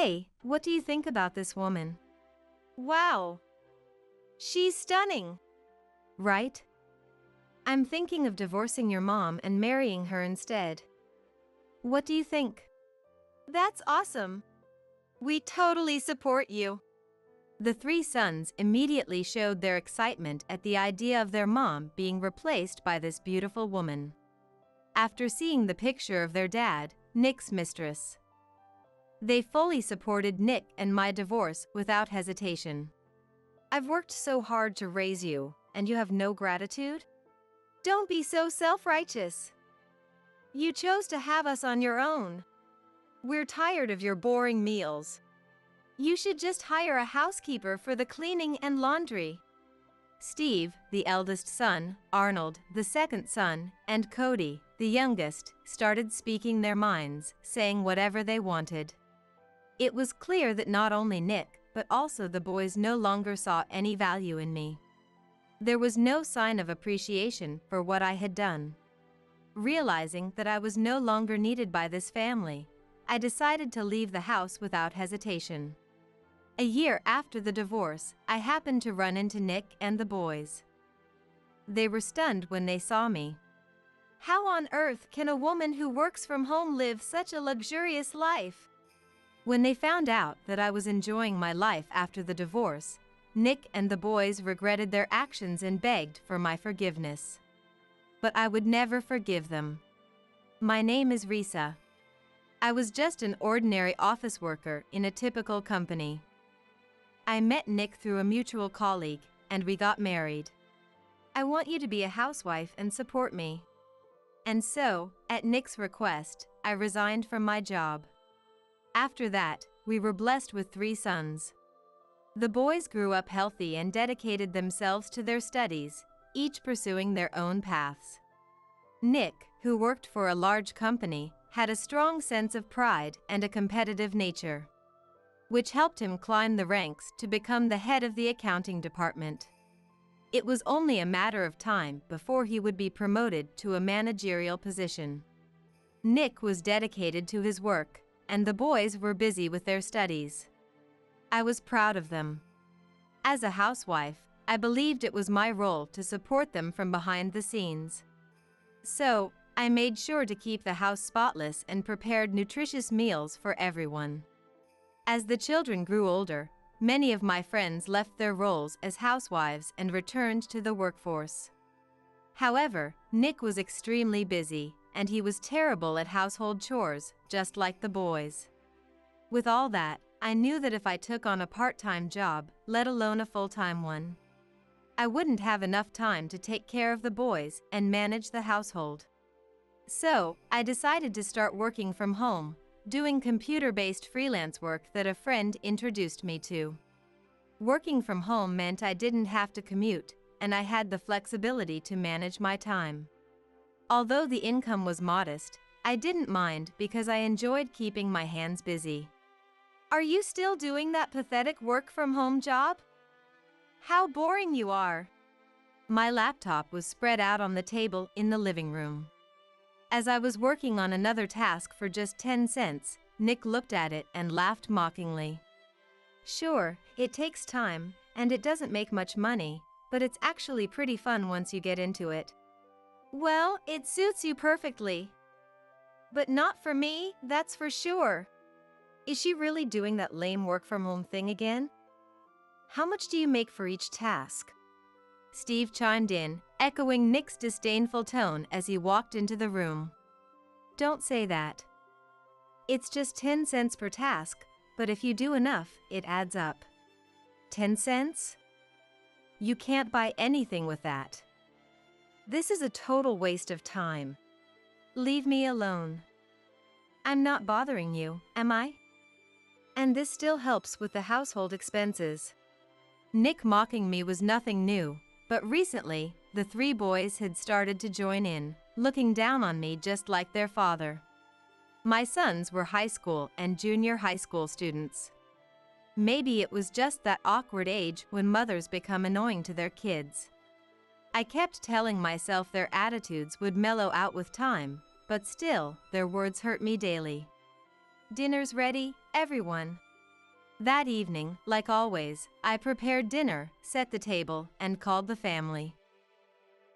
Hey, what do you think about this woman? Wow. She's stunning. Right? I'm thinking of divorcing your mom and marrying her instead. What do you think? That's awesome. We totally support you. The three sons immediately showed their excitement at the idea of their mom being replaced by this beautiful woman. After seeing the picture of their dad, Nick's mistress, they fully supported Nick and my divorce without hesitation. I've worked so hard to raise you, and you have no gratitude? Don't be so self-righteous. You chose to have us on your own. We're tired of your boring meals. You should just hire a housekeeper for the cleaning and laundry. Steve, the eldest son, Arnold, the second son, and Cody, the youngest, started speaking their minds, saying whatever they wanted. It was clear that not only Nick, but also the boys no longer saw any value in me. There was no sign of appreciation for what I had done. Realizing that I was no longer needed by this family, I decided to leave the house without hesitation. A year after the divorce, I happened to run into Nick and the boys. They were stunned when they saw me. How on earth can a woman who works from home live such a luxurious life? When they found out that I was enjoying my life after the divorce, Nick and the boys regretted their actions and begged for my forgiveness. But I would never forgive them. My name is Risa. I was just an ordinary office worker in a typical company. I met Nick through a mutual colleague, and we got married. I want you to be a housewife and support me. And so, at Nick's request, I resigned from my job. After that, we were blessed with 3 sons. The boys grew up healthy and dedicated themselves to their studies, each pursuing their own paths. Nick, who worked for a large company, had a strong sense of pride and a competitive nature, which helped him climb the ranks to become the head of the accounting department. It was only a matter of time before he would be promoted to a managerial position. Nick was dedicated to his work, and the boys were busy with their studies. I was proud of them. As a housewife, I believed it was my role to support them from behind the scenes. So, I made sure to keep the house spotless and prepared nutritious meals for everyone. As the children grew older, many of my friends left their roles as housewives and returned to the workforce. However, Nick was extremely busy, and he was terrible at household chores, just like the boys. With all that, I knew that if I took on a part-time job, let alone a full-time one, I wouldn't have enough time to take care of the boys and manage the household. So, I decided to start working from home, doing computer-based freelance work that a friend introduced me to. Working from home meant I didn't have to commute, and I had the flexibility to manage my time. Although the income was modest, I didn't mind because I enjoyed keeping my hands busy. Are you still doing that pathetic work from home job? How boring you are. My laptop was spread out on the table in the living room. As I was working on another task for just 10 cents, Nick looked at it and laughed mockingly. Sure, it takes time, and it doesn't make much money, but it's actually pretty fun once you get into it. Well, it suits you perfectly. But not for me, that's for sure. Is she really doing that lame work-from-home thing again? How much do you make for each task? Steve chimed in, echoing Nick's disdainful tone as he walked into the room. Don't say that. It's just 10 cents per task, but if you do enough, it adds up. 10 cents? You can't buy anything with that. This is a total waste of time. Leave me alone. I'm not bothering you, am I? And this still helps with the household expenses. Nick mocking me was nothing new, but recently, the 3 boys had started to join in, looking down on me just like their father. My sons were high school and junior high school students. Maybe it was just that awkward age when mothers become annoying to their kids. I kept telling myself their attitudes would mellow out with time, but still, their words hurt me daily. Dinner's ready, everyone. That evening, like always, I prepared dinner, set the table, and called the family.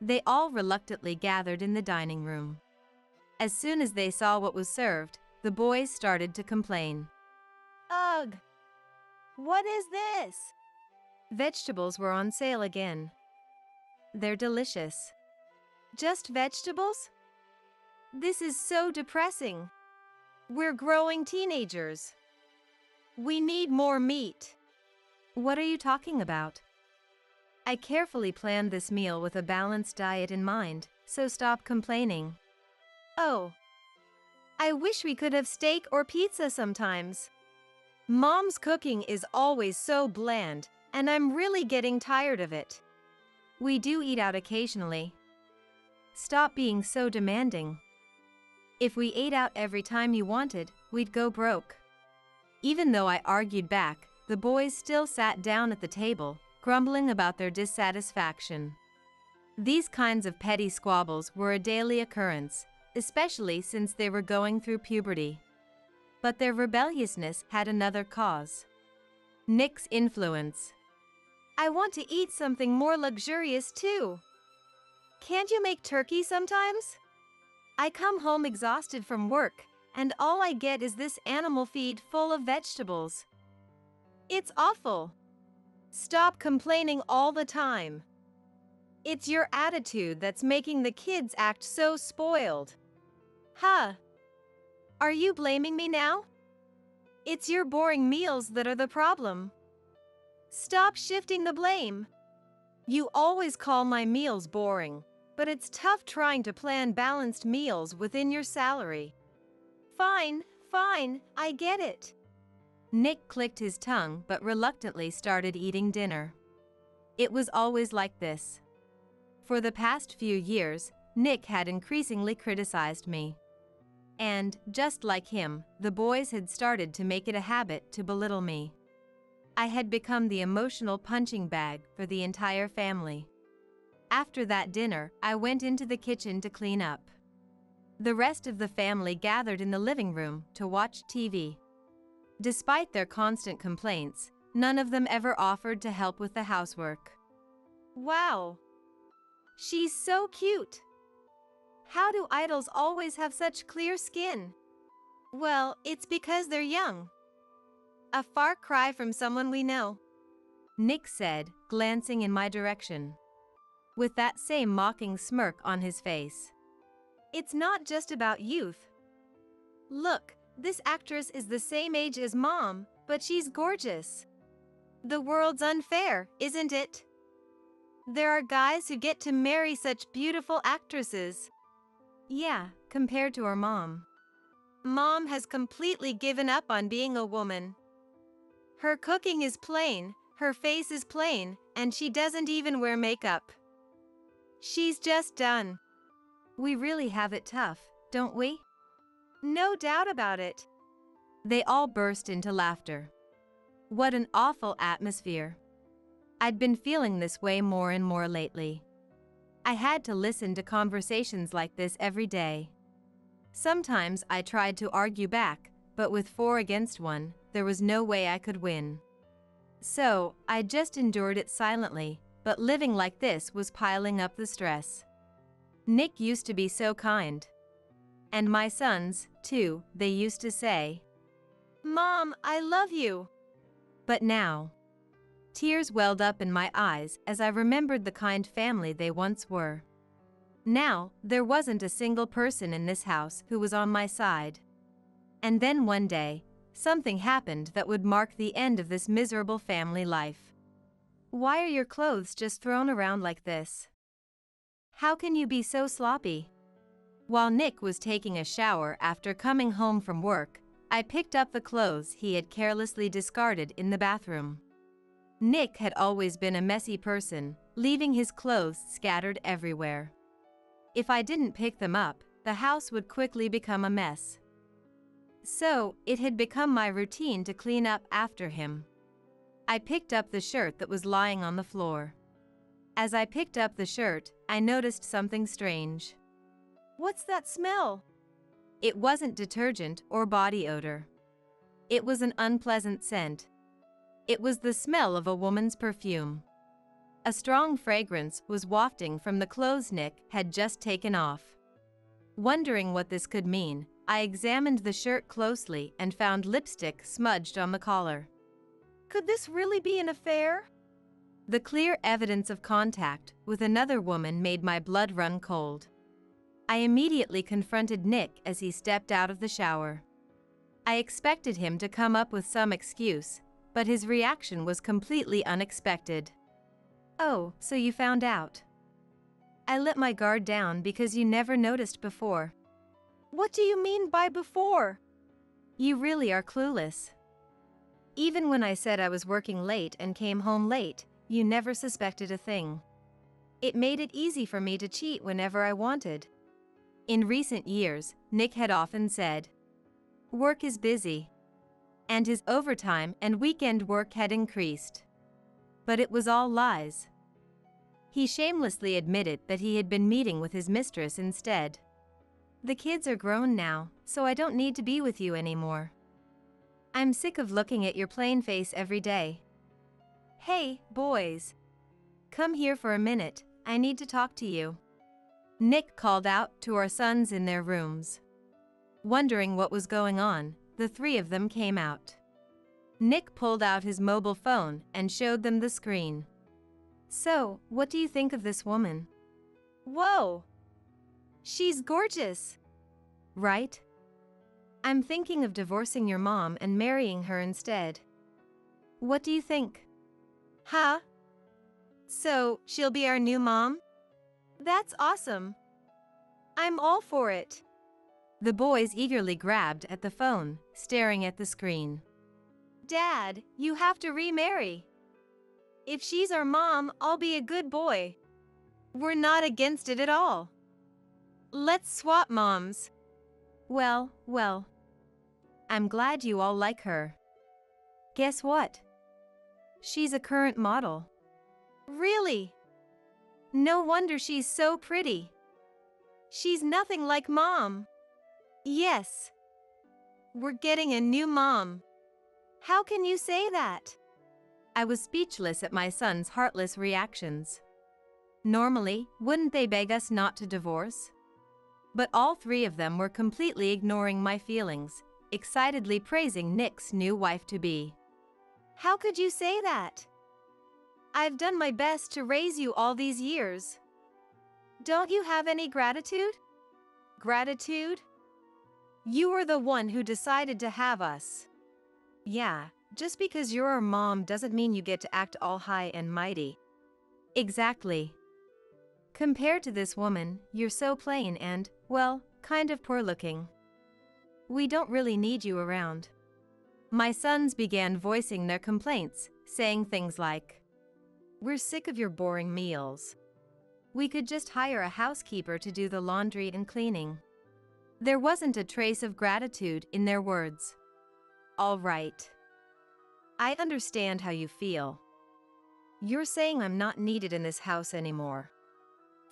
They all reluctantly gathered in the dining room. As soon as they saw what was served, the boys started to complain. Ugh! What is this? Vegetables were on sale again. They're delicious. Just vegetables? This is so depressing. We're growing teenagers. We need more meat. What are you talking about? I carefully planned this meal with a balanced diet in mind, so stop complaining. Oh. I wish we could have steak or pizza sometimes. Mom's cooking is always so bland, and I'm really getting tired of it. We do eat out occasionally. Stop being so demanding. If we ate out every time you wanted, we'd go broke. Even though I argued back, the boys still sat down at the table, grumbling about their dissatisfaction. These kinds of petty squabbles were a daily occurrence, especially since they were going through puberty. But their rebelliousness had another cause. Nick's influence. I want to eat something more luxurious too. Can't you make turkey sometimes? I come home exhausted from work, and all I get is this animal feed full of vegetables. It's awful. Stop complaining all the time. It's your attitude that's making the kids act so spoiled. Huh? Are you blaming me now? It's your boring meals that are the problem. Stop shifting the blame. You always call my meals boring, but it's tough trying to plan balanced meals within your salary. Fine, I get it. Nick clicked his tongue but reluctantly started eating dinner. It was always like this. For the past few years, Nick had increasingly criticized me. And, just like him, the boys had started to make it a habit to belittle me. I had become the emotional punching bag for the entire family. After that dinner, I went into the kitchen to clean up. The rest of the family gathered in the living room to watch TV. Despite their constant complaints, none of them ever offered to help with the housework. Wow. She's so cute. How do idols always have such clear skin? Well, it's because they're young. A far cry from someone we know, Nick said, glancing in my direction, with that same mocking smirk on his face. It's not just about youth. Look, this actress is the same age as Mom, but she's gorgeous. The world's unfair, isn't it? There are guys who get to marry such beautiful actresses. Yeah, compared to her mom. Mom has completely given up on being a woman. Her cooking is plain, her face is plain, and she doesn't even wear makeup. She's just done. We really have it tough, don't we? No doubt about it. They all burst into laughter. What an awful atmosphere. I'd been feeling this way more and more lately. I had to listen to conversations like this every day. Sometimes I tried to argue back, but with 4 against 1, there was no way I could win. So, I just endured it silently, but living like this was piling up the stress. Nick used to be so kind. And my sons, too, they used to say, "Mom, I love you." But now, tears welled up in my eyes as I remembered the kind family they once were. Now, there wasn't a single person in this house who was on my side. And then one day, something happened that would mark the end of this miserable family life. Why are your clothes just thrown around like this? How can you be so sloppy? While Nick was taking a shower after coming home from work, I picked up the clothes he had carelessly discarded in the bathroom. Nick had always been a messy person, leaving his clothes scattered everywhere. If I didn't pick them up, the house would quickly become a mess. So, it had become my routine to clean up after him. I picked up the shirt that was lying on the floor. As I picked up the shirt, I noticed something strange. What's that smell? It wasn't detergent or body odor. It was an unpleasant scent. It was the smell of a woman's perfume. A strong fragrance was wafting from the clothes Nick had just taken off. Wondering what this could mean, I examined the shirt closely and found lipstick smudged on the collar. Could this really be an affair? The clear evidence of contact with another woman made my blood run cold. I immediately confronted Nick as he stepped out of the shower. I expected him to come up with some excuse, but his reaction was completely unexpected. "Oh, so you found out. I let my guard down because you never noticed before." "What do you mean by before?" You really are clueless. Even when I said I was working late and came home late, you never suspected a thing. It made it easy for me to cheat whenever I wanted. In recent years, Nick had often said, "Work is busy." And his overtime and weekend work had increased. But it was all lies. He shamelessly admitted that he had been meeting with his mistress instead. "The kids are grown now, so I don't need to be with you anymore. I'm sick of looking at your plain face every day. Hey, boys. Come here for a minute, I need to talk to you." Nick called out to our sons in their rooms. Wondering what was going on, the three of them came out. Nick pulled out his mobile phone and showed them the screen. "So, what do you think of this woman?" "Whoa! She's gorgeous." "Right? I'm thinking of divorcing your mom and marrying her instead." What do you think?" "Huh? So, she'll be our new mom? That's awesome. I'm all for it." The boys eagerly grabbed at the phone, staring at the screen. "Dad, you have to remarry. If she's our mom, I'll be a good boy. We're not against it at all. Let's swap moms." Well. I'm glad you all like her. Guess what? She's a current model." "Really? No wonder she's so pretty. She's nothing like Mom." "Yes. We're getting a new mom. How can you say that?" I was speechless at my son's heartless reactions. Normally, wouldn't they beg us not to divorce? But all three of them were completely ignoring my feelings, excitedly praising Nick's new wife-to-be. "How could you say that? I've done my best to raise you all these years. Don't you have any gratitude?" "Gratitude? You were the one who decided to have us." "Yeah, just because you're our mom doesn't mean you get to act all high and mighty." "Exactly. Compared to this woman, you're so plain and, well, kind of poor-looking. We don't really need you around." My sons began voicing their complaints, saying things like, "We're sick of your boring meals. We could just hire a housekeeper to do the laundry and cleaning." There wasn't a trace of gratitude in their words. "All right. I understand how you feel. You're saying I'm not needed in this house anymore.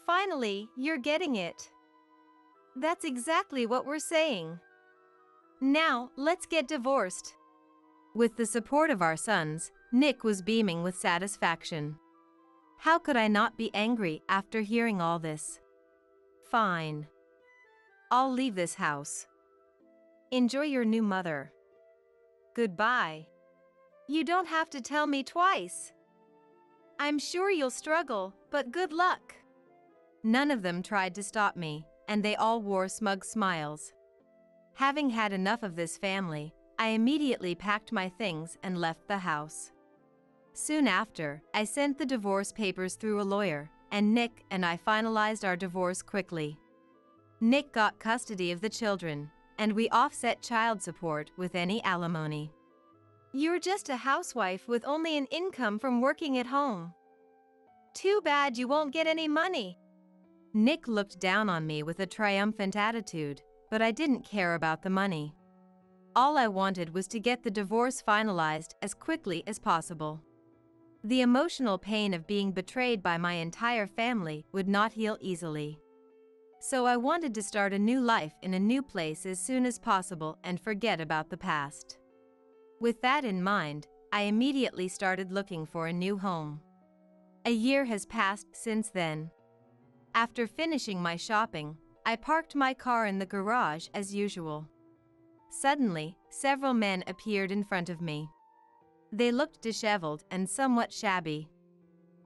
Finally, you're getting it. That's exactly what we're saying. Now, let's get divorced." With the support of our sons, Nick was beaming with satisfaction. How could I not be angry after hearing all this? "Fine. I'll leave this house. Enjoy your new mother. Goodbye. You don't have to tell me twice. I'm sure you'll struggle, but good luck." None of them tried to stop me, and they all wore smug smiles. Having had enough of this family, I immediately packed my things and left the house. Soon after, I sent the divorce papers through a lawyer, and Nick and I finalized our divorce quickly. Nick got custody of the children, and we offset child support with any alimony. "You're just a housewife with only an income from working at home. Too bad you won't get any money." Nick looked down on me with a triumphant attitude, but I didn't care about the money. All I wanted was to get the divorce finalized as quickly as possible. The emotional pain of being betrayed by my entire family would not heal easily. So I wanted to start a new life in a new place as soon as possible and forget about the past. With that in mind, I immediately started looking for a new home. A year has passed since then. After finishing my shopping, I parked my car in the garage as usual. Suddenly, several men appeared in front of me. They looked disheveled and somewhat shabby.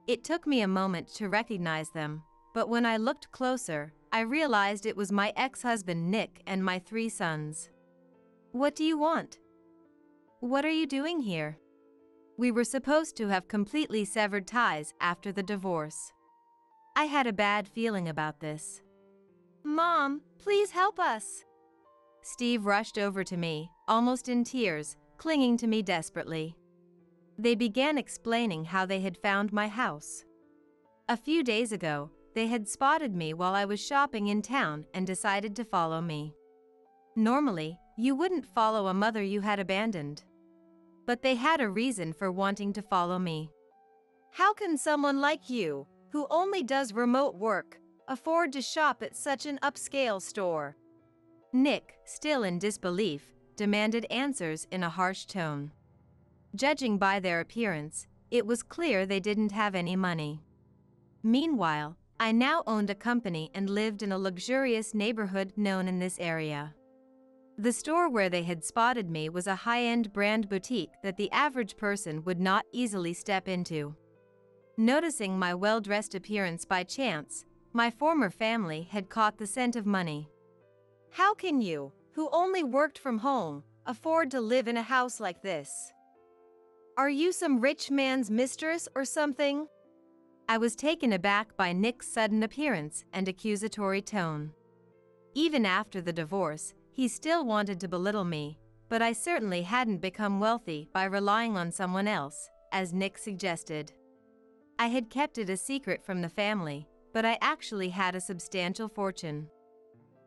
It took me a moment to recognize them, but when I looked closer, I realized it was my ex-husband Nick and my 3 sons. "What do you want? What are you doing here?" We were supposed to have completely severed ties after the divorce. I had a bad feeling about this. "Mom, please help us." Steve rushed over to me, almost in tears, clinging to me desperately. They began explaining how they had found my house. A few days ago, they had spotted me while I was shopping in town and decided to follow me. Normally, you wouldn't follow a mother you had abandoned. But they had a reason for wanting to follow me. "How can someone like you, who only does remote work, afford to shop at such an upscale store?" Nick, still in disbelief, demanded answers in a harsh tone. Judging by their appearance, it was clear they didn't have any money. Meanwhile, I now owned a company and lived in a luxurious neighborhood known in this area. The store where they had spotted me was a high-end brand boutique that the average person would not easily step into. Noticing my well-dressed appearance by chance, my former family had caught the scent of money. "How can you, who only worked from home, afford to live in a house like this? Are you some rich man's mistress or something?" I was taken aback by Nick's sudden appearance and accusatory tone. Even after the divorce, he still wanted to belittle me, but I certainly hadn't become wealthy by relying on someone else, as Nick suggested. I had kept it a secret from the family, but I actually had a substantial fortune.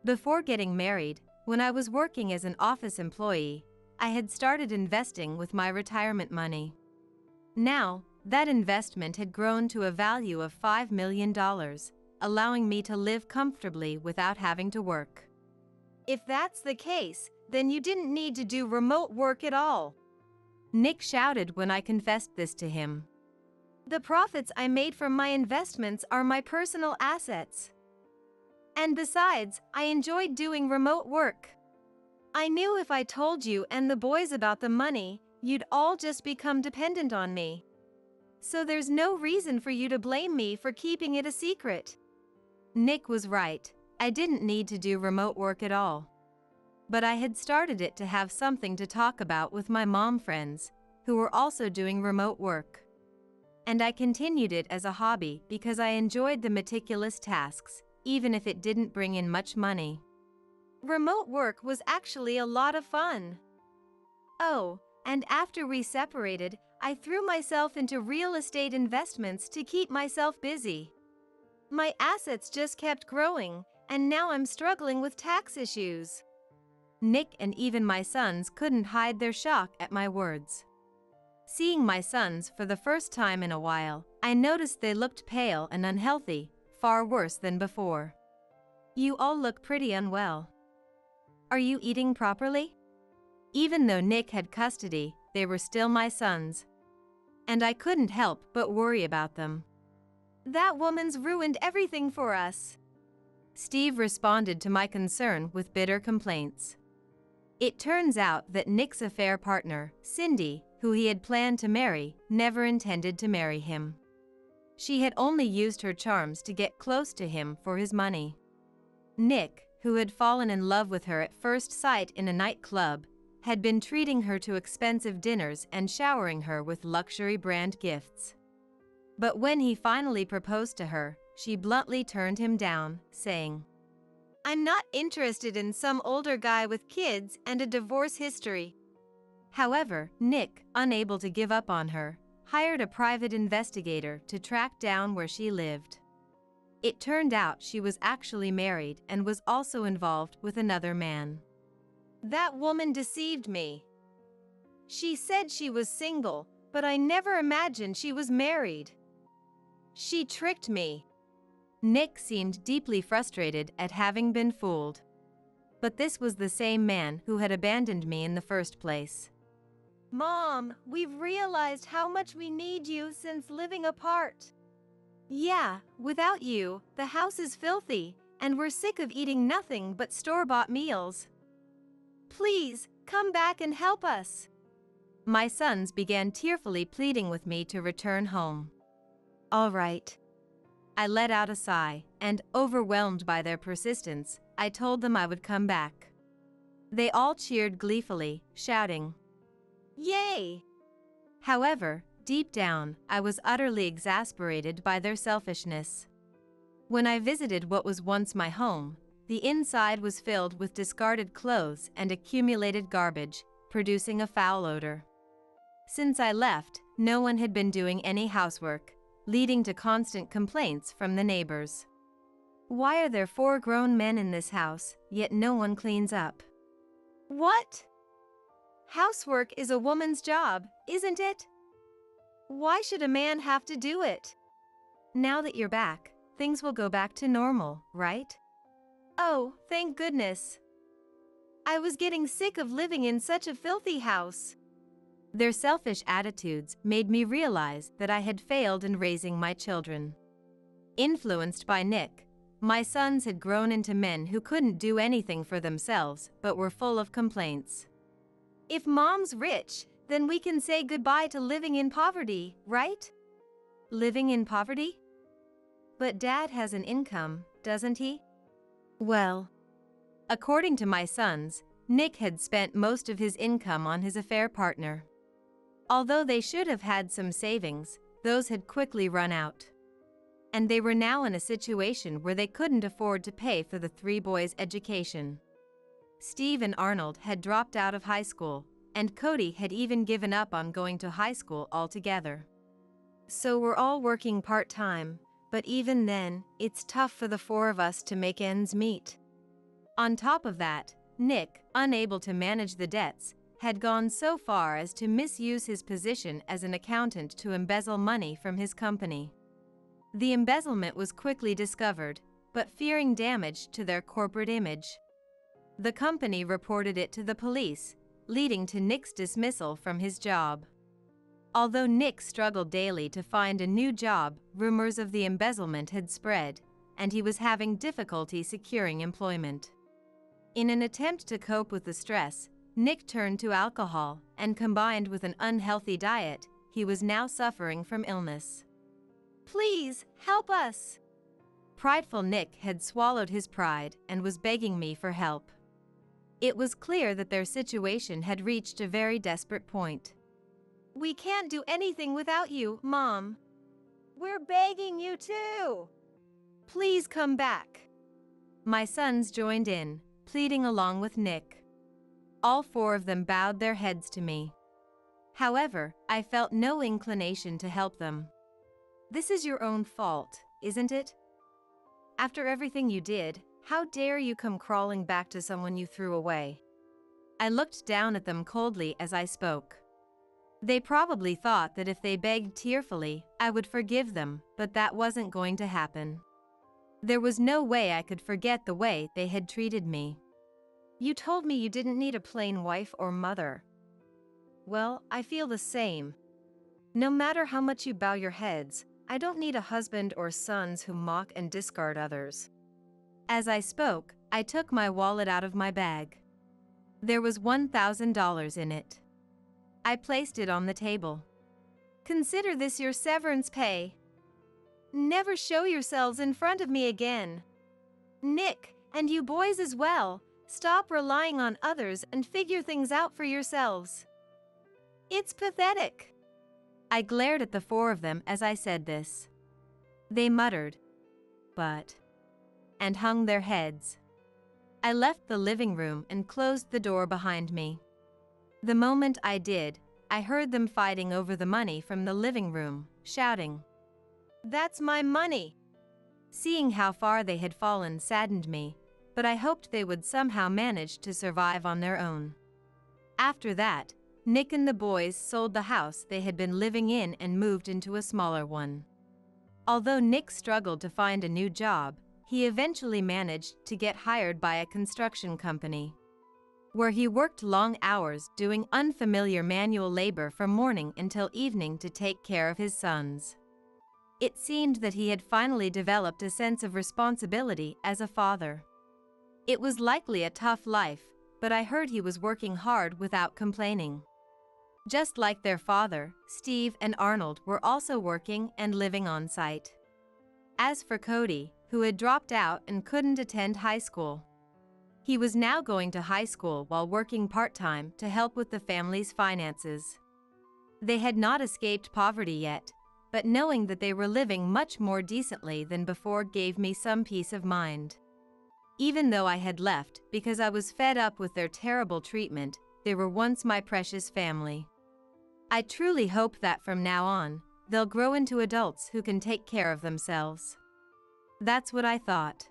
Before getting married, when I was working as an office employee, I had started investing with my retirement money. Now, that investment had grown to a value of $5 million, allowing me to live comfortably without having to work. "If that's the case, then you didn't need to do remote work at all," Nick shouted when I confessed this to him. "The profits I made from my investments are my personal assets. And besides, I enjoyed doing remote work. I knew if I told you and the boys about the money, you'd all just become dependent on me. So there's no reason for you to blame me for keeping it a secret." Nick was right. I didn't need to do remote work at all. But I had started it to have something to talk about with my mom friends, who were also doing remote work. And I continued it as a hobby because I enjoyed the meticulous tasks, even if it didn't bring in much money. Remote work was actually a lot of fun. Oh, and after we separated, I threw myself into real estate investments to keep myself busy. My assets just kept growing, and now I'm struggling with tax issues." Nick and even my sons couldn't hide their shock at my words. Seeing my sons for the first time in a while, I noticed they looked pale and unhealthy, far worse than before. "You all look pretty unwell. Are you eating properly?" Even though Nick had custody, they were still my sons. And I couldn't help but worry about them. "That woman's ruined everything for us," Steve responded to my concern with bitter complaints. It turns out that Nick's affair partner, Cindy, who he had planned to marry, never intended to marry him. She had only used her charms to get close to him for his money. Nick, who had fallen in love with her at first sight in a nightclub, had been treating her to expensive dinners and showering her with luxury brand gifts. But when he finally proposed to her, she bluntly turned him down, saying, "I'm not interested in some older guy with kids and a divorce history." However, Nick, unable to give up on her, hired a private investigator to track down where she lived. It turned out she was actually married and was also involved with another man. "That woman deceived me. She said she was single, but I never imagined she was married. She tricked me." Nick seemed deeply frustrated at having been fooled. But this was the same man who had abandoned me in the first place. Mom, we've realized how much we need you since living apart. Yeah, without you, the house is filthy, and we're sick of eating nothing but store-bought meals. Please, come back and help us. My sons began tearfully pleading with me to return home. All right. I let out a sigh, and, overwhelmed by their persistence, I told them I would come back. They all cheered gleefully, shouting, Yay! However, deep down, I was utterly exasperated by their selfishness. When I visited what was once my home, the inside was filled with discarded clothes and accumulated garbage, producing a foul odor. Since I left, no one had been doing any housework, leading to constant complaints from the neighbors. Why are there 4 grown men in this house, yet no one cleans up? What? Housework is a woman's job, isn't it? Why should a man have to do it? Now that you're back, things will go back to normal, right? Oh, thank goodness. I was getting sick of living in such a filthy house. Their selfish attitudes made me realize that I had failed in raising my children. Influenced by Nick, my sons had grown into men who couldn't do anything for themselves but were full of complaints. If Mom's rich, then we can say goodbye to living in poverty, right? Living in poverty? But Dad has an income, doesn't he? Well, according to my sons, Nick had spent most of his income on his affair partner. Although they should have had some savings, those had quickly run out. And they were now in a situation where they couldn't afford to pay for the 3 boys' education. Steve and Arnold had dropped out of high school, and Cody had even given up on going to high school altogether. So we're all working part-time, but even then, it's tough for the 4 of us to make ends meet. On top of that, Nick, unable to manage the debts, had gone so far as to misuse his position as an accountant to embezzle money from his company. The embezzlement was quickly discovered, but fearing damage to their corporate image, the company reported it to the police, leading to Nick's dismissal from his job. Although Nick struggled daily to find a new job, rumors of the embezzlement had spread, and he was having difficulty securing employment. In an attempt to cope with the stress, Nick turned to alcohol, and combined with an unhealthy diet, he was now suffering from illness. Please, help us! Prideful Nick had swallowed his pride and was begging me for help. It was clear that their situation had reached a very desperate point. We can't do anything without you, Mom. We're begging you too. Please come back. My sons joined in, pleading along with Nick. All 4 of them bowed their heads to me. However, I felt no inclination to help them. This is your own fault, isn't it? After everything you did, how dare you come crawling back to someone you threw away? I looked down at them coldly as I spoke. They probably thought that if they begged tearfully, I would forgive them, but that wasn't going to happen. There was no way I could forget the way they had treated me. You told me you didn't need a plain wife or mother. Well, I feel the same. No matter how much you bow your heads, I don't need a husband or sons who mock and discard others. As I spoke, I took my wallet out of my bag. There was $1,000 in it. I placed it on the table. Consider this your severance pay. Never show yourselves in front of me again. Nick, and you boys as well, stop relying on others and figure things out for yourselves. It's pathetic. I glared at the 4 of them as I said this. They muttered, "But," and hung their heads. I left the living room and closed the door behind me. The moment I did, I heard them fighting over the money from the living room, shouting, "That's my money!" Seeing how far they had fallen saddened me, but I hoped they would somehow manage to survive on their own. After that, Nick and the boys sold the house they had been living in and moved into a smaller one. Although Nick struggled to find a new job, he eventually managed to get hired by a construction company. where he worked long hours doing unfamiliar manual labor from morning until evening to take care of his sons. It seemed that he had finally developed a sense of responsibility as a father. It was likely a tough life, but I heard he was working hard without complaining. Just like their father, Steve and Arnold were also working and living on site. As for Cody, who had dropped out and couldn't attend high school, he was now going to high school while working part-time to help with the family's finances. They had not escaped poverty yet, but knowing that they were living much more decently than before gave me some peace of mind. Even though I had left because I was fed up with their terrible treatment, they were once my precious family. I truly hope that from now on, they'll grow into adults who can take care of themselves. That's what I thought.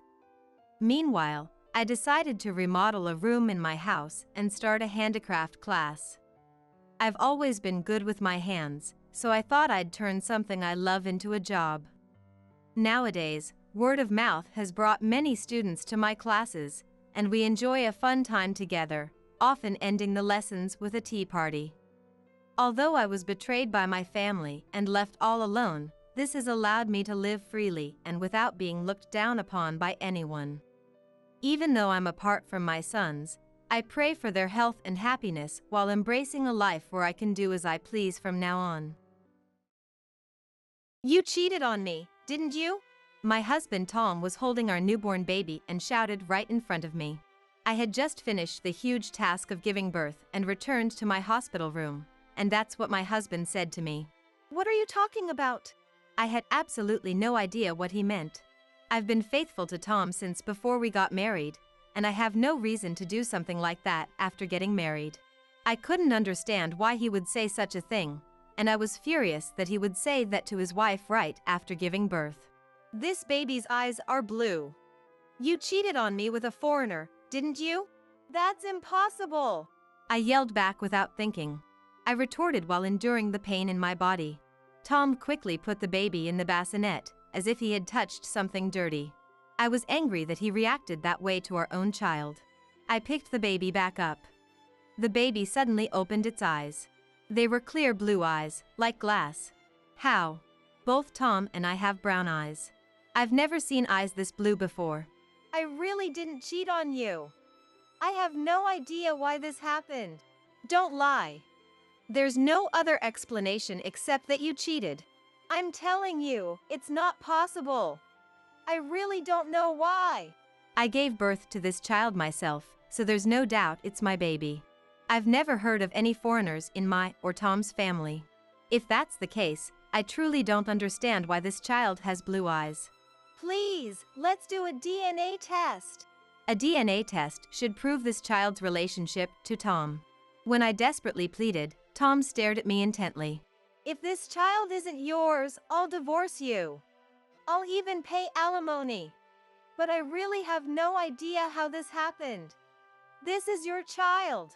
Meanwhile, I decided to remodel a room in my house and start a handicraft class. I've always been good with my hands, so I thought I'd turn something I love into a job. Nowadays, word of mouth has brought many students to my classes, and we enjoy a fun time together, often ending the lessons with a tea party. Although I was betrayed by my family and left all alone, this has allowed me to live freely and without being looked down upon by anyone. Even though I'm apart from my sons, I pray for their health and happiness while embracing a life where I can do as I please from now on. You cheated on me, didn't you? My husband Tom was holding our newborn baby and shouted right in front of me. I had just finished the huge task of giving birth and returned to my hospital room, and that's what my husband said to me. What are you talking about? I had absolutely no idea what he meant. I've been faithful to Tom since before we got married, and I have no reason to do something like that after getting married. I couldn't understand why he would say such a thing, and I was furious that he would say that to his wife right after giving birth. This baby's eyes are blue. You cheated on me with a foreigner, didn't you? That's impossible! I yelled back without thinking. I retorted while enduring the pain in my body. Tom quickly put the baby in the bassinet, as if he had touched something dirty. I was angry that he reacted that way to our own child. I picked the baby back up. The baby suddenly opened its eyes. They were clear blue eyes, like glass. How? Both Tom and I have brown eyes. I've never seen eyes this blue before. I really didn't cheat on you. I have no idea why this happened. Don't lie. There's no other explanation except that you cheated. I'm telling you, it's not possible. I really don't know why. I gave birth to this child myself, so there's no doubt it's my baby. I've never heard of any foreigners in my or Tom's family. If that's the case, I truly don't understand why this child has blue eyes. Please, let's do a DNA test. A DNA test should prove this child's relationship to Tom. When I desperately pleaded, Tom stared at me intently. If this child isn't yours, I'll divorce you. I'll even pay alimony. But I really have no idea how this happened. This is your child.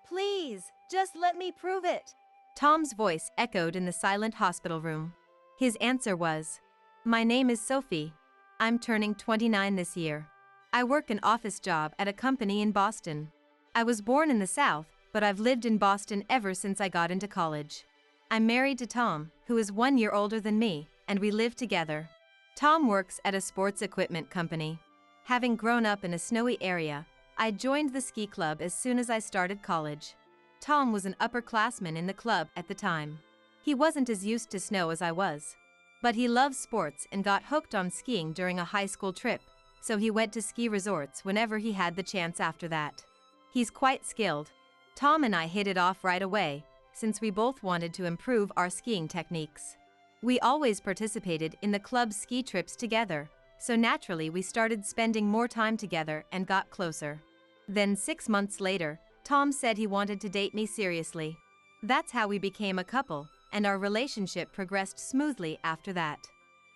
Please, just let me prove it. Tom's voice echoed in the silent hospital room. His answer was, "My name is Sophie. I'm turning 29 this year. I work an office job at a company in Boston. I was born in the South, but I've lived in Boston ever since I got into college. I'm married to Tom, who is 1 year older than me, and we live together. Tom works at a sports equipment company. Having grown up in a snowy area, I joined the ski club as soon as I started college. Tom was an upperclassman in the club at the time. He wasn't as used to snow as I was. But he loves sports and got hooked on skiing during a high school trip, so he went to ski resorts whenever he had the chance after that. He's quite skilled. Tom and I hit it off right away, since we both wanted to improve our skiing techniques. We always participated in the club's ski trips together, so naturally we started spending more time together and got closer. Then 6 months later, Tom said he wanted to date me seriously. That's how we became a couple, and our relationship progressed smoothly after that.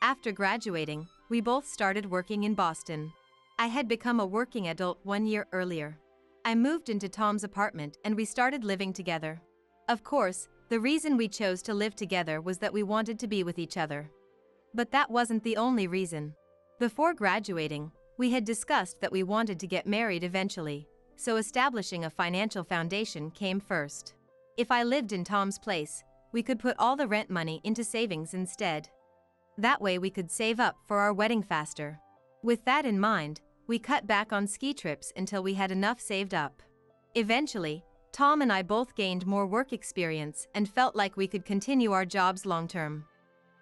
After graduating, we both started working in Boston. I had become a working adult 1 year earlier. I moved into Tom's apartment and we started living together. Of course, the reason we chose to live together was that we wanted to be with each other. But that wasn't the only reason. Before graduating, we had discussed that we wanted to get married eventually, so establishing a financial foundation came first. If I lived in Tom's place, we could put all the rent money into savings instead. That way we could save up for our wedding faster. With that in mind, we cut back on ski trips until we had enough saved up. Eventually, Tom and I both gained more work experience and felt like we could continue our jobs long term.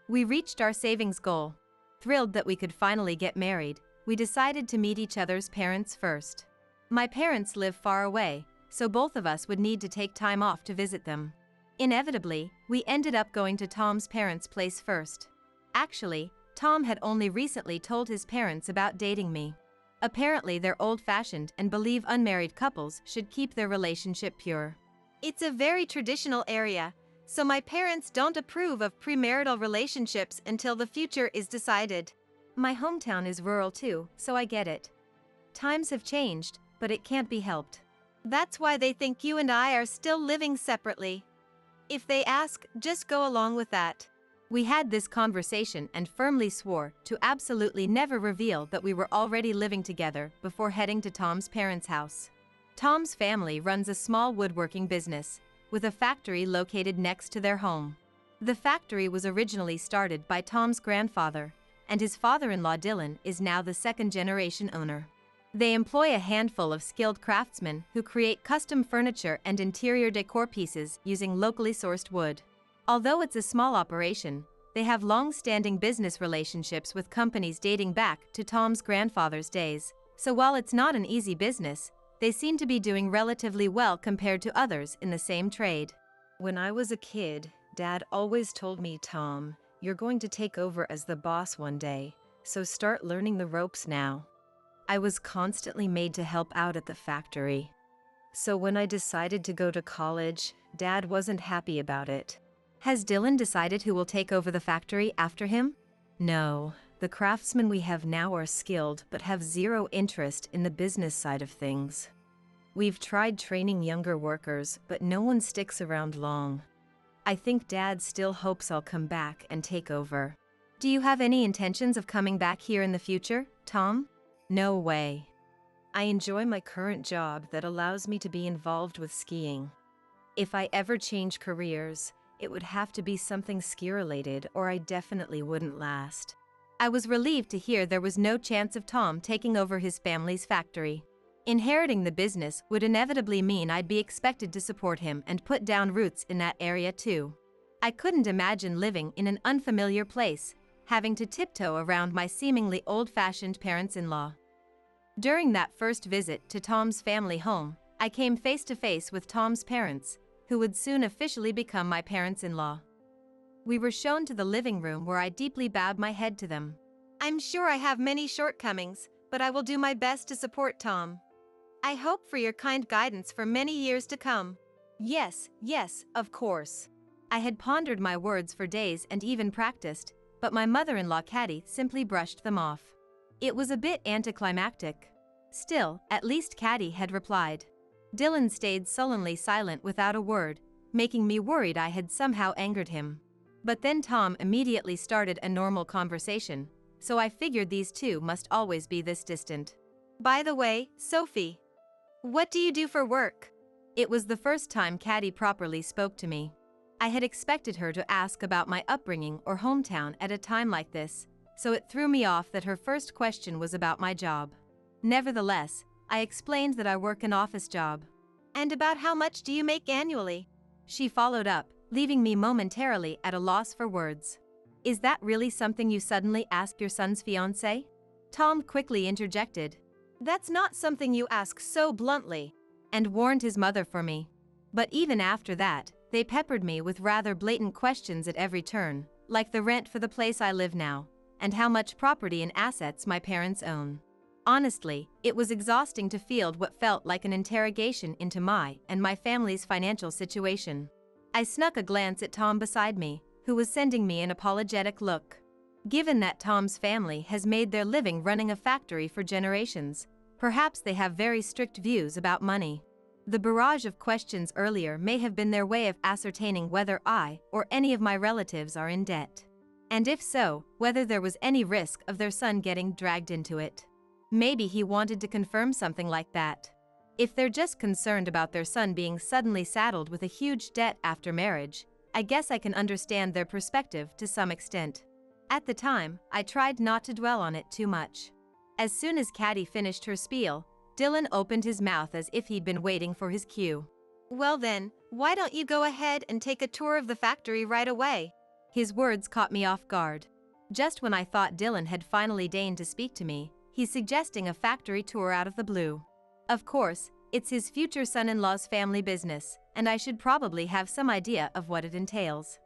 We reached our savings goal. Thrilled that we could finally get married, we decided to meet each other's parents first. My parents live far away, so both of us would need to take time off to visit them. Inevitably, we ended up going to Tom's parents' place first. Actually, Tom had only recently told his parents about dating me. Apparently they're old-fashioned and believe unmarried couples should keep their relationship pure. It's a very traditional area, so my parents don't approve of premarital relationships until the future is decided. My hometown is rural too, so I get it. Times have changed, but it can't be helped. That's why they think you and I are still living separately. If they ask, just go along with that. We had this conversation and firmly swore to absolutely never reveal that we were already living together before heading to Tom's parents' house. Tom's family runs a small woodworking business, with a factory located next to their home. The factory was originally started by Tom's grandfather, and his father-in-law Dylan is now the second-generation owner. They employ a handful of skilled craftsmen who create custom furniture and interior decor pieces using locally sourced wood. Although it's a small operation, they have long-standing business relationships with companies dating back to Tom's grandfather's days, so while it's not an easy business, they seem to be doing relatively well compared to others in the same trade. When I was a kid, Dad always told me, "Tom, you're going to take over as the boss one day, so start learning the ropes now." I was constantly made to help out at the factory. So when I decided to go to college, Dad wasn't happy about it. Has Dylan decided who will take over the factory after him? No, the craftsmen we have now are skilled but have zero interest in the business side of things. We've tried training younger workers, but no one sticks around long. I think Dad still hopes I'll come back and take over. Do you have any intentions of coming back here in the future, Tom? No way. I enjoy my current job that allows me to be involved with skiing. If I ever change careers, it would have to be something ski-related, or I definitely wouldn't last. I was relieved to hear there was no chance of Tom taking over his family's factory. Inheriting the business would inevitably mean I'd be expected to support him and put down roots in that area too. I couldn't imagine living in an unfamiliar place, having to tiptoe around my seemingly old-fashioned parents-in-law. During that first visit to Tom's family home, I came face to face with Tom's parents, who would soon officially become my parents-in-law. We were shown to the living room where I deeply bowed my head to them. I'm sure I have many shortcomings, but I will do my best to support Tom. I hope for your kind guidance for many years to come. Yes, of course. I had pondered my words for days and even practiced, but my mother-in-law Caddy simply brushed them off. It was a bit anticlimactic. Still, at least Caddy had replied. Dylan stayed sullenly silent without a word, making me worried I had somehow angered him. But then Tom immediately started a normal conversation, so I figured these two must always be this distant. By the way, Sophie, what do you do for work? It was the first time Caddy properly spoke to me. I had expected her to ask about my upbringing or hometown at a time like this, so it threw me off that her first question was about my job. Nevertheless, I explained that I work an office job. And about how much do you make annually? She followed up, leaving me momentarily at a loss for words. Is that really something you suddenly ask your son's fiancé? Tom quickly interjected. That's not something you ask so bluntly. And warned his mother for me. But even after that, they peppered me with rather blatant questions at every turn, like the rent for the place I live now, and how much property and assets my parents own. Honestly, it was exhausting to field what felt like an interrogation into my and my family's financial situation. I snuck a glance at Tom beside me, who was sending me an apologetic look. Given that Tom's family has made their living running a factory for generations, perhaps they have very strict views about money. The barrage of questions earlier may have been their way of ascertaining whether I or any of my relatives are in debt. And if so, whether there was any risk of their son getting dragged into it. Maybe he wanted to confirm something like that. If they're just concerned about their son being suddenly saddled with a huge debt after marriage, I guess I can understand their perspective to some extent. At the time, I tried not to dwell on it too much. As soon as Caddy finished her spiel, Dylan opened his mouth as if he'd been waiting for his cue. Well then, why don't you go ahead and take a tour of the factory right away? His words caught me off guard. Just when I thought Dylan had finally deigned to speak to me, he's suggesting a factory tour out of the blue. Of course, it's his future son-in-law's family business, and I should probably have some idea of what it entails.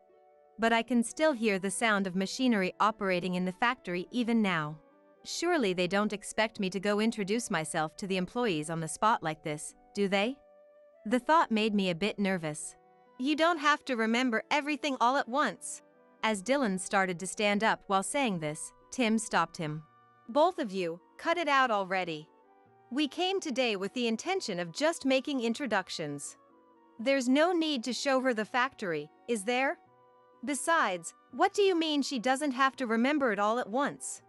But I can still hear the sound of machinery operating in the factory even now. Surely they don't expect me to go introduce myself to the employees on the spot like this, do they? The thought made me a bit nervous. You don't have to remember everything all at once. As Dylan started to stand up while saying this, Tim stopped him. Both of you, cut it out already. We came today with the intention of just making introductions. There's no need to show her the factory, is there? Besides, what do you mean she doesn't have to remember it all at once?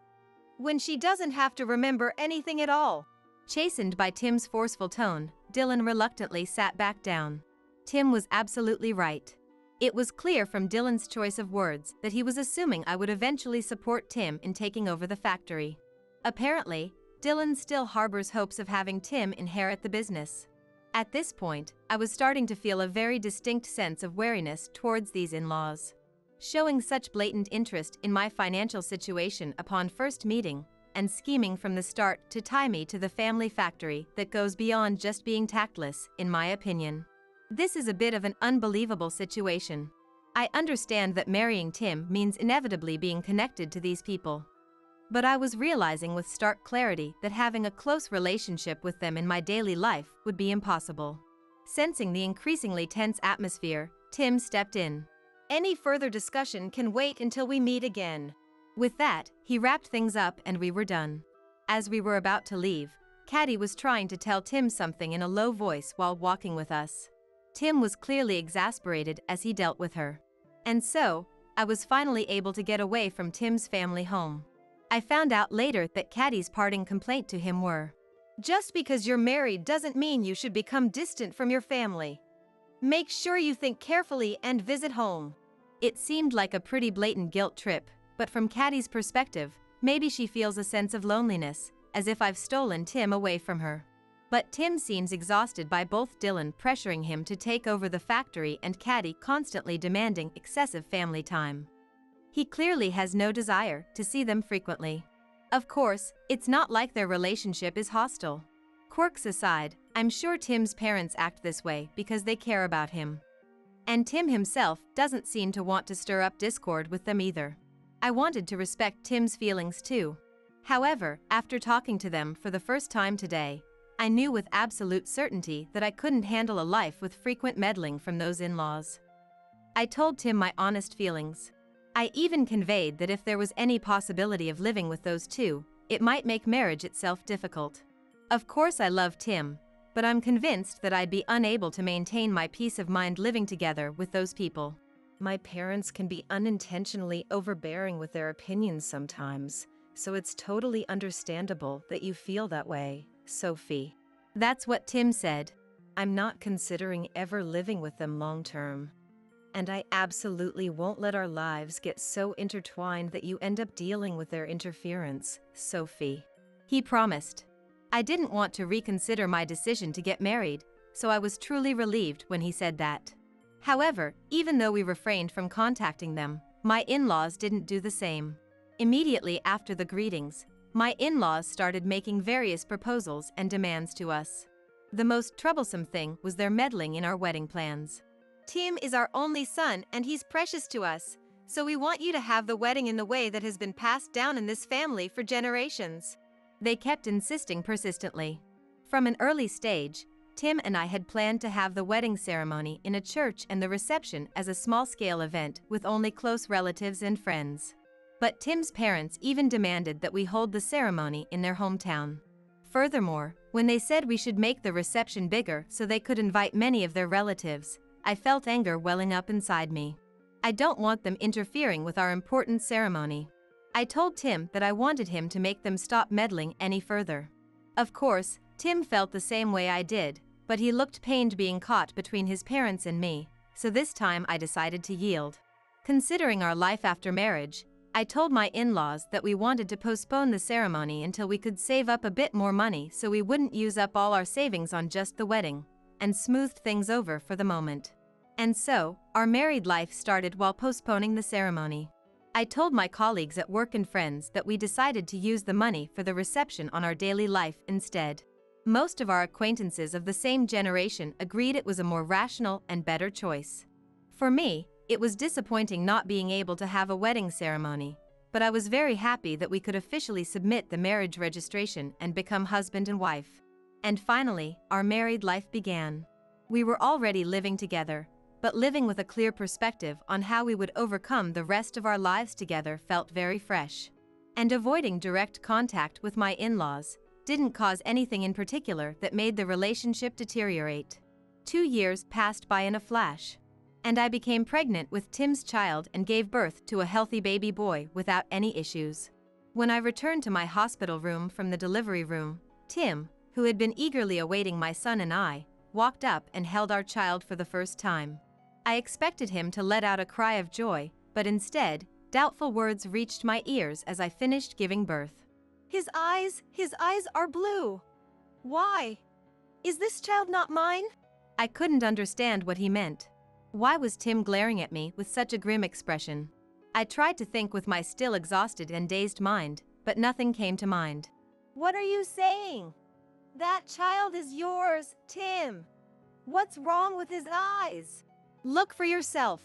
When she doesn't have to remember anything at all. Chastened by Tim's forceful tone, Dylan reluctantly sat back down. Tim was absolutely right. It was clear from Dylan's choice of words that he was assuming I would eventually support Tim in taking over the factory. Apparently, Dylan still harbors hopes of having Tim inherit the business. At this point, I was starting to feel a very distinct sense of wariness towards these in-laws. Showing such blatant interest in my financial situation upon first meeting, and scheming from the start to tie me to the family factory that goes beyond just being tactless, in my opinion. This is a bit of an unbelievable situation. I understand that marrying Tim means inevitably being connected to these people. But I was realizing with stark clarity that having a close relationship with them in my daily life would be impossible. Sensing the increasingly tense atmosphere, Tim stepped in. Any further discussion can wait until we meet again. With that, he wrapped things up and we were done. As we were about to leave, Caddy was trying to tell Tim something in a low voice while walking with us. Tim was clearly exasperated as he dealt with her. And so, I was finally able to get away from Tim's family home. I found out later that Caddy's parting complaint to him were, just because you're married doesn't mean you should become distant from your family. Make sure you think carefully and visit home. It seemed like a pretty blatant guilt trip, but from Caddy's perspective, maybe she feels a sense of loneliness, as if I've stolen Tim away from her. But Tim seems exhausted by both Dylan pressuring him to take over the factory and Caddy constantly demanding excessive family time. He clearly has no desire to see them frequently. Of course, it's not like their relationship is hostile. Quirks aside, I'm sure Tim's parents act this way because they care about him. And Tim himself doesn't seem to want to stir up discord with them either. I wanted to respect Tim's feelings too. However, after talking to them for the first time today, I knew with absolute certainty that I couldn't handle a life with frequent meddling from those in-laws. I told Tim my honest feelings. I even conveyed that if there was any possibility of living with those two, it might make marriage itself difficult. Of course I love Tim, but I'm convinced that I'd be unable to maintain my peace of mind living together with those people. My parents can be unintentionally overbearing with their opinions sometimes, so it's totally understandable that you feel that way, Sophie. That's what Tim said. I'm not considering ever living with them long term. And I absolutely won't let our lives get so intertwined that you end up dealing with their interference, Sophie. He promised. I didn't want to reconsider my decision to get married, so I was truly relieved when he said that. However, even though we refrained from contacting them, my in-laws didn't do the same. Immediately after the greetings, my in-laws started making various proposals and demands to us. The most troublesome thing was their meddling in our wedding plans. Tim is our only son and he's precious to us, so we want you to have the wedding in the way that has been passed down in this family for generations. They kept insisting persistently. From an early stage, Tim and I had planned to have the wedding ceremony in a church and the reception as a small-scale event with only close relatives and friends. But Tim's parents even demanded that we hold the ceremony in their hometown. Furthermore, when they said we should make the reception bigger so they could invite many of their relatives, I felt anger welling up inside me. I don't want them interfering with our important ceremony. I told Tim that I wanted him to make them stop meddling any further. Of course, Tim felt the same way I did, but he looked pained being caught between his parents and me, so this time I decided to yield. Considering our life after marriage, I told my in-laws that we wanted to postpone the ceremony until we could save up a bit more money so we wouldn't use up all our savings on just the wedding, and smoothed things over for the moment. And so, our married life started while postponing the ceremony. I told my colleagues at work and friends that we decided to use the money for the reception on our daily life instead. Most of our acquaintances of the same generation agreed it was a more rational and better choice. For me, it was disappointing not being able to have a wedding ceremony, but I was very happy that we could officially submit the marriage registration and become husband and wife. And finally, our married life began. We were already living together, but living with a clear perspective on how we would overcome the rest of our lives together felt very fresh. And avoiding direct contact with my in-laws didn't cause anything in particular that made the relationship deteriorate. 2 years passed by in a flash, and I became pregnant with Tim's child and gave birth to a healthy baby boy without any issues. When I returned to my hospital room from the delivery room, Tim, who had been eagerly awaiting my son and I, walked up and held our child for the first time. I expected him to let out a cry of joy, but instead, doubtful words reached my ears as I finished giving birth. His eyes are blue. Why? Is this child not mine? I couldn't understand what he meant. Why was Tim glaring at me with such a grim expression? I tried to think with my still exhausted and dazed mind, but nothing came to mind. What are you saying? That child is yours, Tim. What's wrong with his eyes? Look for yourself.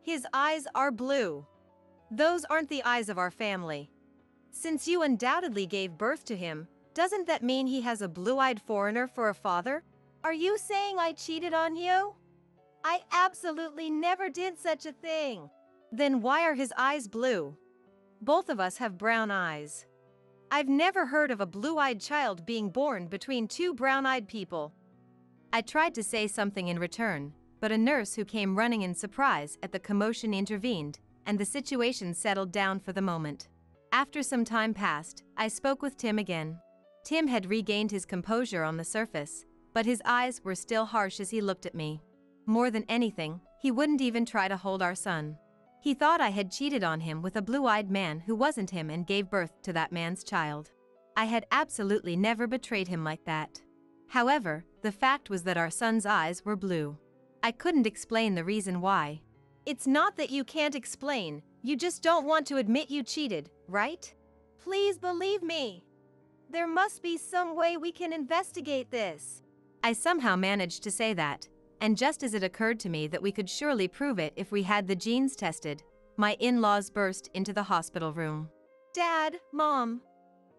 His eyes are blue. Those aren't the eyes of our family. Since you undoubtedly gave birth to him, doesn't that mean he has a blue-eyed foreigner for a father? Are you saying I cheated on you? I absolutely never did such a thing. Then why are his eyes blue? Both of us have brown eyes. I've never heard of a blue-eyed child being born between two brown-eyed people. I tried to say something in return, but a nurse who came running in surprise at the commotion intervened, and the situation settled down for the moment. After some time passed, I spoke with Tim again. Tim had regained his composure on the surface, but his eyes were still harsh as he looked at me. More than anything, he wouldn't even try to hold our son. He thought I had cheated on him with a blue-eyed man who wasn't him and gave birth to that man's child. I had absolutely never betrayed him like that. However, the fact was that our son's eyes were blue. I couldn't explain the reason why. It's not that you can't explain, you just don't want to admit you cheated, right? Please believe me. There must be some way we can investigate this. I somehow managed to say that, and just as it occurred to me that we could surely prove it if we had the genes tested, my in-laws burst into the hospital room. Dad, Mom,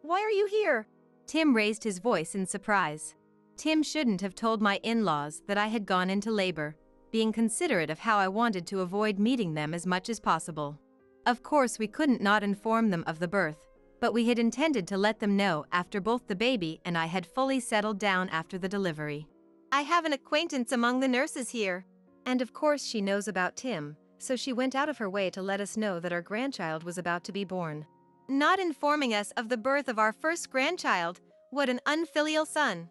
why are you here? Tim raised his voice in surprise. Tim shouldn't have told my in-laws that I had gone into labor, being considerate of how I wanted to avoid meeting them as much as possible. Of course, we couldn't not inform them of the birth, but we had intended to let them know after both the baby and I had fully settled down after the delivery. I have an acquaintance among the nurses here. And of course she knows about Tim, so she went out of her way to let us know that our grandchild was about to be born. Not informing us of the birth of our first grandchild, what an unfilial son.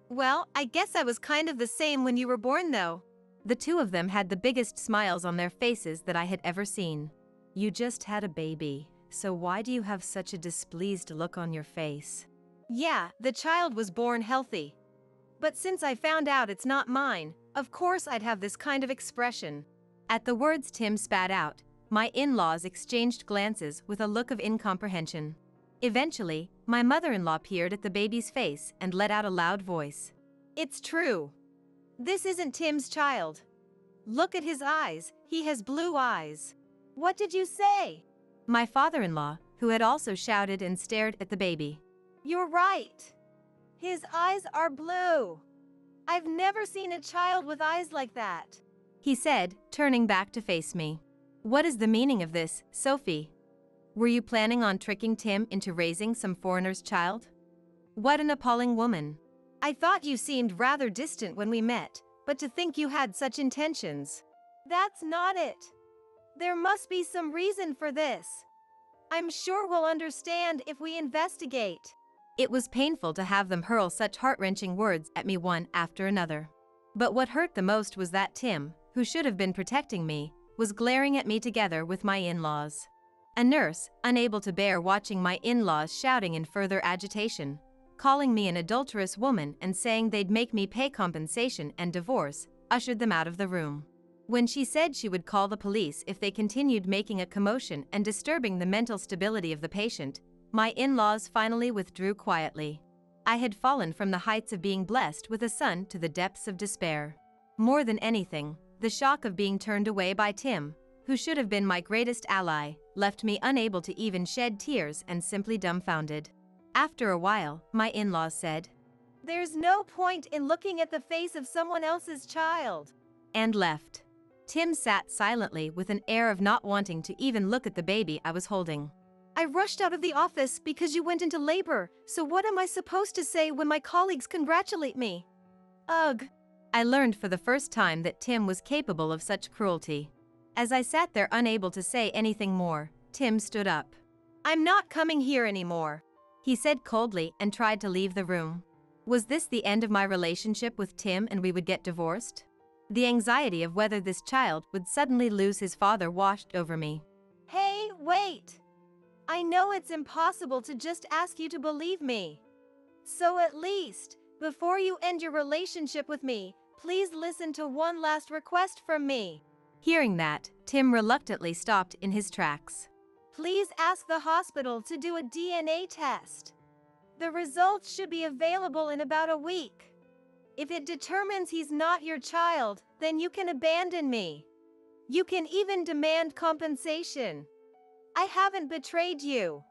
Well, I guess I was kind of the same when you were born though. The two of them had the biggest smiles on their faces that I had ever seen. You just had a baby, so why do you have such a displeased look on your face? Yeah, the child was born healthy. But since I found out it's not mine, of course I'd have this kind of expression. At the words Tim spat out, my in-laws exchanged glances with a look of incomprehension. Eventually, my mother-in-law peered at the baby's face and let out a loud voice. It's true. This isn't Tim's child. Look at his eyes, he has blue eyes. What did you say? My father-in-law, who had also shouted and stared at the baby. You're right. His eyes are blue. I've never seen a child with eyes like that, he said, turning back to face me. What is the meaning of this, Sophie? Were you planning on tricking Tim into raising some foreigner's child? What an appalling woman. I thought you seemed rather distant when we met, but to think you had such intentions. That's not it. There must be some reason for this. I'm sure we'll understand if we investigate. It was painful to have them hurl such heart-wrenching words at me one after another. But what hurt the most was that Tim, who should have been protecting me, was glaring at me together with my in-laws. A nurse, unable to bear watching my in-laws shouting in further agitation, calling me an adulterous woman and saying they'd make me pay compensation and divorce, ushered them out of the room. When she said she would call the police if they continued making a commotion and disturbing the mental stability of the patient, my in-laws finally withdrew quietly. I had fallen from the heights of being blessed with a son to the depths of despair. More than anything, the shock of being turned away by Tim, who should have been my greatest ally, left me unable to even shed tears and simply dumbfounded. After a while, my in-laws said, "There's no point in looking at the face of someone else's child," and left. Tim sat silently with an air of not wanting to even look at the baby I was holding. "I rushed out of the office because you went into labor, so what am I supposed to say when my colleagues congratulate me? Ugh." I learned for the first time that Tim was capable of such cruelty. As I sat there unable to say anything more, Tim stood up. "I'm not coming here anymore," he said coldly and tried to leave the room. Was this the end of my relationship with Tim and we would get divorced? The anxiety of whether this child would suddenly lose his father washed over me. "Hey, wait! I know it's impossible to just ask you to believe me. So at least, before you end your relationship with me, please listen to one last request from me." Hearing that, Tim reluctantly stopped in his tracks. "Please ask the hospital to do a DNA test. The results should be available in about a week. If it determines he's not your child, then you can abandon me. You can even demand compensation. I haven't betrayed you.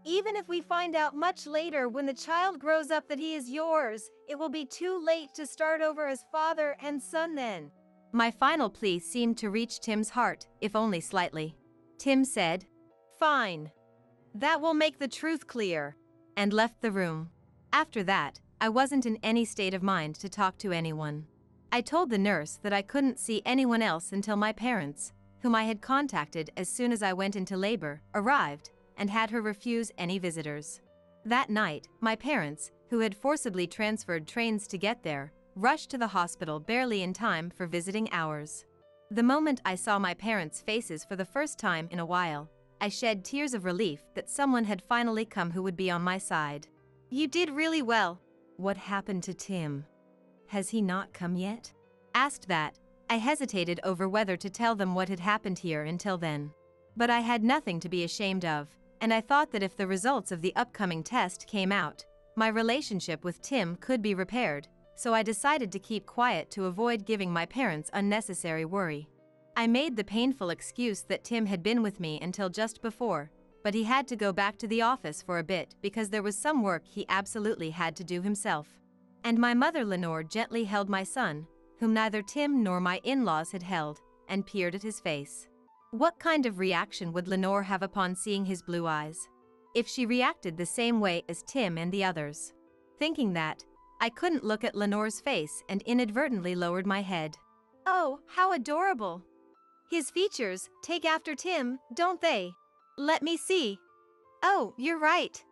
Even if we find out much later when the child grows up that he is yours, it will be too late to start over as father and son then." My final plea seemed to reach Tim's heart, if only slightly. Tim said, "Fine. That will make the truth clear," and left the room. After that, I wasn't in any state of mind to talk to anyone. I told the nurse that I couldn't see anyone else until my parents, whom I had contacted as soon as I went into labor, arrived, and had her refuse any visitors. That night, my parents, who had forcibly transferred trains to get there, rushed to the hospital barely in time for visiting hours. The moment I saw my parents' faces for the first time in a while, I shed tears of relief that someone had finally come who would be on my side. "You did really well." What happened to Tim? Has he not come yet? Asked that, I hesitated over whether to tell them what had happened here until then. But I had nothing to be ashamed of, and I thought that if the results of the upcoming test came out, my relationship with Tim could be repaired, so I decided to keep quiet to avoid giving my parents unnecessary worry. I made the painful excuse that Tim had been with me until just before, but he had to go back to the office for a bit because there was some work he absolutely had to do himself. And my mother Lenore gently held my son, whom neither Tim nor my in-laws had held, and peered at his face. What kind of reaction would Lenore have upon seeing his blue eyes? If she reacted the same way as Tim and the others? Thinking that, I couldn't look at Lenore's face and inadvertently lowered my head. "Oh, how adorable. His features take after Tim, don't they? Let me see. Oh, you're right.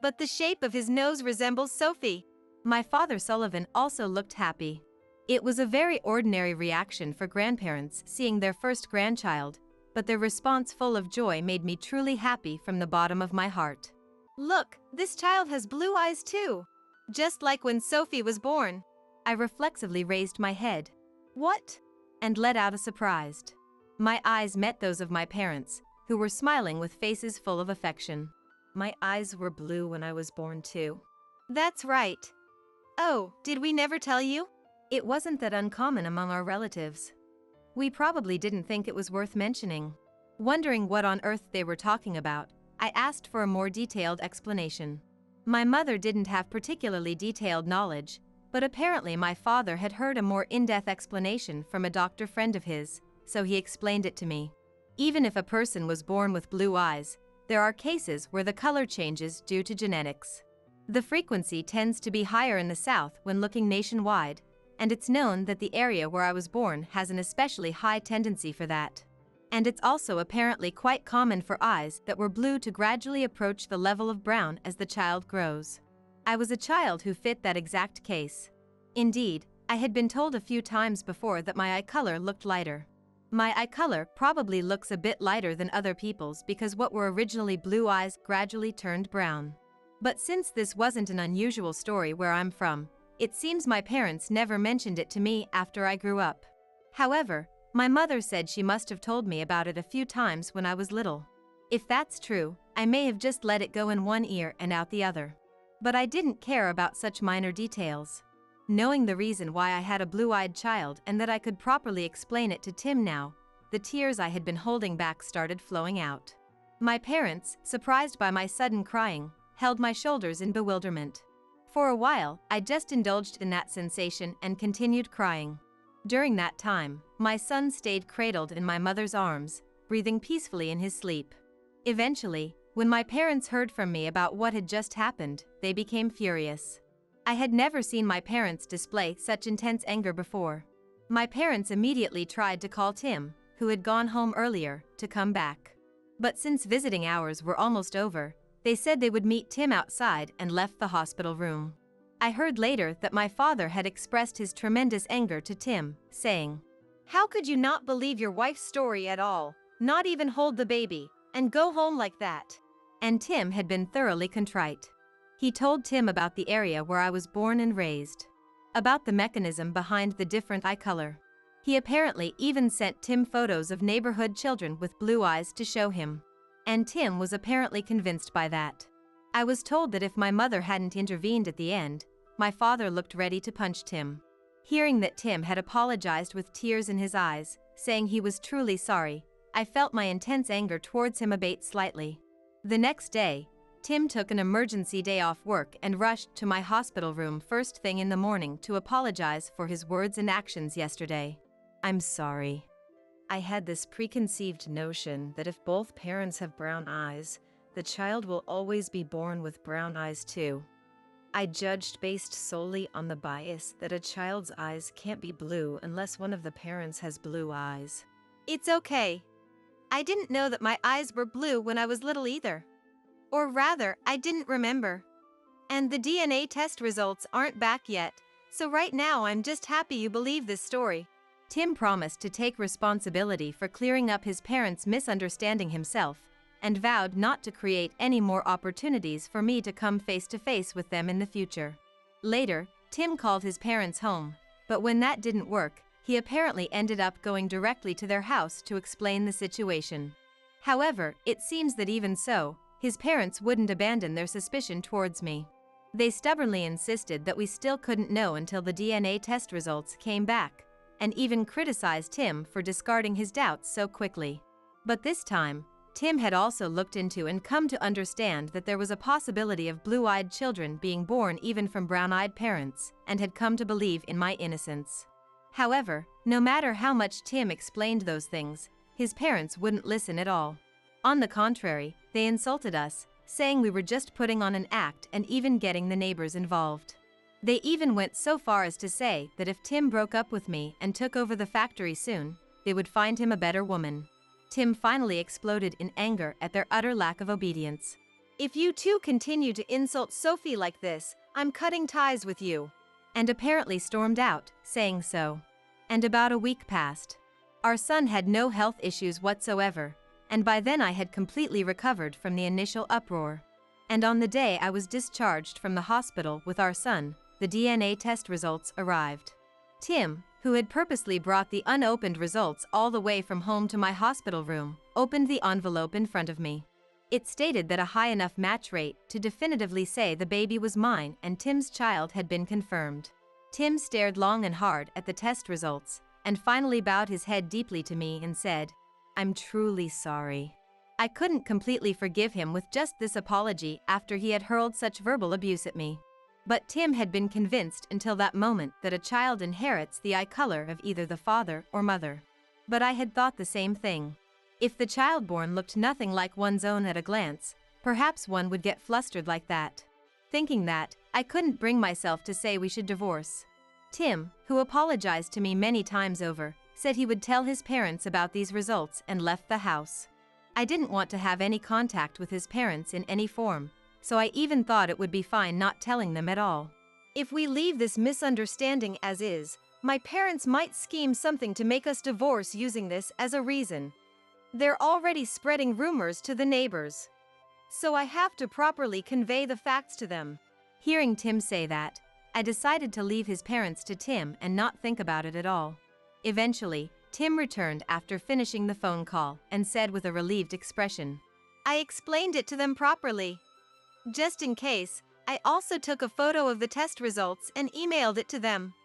But the shape of his nose resembles Sophie." My father Sullivan also looked happy. It was a very ordinary reaction for grandparents seeing their first grandchild, but their response full of joy made me truly happy from the bottom of my heart. "Look, this child has blue eyes too. Just like when Sophie was born." I reflexively raised my head. "What?" and let out a surprised. My eyes met those of my parents, who were smiling with faces full of affection. My eyes were blue when I was born too. "That's right. Oh, did we never tell you?" It wasn't that uncommon among our relatives. We probably didn't think it was worth mentioning. Wondering what on earth they were talking about, I asked for a more detailed explanation. My mother didn't have particularly detailed knowledge, but apparently my father had heard a more in-depth explanation from a doctor friend of his, so he explained it to me. Even if a person was born with blue eyes, there are cases where the color changes due to genetics. The frequency tends to be higher in the South when looking nationwide, and it's known that the area where I was born has an especially high tendency for that. And it's also apparently quite common for eyes that were blue to gradually approach the level of brown as the child grows. I was a child who fit that exact case. Indeed, I had been told a few times before that my eye color looked lighter. My eye color probably looks a bit lighter than other people's because what were originally blue eyes gradually turned brown. But since this wasn't an unusual story where I'm from, it seems my parents never mentioned it to me after I grew up. However, my mother said she must have told me about it a few times when I was little. If that's true, I may have just let it go in one ear and out the other. But I didn't care about such minor details. Knowing the reason why I had a blue-eyed child and that I could properly explain it to Tim now, the tears I had been holding back started flowing out. My parents, surprised by my sudden crying, held my shoulders in bewilderment. For a while, I just indulged in that sensation and continued crying. During that time, my son stayed cradled in my mother's arms, breathing peacefully in his sleep. Eventually, when my parents heard from me about what had just happened, they became furious. I had never seen my parents display such intense anger before. My parents immediately tried to call Tim, who had gone home earlier, to come back. But since visiting hours were almost over, they said they would meet Tim outside and left the hospital room. I heard later that my father had expressed his tremendous anger to Tim, saying, "How could you not believe your wife's story at all, not even hold the baby, and go home like that?" And Tim had been thoroughly contrite. He told Tim about the area where I was born and raised, about the mechanism behind the different eye color. He apparently even sent Tim photos of neighborhood children with blue eyes to show him. And Tim was apparently convinced by that. I was told that if my mother hadn't intervened at the end, my father looked ready to punch Tim. Hearing that Tim had apologized with tears in his eyes, saying he was truly sorry, I felt my intense anger towards him abate slightly. The next day, Tim took an emergency day off work and rushed to my hospital room first thing in the morning to apologize for his words and actions yesterday. "I'm sorry. I had this preconceived notion that if both parents have brown eyes, the child will always be born with brown eyes too. I judged based solely on the bias that a child's eyes can't be blue unless one of the parents has blue eyes." It's okay. I didn't know that my eyes were blue when I was little either. Or rather, I didn't remember. And the DNA test results aren't back yet, so right now I'm just happy you believe this story. Tim promised to take responsibility for clearing up his parents' misunderstanding himself, and vowed not to create any more opportunities for me to come face to face with them in the future. Later, Tim called his parents home, but when that didn't work, he apparently ended up going directly to their house to explain the situation. However, it seems that even so, his parents wouldn't abandon their suspicion towards me. They stubbornly insisted that we still couldn't know until the DNA test results came back, and even criticized Tim for discarding his doubts so quickly. But this time, Tim had also looked into and come to understand that there was a possibility of blue-eyed children being born even from brown-eyed parents, and had come to believe in my innocence. However, no matter how much Tim explained those things, his parents wouldn't listen at all. On the contrary, they insulted us, saying we were just putting on an act and even getting the neighbors involved. They even went so far as to say that if Tim broke up with me and took over the factory soon, they would find him a better woman. Tim finally exploded in anger at their utter lack of obedience. "If you two continue to insult Sophie like this, I'm cutting ties with you." And apparently stormed out, saying so. And about a week passed. Our son had no health issues whatsoever, and by then I had completely recovered from the initial uproar. And on the day I was discharged from the hospital with our son, the DNA test results arrived. Tim, who had purposely brought the unopened results all the way from home to my hospital room, opened the envelope in front of me. It stated that a high enough match rate to definitively say the baby was mine and Tim's child had been confirmed. Tim stared long and hard at the test results, and finally bowed his head deeply to me and said, "I'm truly sorry." I couldn't completely forgive him with just this apology after he had hurled such verbal abuse at me. But Tim had been convinced until that moment that a child inherits the eye color of either the father or mother. But I had thought the same thing. If the child born looked nothing like one's own at a glance, perhaps one would get flustered like that. Thinking that, I couldn't bring myself to say we should divorce. Tim, who apologized to me many times over, said he would tell his parents about these results and left the house. I didn't want to have any contact with his parents in any form, so I even thought it would be fine not telling them at all. If we leave this misunderstanding as is, my parents might scheme something to make us divorce using this as a reason. They're already spreading rumors to the neighbors. So I have to properly convey the facts to them. Hearing Tim say that, I decided to leave his parents to Tim and not think about it at all. Eventually, Tim returned after finishing the phone call and said with a relieved expression, I explained it to them properly. Just in case, I also took a photo of the test results and emailed it to them.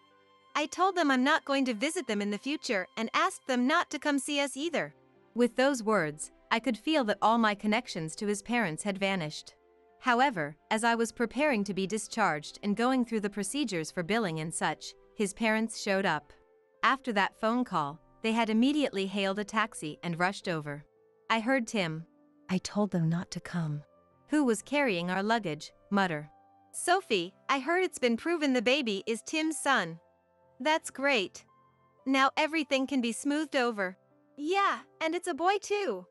I told them I'm not going to visit them in the future and asked them not to come see us either. With those words, I could feel that all my connections to his parents had vanished. However, as I was preparing to be discharged and going through the procedures for billing and such, his parents showed up. After that phone call, they had immediately hailed a taxi and rushed over. I heard Tim, I told them not to come, who was carrying our luggage, mutter, Sophie, I heard it's been proven the baby is Tim's son. That's great. Now everything can be smoothed over. Yeah, and it's a boy too.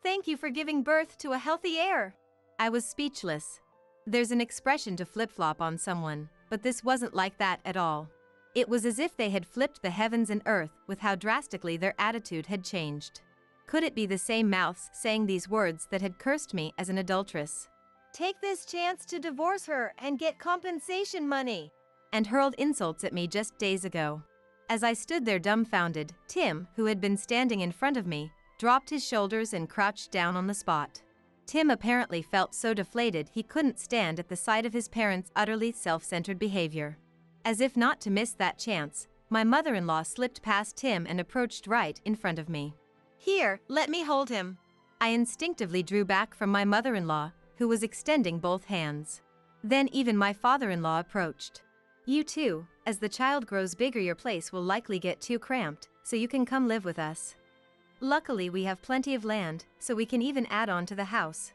Thank you for giving birth to a healthy heir. I was speechless. There's an expression to flip-flop on someone, but this wasn't like that at all. It was as if they had flipped the heavens and earth with how drastically their attitude had changed. Could it be the same mouths saying these words that had cursed me as an adulteress? Take this chance to divorce her and get compensation money. And hurled insults at me just days ago. As I stood there dumbfounded, Tim, who had been standing in front of me, dropped his shoulders and crouched down on the spot. Tim apparently felt so deflated he couldn't stand at the sight of his parents' utterly self-centered behavior. As if not to miss that chance, my mother-in-law slipped past Tim and approached right in front of me. Here, let me hold him. I instinctively drew back from my mother-in-law, who was extending both hands. Then even my father-in-law approached. You too, as the child grows bigger your place will likely get too cramped, so you can come live with us. Luckily we have plenty of land, so we can even add on to the house.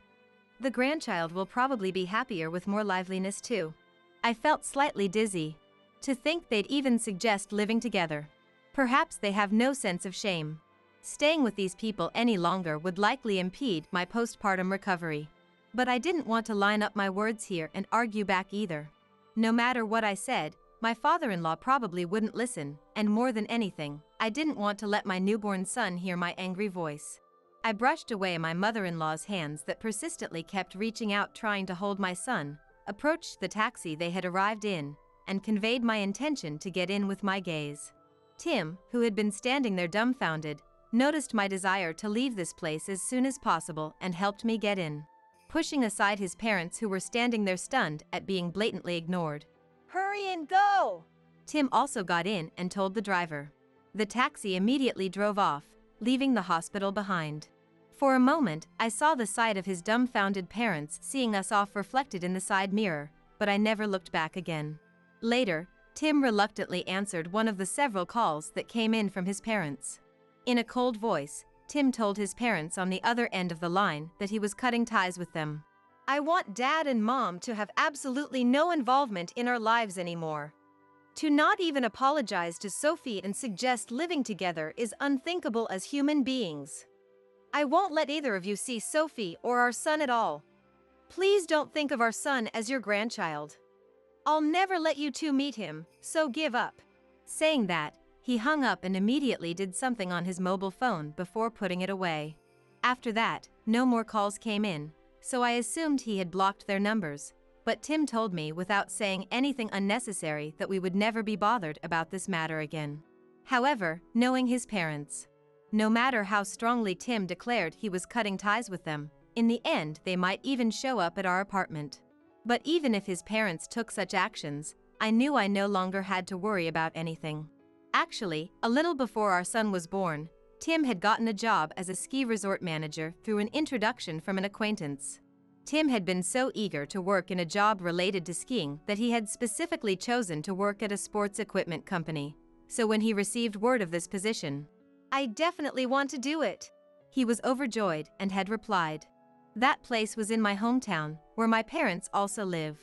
The grandchild will probably be happier with more liveliness too. I felt slightly dizzy. To think they'd even suggest living together. Perhaps they have no sense of shame. Staying with these people any longer would likely impede my postpartum recovery. But I didn't want to line up my words here and argue back either. No matter what I said, my father-in-law probably wouldn't listen, and more than anything, I didn't want to let my newborn son hear my angry voice. I brushed away my mother-in-law's hands that persistently kept reaching out trying to hold my son, approached the taxi they had arrived in, and conveyed my intention to get in with my gaze. Tim, who had been standing there dumbfounded, noticed my desire to leave this place as soon as possible and helped me get in, pushing aside his parents who were standing there stunned at being blatantly ignored. Hurry and go! Tim also got in and told the driver. The taxi immediately drove off, leaving the hospital behind. For a moment, I saw the side of his dumbfounded parents seeing us off reflected in the side mirror, but I never looked back again. Later, Tim reluctantly answered one of the several calls that came in from his parents. In a cold voice, Tim told his parents on the other end of the line that he was cutting ties with them. I want Dad and Mom to have absolutely no involvement in our lives anymore. To not even apologize to Sophie and suggest living together is unthinkable as human beings. I won't let either of you see Sophie or our son at all. Please don't think of our son as your grandchild. I'll never let you two meet him, so give up. Saying that, he hung up and immediately did something on his mobile phone before putting it away. After that, no more calls came in, so I assumed he had blocked their numbers, but Tim told me without saying anything unnecessary that we would never be bothered about this matter again. However, knowing his parents, no matter how strongly Tim declared he was cutting ties with them, in the end they might even show up at our apartment. But even if his parents took such actions, I knew I no longer had to worry about anything. Actually, a little before our son was born, Tim had gotten a job as a ski resort manager through an introduction from an acquaintance. Tim had been so eager to work in a job related to skiing that he had specifically chosen to work at a sports equipment company. So when he received word of this position, I definitely want to do it. He was overjoyed and had replied. That place was in my hometown, where my parents also live.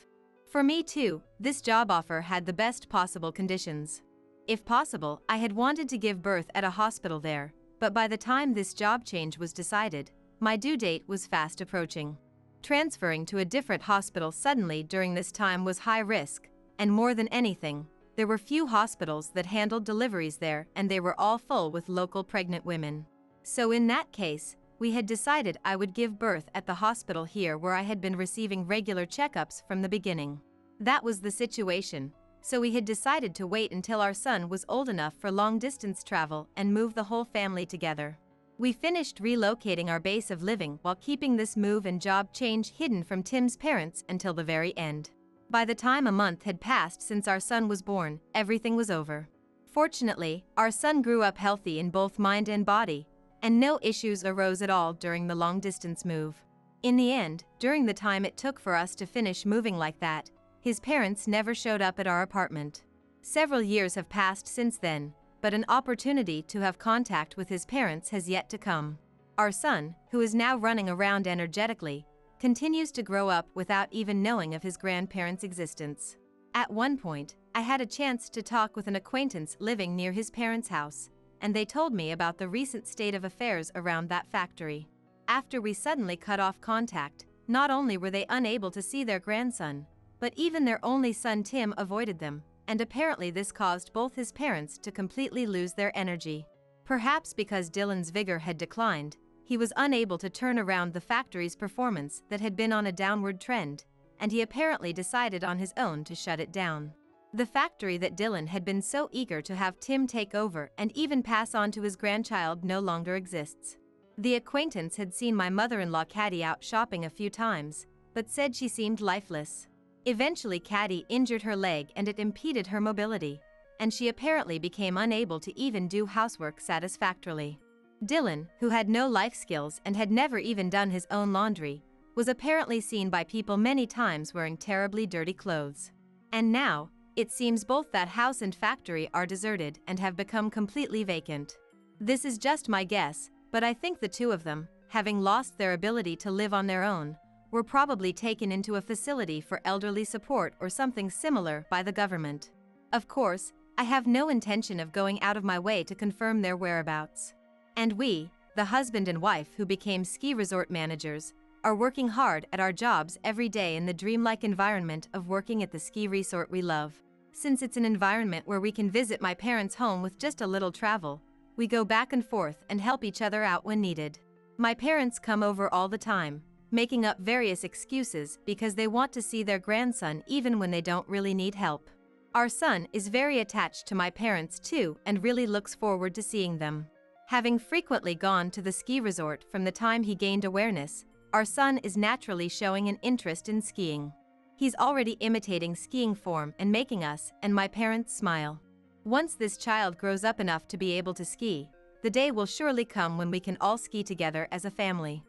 For me too, this job offer had the best possible conditions. If possible, I had wanted to give birth at a hospital there, but by the time this job change was decided, my due date was fast approaching. Transferring to a different hospital suddenly during this time was high risk, and more than anything, there were few hospitals that handled deliveries there, and they were all full with local pregnant women. So in that case, we had decided I would give birth at the hospital here where I had been receiving regular checkups from the beginning. That was the situation, so we had decided to wait until our son was old enough for long-distance travel and move the whole family together. We finished relocating our base of living while keeping this move and job change hidden from Tim's parents until the very end. By the time a month had passed since our son was born, everything was over. Fortunately, our son grew up healthy in both mind and body, and no issues arose at all during the long-distance move. In the end, during the time it took for us to finish moving like that, his parents never showed up at our apartment. Several years have passed since then, but an opportunity to have contact with his parents has yet to come. Our son, who is now running around energetically, continues to grow up without even knowing of his grandparents' existence. At one point, I had a chance to talk with an acquaintance living near his parents' house, and they told me about the recent state of affairs around that factory. After we suddenly cut off contact, not only were they unable to see their grandson, but even their only son Tim avoided them, and apparently this caused both his parents to completely lose their energy. Perhaps because Dylan's vigor had declined, he was unable to turn around the factory's performance that had been on a downward trend, and he apparently decided on his own to shut it down. The factory that Dylan had been so eager to have Tim take over and even pass on to his grandchild no longer exists. The acquaintance had seen my mother-in-law Caddy out shopping a few times, but said she seemed lifeless. Eventually Caddy injured her leg and it impeded her mobility, and she apparently became unable to even do housework satisfactorily. Dylan, who had no life skills and had never even done his own laundry, was apparently seen by people many times wearing terribly dirty clothes. And now, it seems both that house and factory are deserted and have become completely vacant. This is just my guess, but I think the two of them, having lost their ability to live on their own, were probably taken into a facility for elderly support or something similar by the government. Of course, I have no intention of going out of my way to confirm their whereabouts. And we, the husband and wife who became ski resort managers, are working hard at our jobs every day in the dreamlike environment of working at the ski resort we love. Since it's an environment where we can visit my parents' home with just a little travel, we go back and forth and help each other out when needed. My parents come over all the time, making up various excuses because they want to see their grandson even when they don't really need help. Our son is very attached to my parents too and really looks forward to seeing them. Having frequently gone to the ski resort from the time he gained awareness, our son is naturally showing an interest in skiing. He's already imitating skiing form and making us and my parents smile. Once this child grows up enough to be able to ski, the day will surely come when we can all ski together as a family.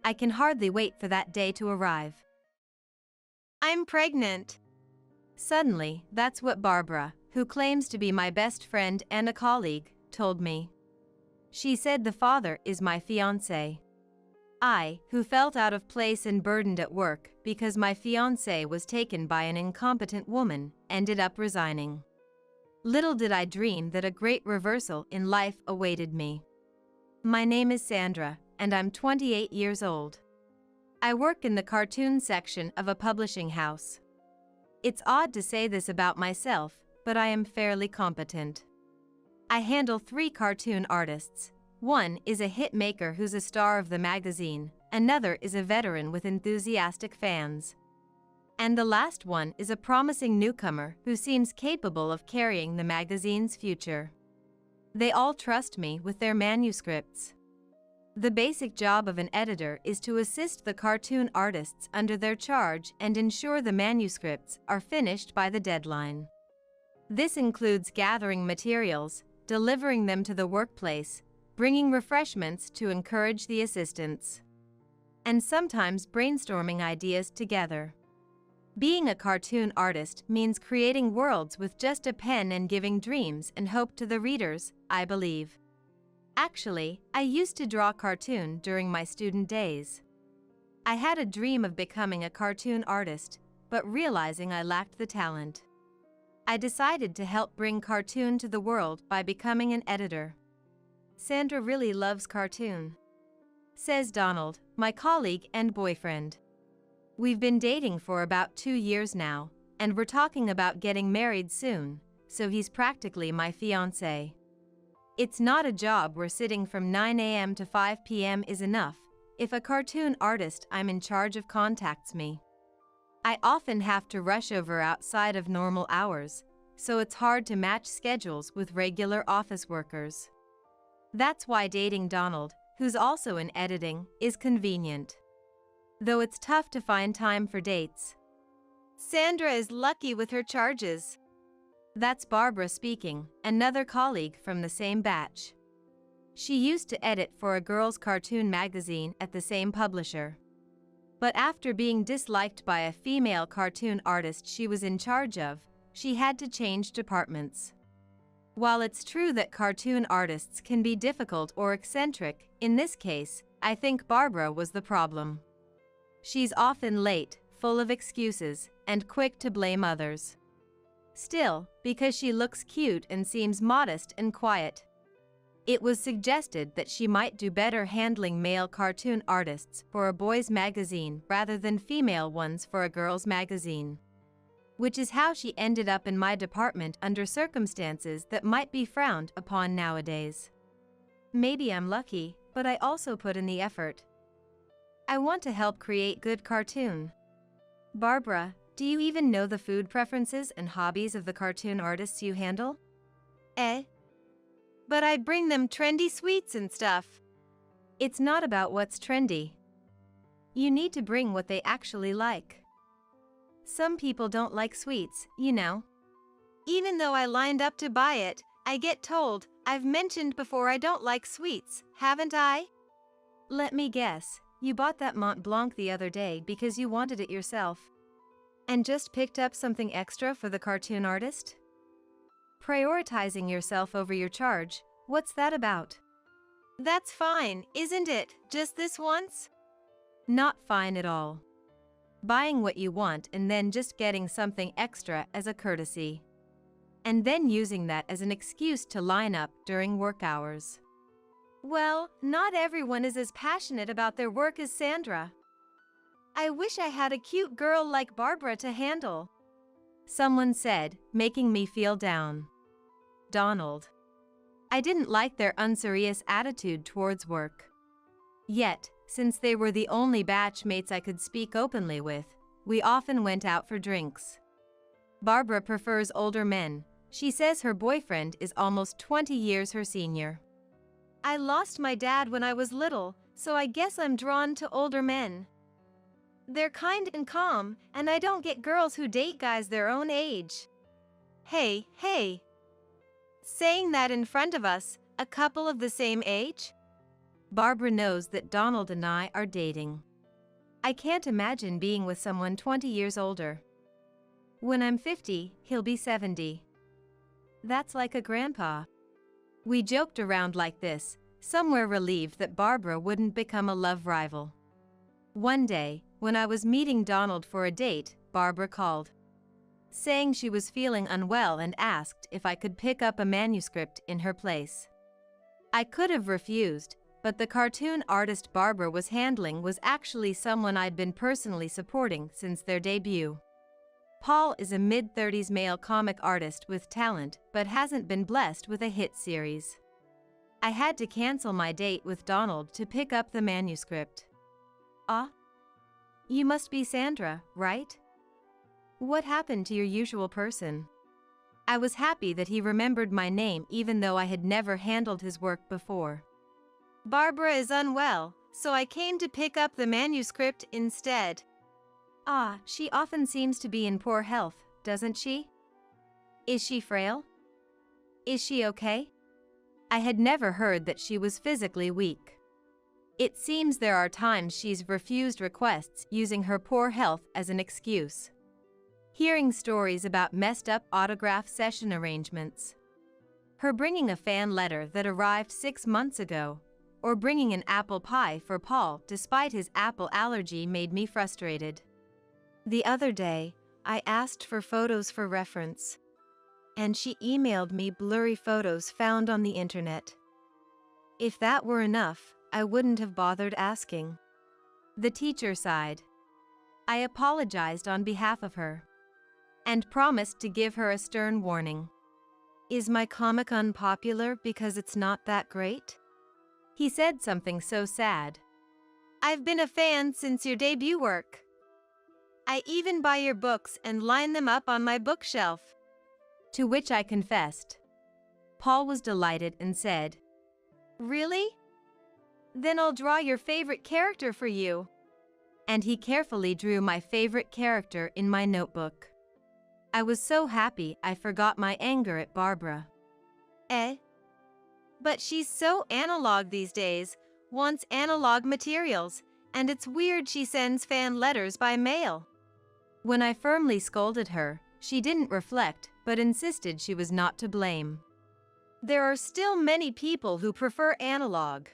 I can hardly wait for that day to arrive. I'm pregnant. Suddenly, that's what Barbara, who claims to be my best friend and a colleague, told me. She said the father is my fiancé. I, who felt out of place and burdened at work because my fiancé was taken by an incompetent woman, ended up resigning. Little did I dream that a great reversal in life awaited me. My name is Sandra, and I'm 28 years old. I work in the cartoon section of a publishing house. It's odd to say this about myself, but I am fairly competent. I handle 3 cartoon artists. One is a hit maker who's a star of the magazine, another is a veteran with enthusiastic fans. And the last one is a promising newcomer who seems capable of carrying the magazine's future. They all trust me with their manuscripts. The basic job of an editor is to assist the cartoon artists under their charge and ensure the manuscripts are finished by the deadline. This includes gathering materials, delivering them to the workplace, bringing refreshments to encourage the assistants, and sometimes brainstorming ideas together. Being a cartoon artist means creating worlds with just a pen and giving dreams and hope to the readers, I believe. Actually, I used to draw cartoon during my student days. I had a dream of becoming a cartoon artist, but realizing I lacked the talent, I decided to help bring cartoon to the world by becoming an editor. Sandra really loves cartoon, says Donald, my colleague and boyfriend. We've been dating for about 2 years now, and we're talking about getting married soon, so he's practically my fiancé. It's not a job where sitting from 9 a.m. to 5 p.m. is enough if a cartoon artist I'm in charge of contacts me. I often have to rush over outside of normal hours, so it's hard to match schedules with regular office workers. That's why dating Donald, who's also in editing, is convenient. Though it's tough to find time for dates. Sandra is lucky with her charges. That's Barbara speaking, another colleague from the same batch. She used to edit for a girls' cartoon magazine at the same publisher. But after being disliked by a female cartoon artist she was in charge of, she had to change departments. While it's true that cartoon artists can be difficult or eccentric, in this case, I think Barbara was the problem. She's often late, full of excuses, and quick to blame others. Still, because she looks cute and seems modest and quiet, it was suggested that she might do better handling male cartoon artists for a boys' magazine rather than female ones for a girls' magazine. Which is how she ended up in my department under circumstances that might be frowned upon nowadays. Maybe I'm lucky, but I also put in the effort. I want to help create good cartoon. Barbara, do you even know the food preferences and hobbies of the cartoon artists you handle? But I bring them trendy sweets and stuff. It's not about what's trendy. You need to bring what they actually like. Some people don't like sweets, you know. Even though I lined up to buy it, I get told, I've mentioned before I don't like sweets, haven't I? Let me guess, you bought that Mont Blanc the other day because you wanted it yourself. And just picked up something extra for the cartoon artist? Prioritizing yourself over your charge, what's that about? That's fine, isn't it, just this once? Not fine at all. Buying what you want and then just getting something extra as a courtesy. And then using that as an excuse to line up during work hours. Well, not everyone is as passionate about their work as Sandra. I wish I had a cute girl like Barbara to handle. Someone said, making me feel down. Donald. I didn't like their unserious attitude towards work. Yet, since they were the only batch mates I could speak openly with, we often went out for drinks. Barbara prefers older men. She says her boyfriend is almost 20 years her senior. I lost my dad when I was little, so I guess I'm drawn to older men. They're kind and calm, and I don't get girls who date guys their own age. Hey. Saying that in front of us, a couple of the same age? Barbara knows that Donald and I are dating. I can't imagine being with someone 20 years older. When I'm 50, he'll be 70. That's like a grandpa. We joked around like this, somewhere relieved that Barbara wouldn't become a love rival. One day, when I was meeting Donald for a date, Barbara called, saying she was feeling unwell and asked if I could pick up a manuscript in her place. I could have refused, but the cartoon artist Barbara was handling was actually someone I'd been personally supporting since their debut. Paul is a mid-30s male comic artist with talent but hasn't been blessed with a hit series. I had to cancel my date with Donald to pick up the manuscript. Ah? You must be Sandra, right? What happened to your usual person? I was happy that he remembered my name even though I had never handled his work before. Barbara is unwell, so I came to pick up the manuscript instead. Ah, she often seems to be in poor health, doesn't she? Is she frail? Is she okay? I had never heard that she was physically weak. It seems there are times she's refused requests using her poor health as an excuse. Hearing stories about messed up autograph session arrangements. Her bringing a fan letter that arrived 6 months ago, or bringing an apple pie for Paul despite his apple allergy made me frustrated. The other day, I asked for photos for reference, and she emailed me blurry photos found on the internet. If that were enough, I wouldn't have bothered asking. The teacher sighed. I apologized on behalf of her and promised to give her a stern warning. Is my comic unpopular because it's not that great? He said something so sad. I've been a fan since your debut work. I even buy your books and line them up on my bookshelf. To which I confessed. Paul was delighted and said, Really? Then I'll draw your favorite character for you. And he carefully drew my favorite character in my notebook. I was so happy I forgot my anger at Barbara. But she's so analog these days, wants analog materials, and it's weird she sends fan letters by mail. When I firmly scolded her, she didn't reflect but insisted she was not to blame. There are still many people who prefer analog.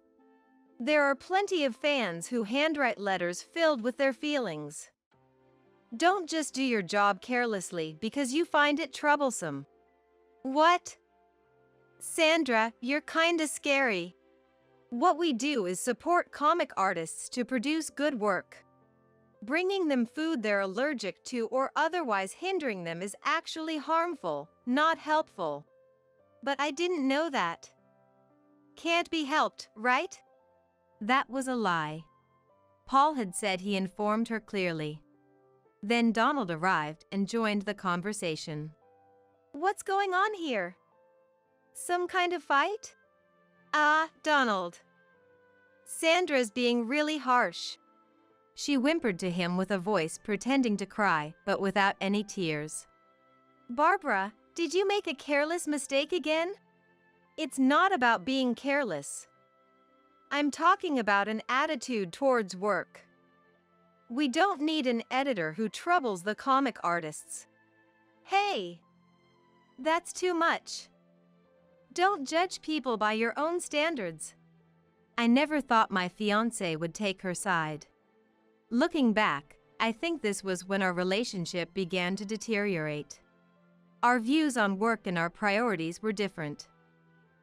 There are plenty of fans who handwrite letters filled with their feelings. Don't just do your job carelessly because you find it troublesome. What? Sandra, you're kinda scary. What we do is support comic artists to produce good work. Bringing them food they're allergic to or otherwise hindering them is actually harmful, not helpful. But I didn't know that. Can't be helped, right? That was a lie. Paul had said he informed her clearly. Then Donald arrived and joined the conversation. What's going on here? Some kind of fight? Donald. Sandra's being really harsh. She whimpered to him with a voice pretending to cry, but without any tears. Barbara, did you make a careless mistake again? It's not about being careless. I'm talking about an attitude towards work. We don't need an editor who troubles the comic artists. Hey! That's too much. Don't judge people by your own standards. I never thought my fiancé would take her side. Looking back, I think this was when our relationship began to deteriorate. Our views on work and our priorities were different.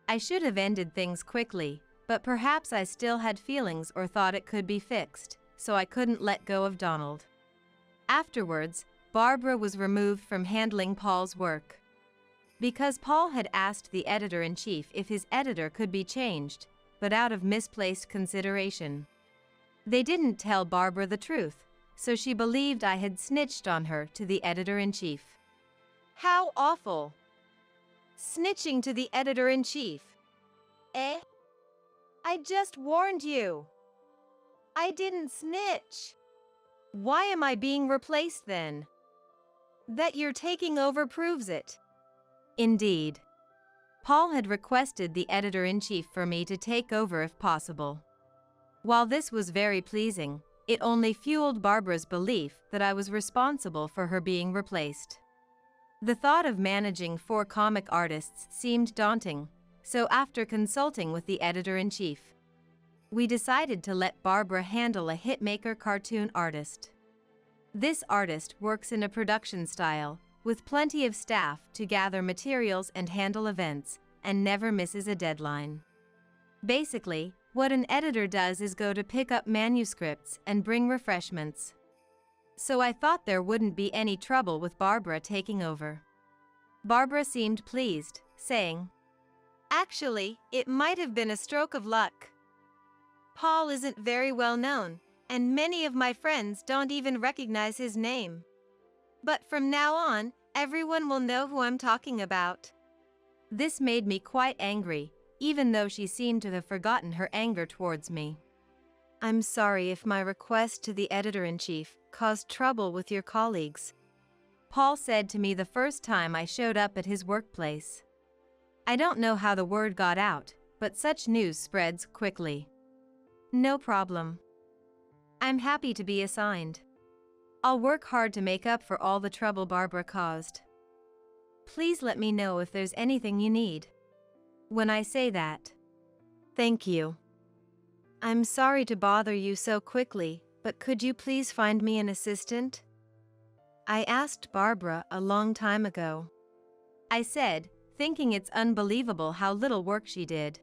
I should have ended things quickly, but perhaps I still had feelings or thought it could be fixed, so I couldn't let go of Donald. Afterwards, Barbara was removed from handling Paul's work. Because Paul had asked the editor-in-chief if his editor could be changed, but out of misplaced consideration. They didn't tell Barbara the truth, so she believed I had snitched on her to the editor-in-chief. How awful! Snitching to the editor-in-chief. I just warned you. I didn't snitch. Why am I being replaced then? That you're taking over proves it. Indeed. Paul had requested the editor-in-chief for me to take over if possible. While this was very pleasing, it only fueled Barbara's belief that I was responsible for her being replaced. The thought of managing 4 comic artists seemed daunting, so after consulting with the editor-in-chief, we decided to let Barbara handle a hitmaker cartoon artist. This artist works in a production style, with plenty of staff to gather materials and handle events, and never misses a deadline. Basically, what an editor does is go to pick up manuscripts and bring refreshments. So I thought there wouldn't be any trouble with Barbara taking over. Barbara seemed pleased, saying, Actually, it might have been a stroke of luck. Paul isn't very well known, and many of my friends don't even recognize his name. But from now on, everyone will know who I'm talking about. This made me quite angry, even though she seemed to have forgotten her anger towards me. I'm sorry if my request to the editor-in-chief caused trouble with your colleagues, Paul said to me the first time I showed up at his workplace. I don't know how the word got out, but such news spreads quickly. No problem. I'm happy to be assigned. I'll work hard to make up for all the trouble Barbara caused. Please let me know if there's anything you need. When I say that. Thank you. I'm sorry to bother you so quickly, but could you please find me an assistant? I asked Barbara a long time ago. I said, thinking it's unbelievable how little work she did.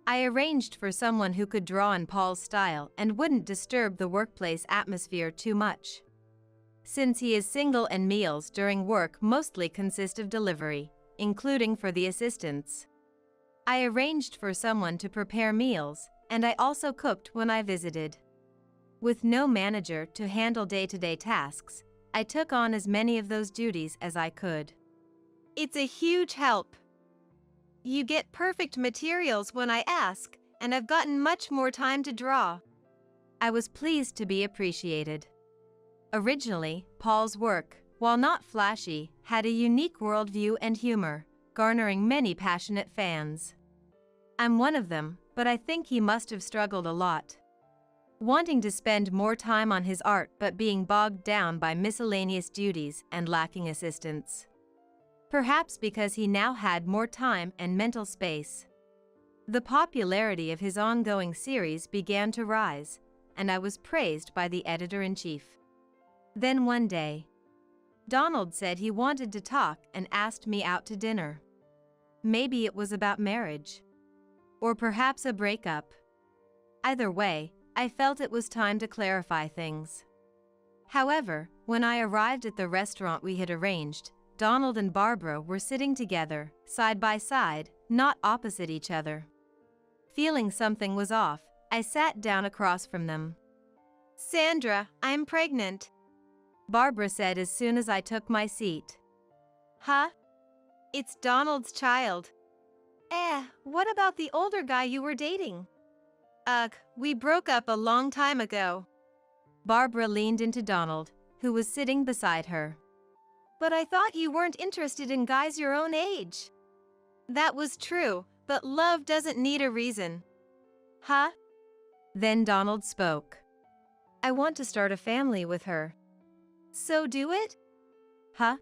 I arranged for someone who could draw in Paul's style and wouldn't disturb the workplace atmosphere too much. since he is single and meals during work mostly consist of delivery, including for the assistants. I arranged for someone to prepare meals, and I also cooked when I visited. With no manager to handle day-to-day tasks, I took on as many of those duties as I could. It's a huge help. You get perfect materials when I ask, and I've gotten much more time to draw. I was pleased to be appreciated. Originally, Paul's work, while not flashy, had a unique worldview and humor, garnering many passionate fans. I'm one of them, but I think he must have struggled a lot, wanting to spend more time on his art but being bogged down by miscellaneous duties and lacking assistance. Perhaps because he now had more time and mental space. The popularity of his ongoing series began to rise, and I was praised by the editor-in-chief. Then one day, Donald said he wanted to talk and asked me out to dinner. Maybe it was about marriage. Or perhaps a breakup. Either way, I felt it was time to clarify things. However, when I arrived at the restaurant we had arranged, Donald and Barbara were sitting together, side by side, not opposite each other. Feeling something was off, I sat down across from them. "Sandra, I'm pregnant," Barbara said as soon as I took my seat. "Huh? It's Donald's child." What about the older guy you were dating?" "Ugh, we broke up a long time ago." Barbara leaned into Donald, who was sitting beside her. "But I thought you weren't interested in guys your own age." "That was true, but love doesn't need a reason." "Huh?" Then Donald spoke. "I want to start a family with her." "So do it?" "Huh?"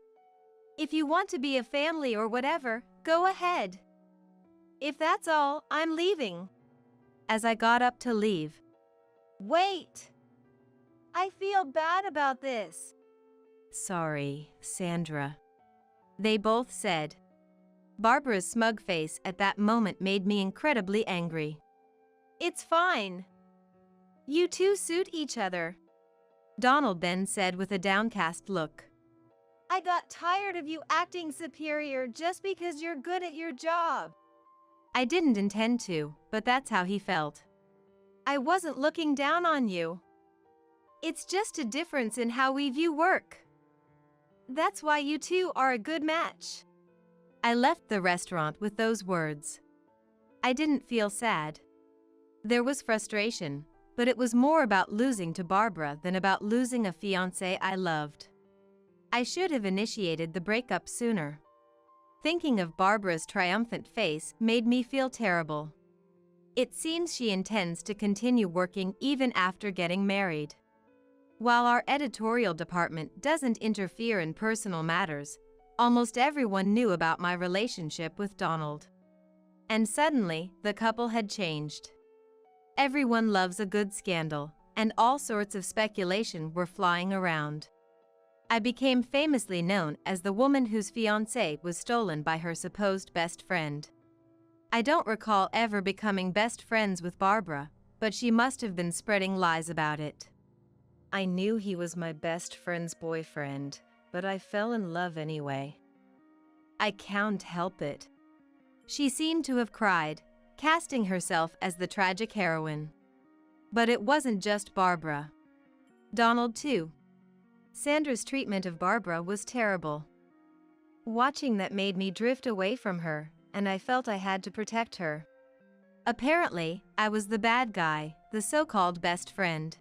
"If you want to be a family or whatever, go ahead. If that's all, I'm leaving." As I got up to leave. "Wait. I feel bad about this." "Sorry, Sandra," they both said. Barbara's smug face at that moment made me incredibly angry. "It's fine. You two suit each other," Donald then said with a downcast look. "I got tired of you acting superior just because you're good at your job." I didn't intend to, but that's how he felt. "I wasn't looking down on you. It's just a difference in how we view work. That's why you two are a good match." I left the restaurant with those words. I didn't feel sad. There was frustration, but it was more about losing to Barbara than about losing a fiancé I loved. I should have initiated the breakup sooner. Thinking of Barbara's triumphant face made me feel terrible. It seems she intends to continue working even after getting married. While our editorial department doesn't interfere in personal matters, almost everyone knew about my relationship with Donald. And suddenly, the couple had changed. Everyone loves a good scandal, and all sorts of speculation were flying around. I became famously known as the woman whose fiancé was stolen by her supposed best friend. I don't recall ever becoming best friends with Barbara, but she must have been spreading lies about it. "I knew he was my best friend's boyfriend, but I fell in love anyway." I can't help it. She seemed to have cried, casting herself as the tragic heroine. But it wasn't just Barbara. Donald too. Sandra's treatment of Barbara was terrible. Watching that made me drift away from her, and I felt I had to protect her. Apparently, I was the bad guy, the so-called best friend.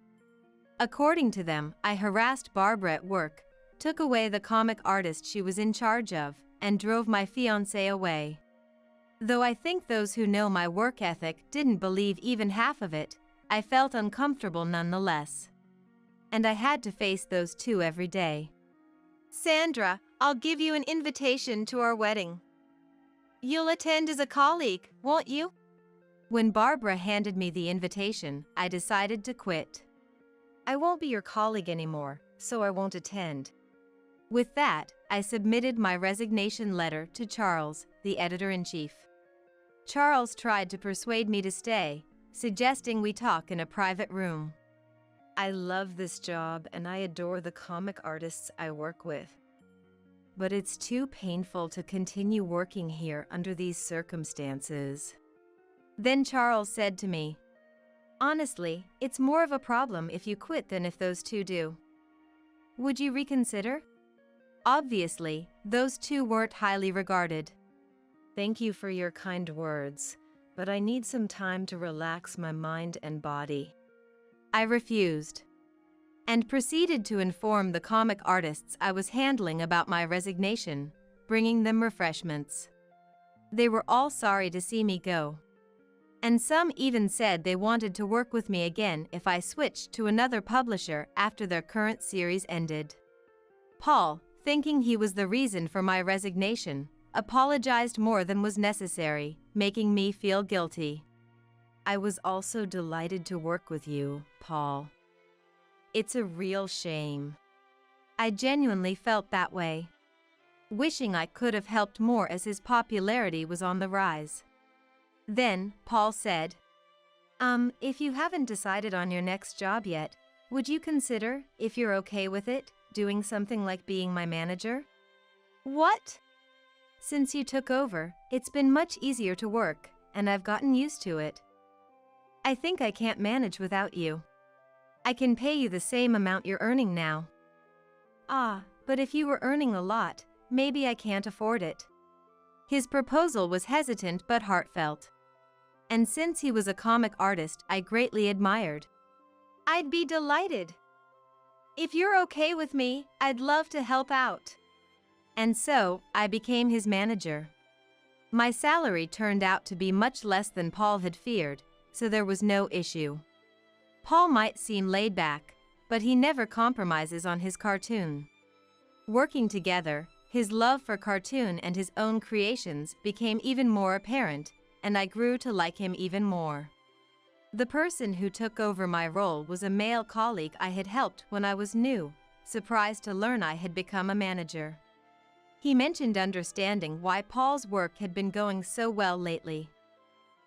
According to them, I harassed Barbara at work, took away the comic artist she was in charge of, and drove my fiancé away. Though I think those who know my work ethic didn't believe even half of it, I felt uncomfortable nonetheless. And I had to face those two every day. "Sandra, I'll give you an invitation to our wedding. You'll attend as a colleague, won't you?" When Barbara handed me the invitation, I decided to quit. "I won't be your colleague anymore, so I won't attend." With that, I submitted my resignation letter to Charles, the editor-in-chief. Charles tried to persuade me to stay, suggesting we talk in a private room. I love this job and I adore the comic artists I work with. But it's too painful to continue working here under these circumstances. Then Charles said to me, "Honestly, it's more of a problem if you quit than if those two do. Would you reconsider?" Obviously, those two weren't highly regarded. Thank you for your kind words, but I need some time to relax my mind and body. I refused, and proceeded to inform the comic artists I was handling about my resignation, bringing them refreshments. They were all sorry to see me go, and some even said they wanted to work with me again if I switched to another publisher after their current series ended. Paul, thinking he was the reason for my resignation, apologized more than was necessary, making me feel guilty. I was also delighted to work with you, Paul. It's a real shame. I genuinely felt that way, wishing I could have helped more as his popularity was on the rise. Then, Paul said, If you haven't decided on your next job yet, would you consider, if you're okay with it, doing something like being my manager?" "What?" "Since you took over, it's been much easier to work, and I've gotten used to it. I think I can't manage without you. I can pay you the same amount you're earning now." "Ah, but if you were earning a lot, maybe I can't afford it." His proposal was hesitant but heartfelt. And since he was a comic artist I greatly admired. "I'd be delighted. If you're okay with me, I'd love to help out." And so, I became his manager. My salary turned out to be much less than Paul had feared, so there was no issue. Paul might seem laid back, but he never compromises on his cartoon. Working together, his love for cartoon and his own creations became even more apparent, and I grew to like him even more. The person who took over my role was a male colleague I had helped when I was new, surprised to learn I had become a manager. He mentioned understanding why Paul's work had been going so well lately.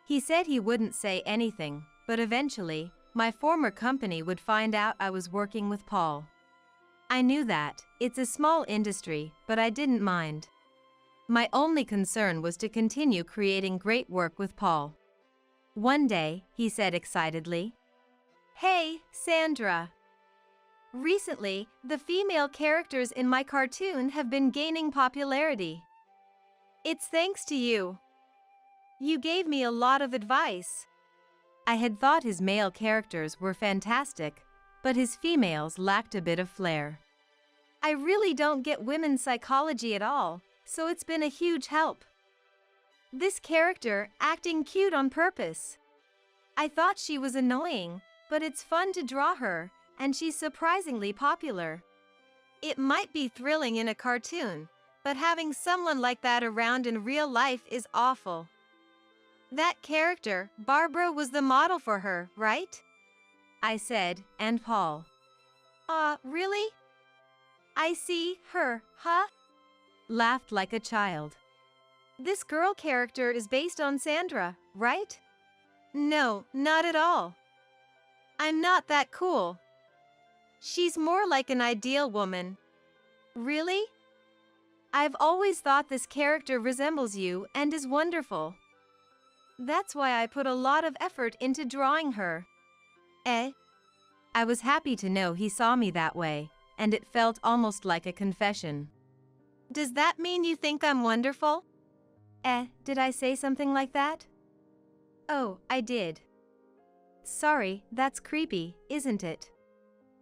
He said he wouldn't say anything, but eventually, my former company would find out I was working with Paul. I knew that, it's a small industry, but I didn't mind. My only concern was to continue creating great work with Paul. One day, he said excitedly, "Hey, Sandra. Recently, the female characters in my cartoon have been gaining popularity. It's thanks to you. You gave me a lot of advice." I had thought his male characters were fantastic, but his females lacked a bit of flair. I really don't get women's psychology at all, so it's been a huge help. This character acting cute on purpose. I thought she was annoying, but it's fun to draw her, and she's surprisingly popular. It might be thrilling in a cartoon, but having someone like that around in real life is awful. That character, Barbara, was the model for her, right?" I said, and Paul. Really? I see her, huh?" Laughed like a child. "This girl character is based on Sandra, right?" "No, not at all. I'm not that cool. She's more like an ideal woman." "Really? I've always thought this character resembles you and is wonderful. That's why I put a lot of effort into drawing her." I was happy to know he saw me that way, and it felt almost like a confession. "Does that mean you think I'm wonderful?" Did I say something like that?" "Oh, I did. Sorry, that's creepy, isn't it?"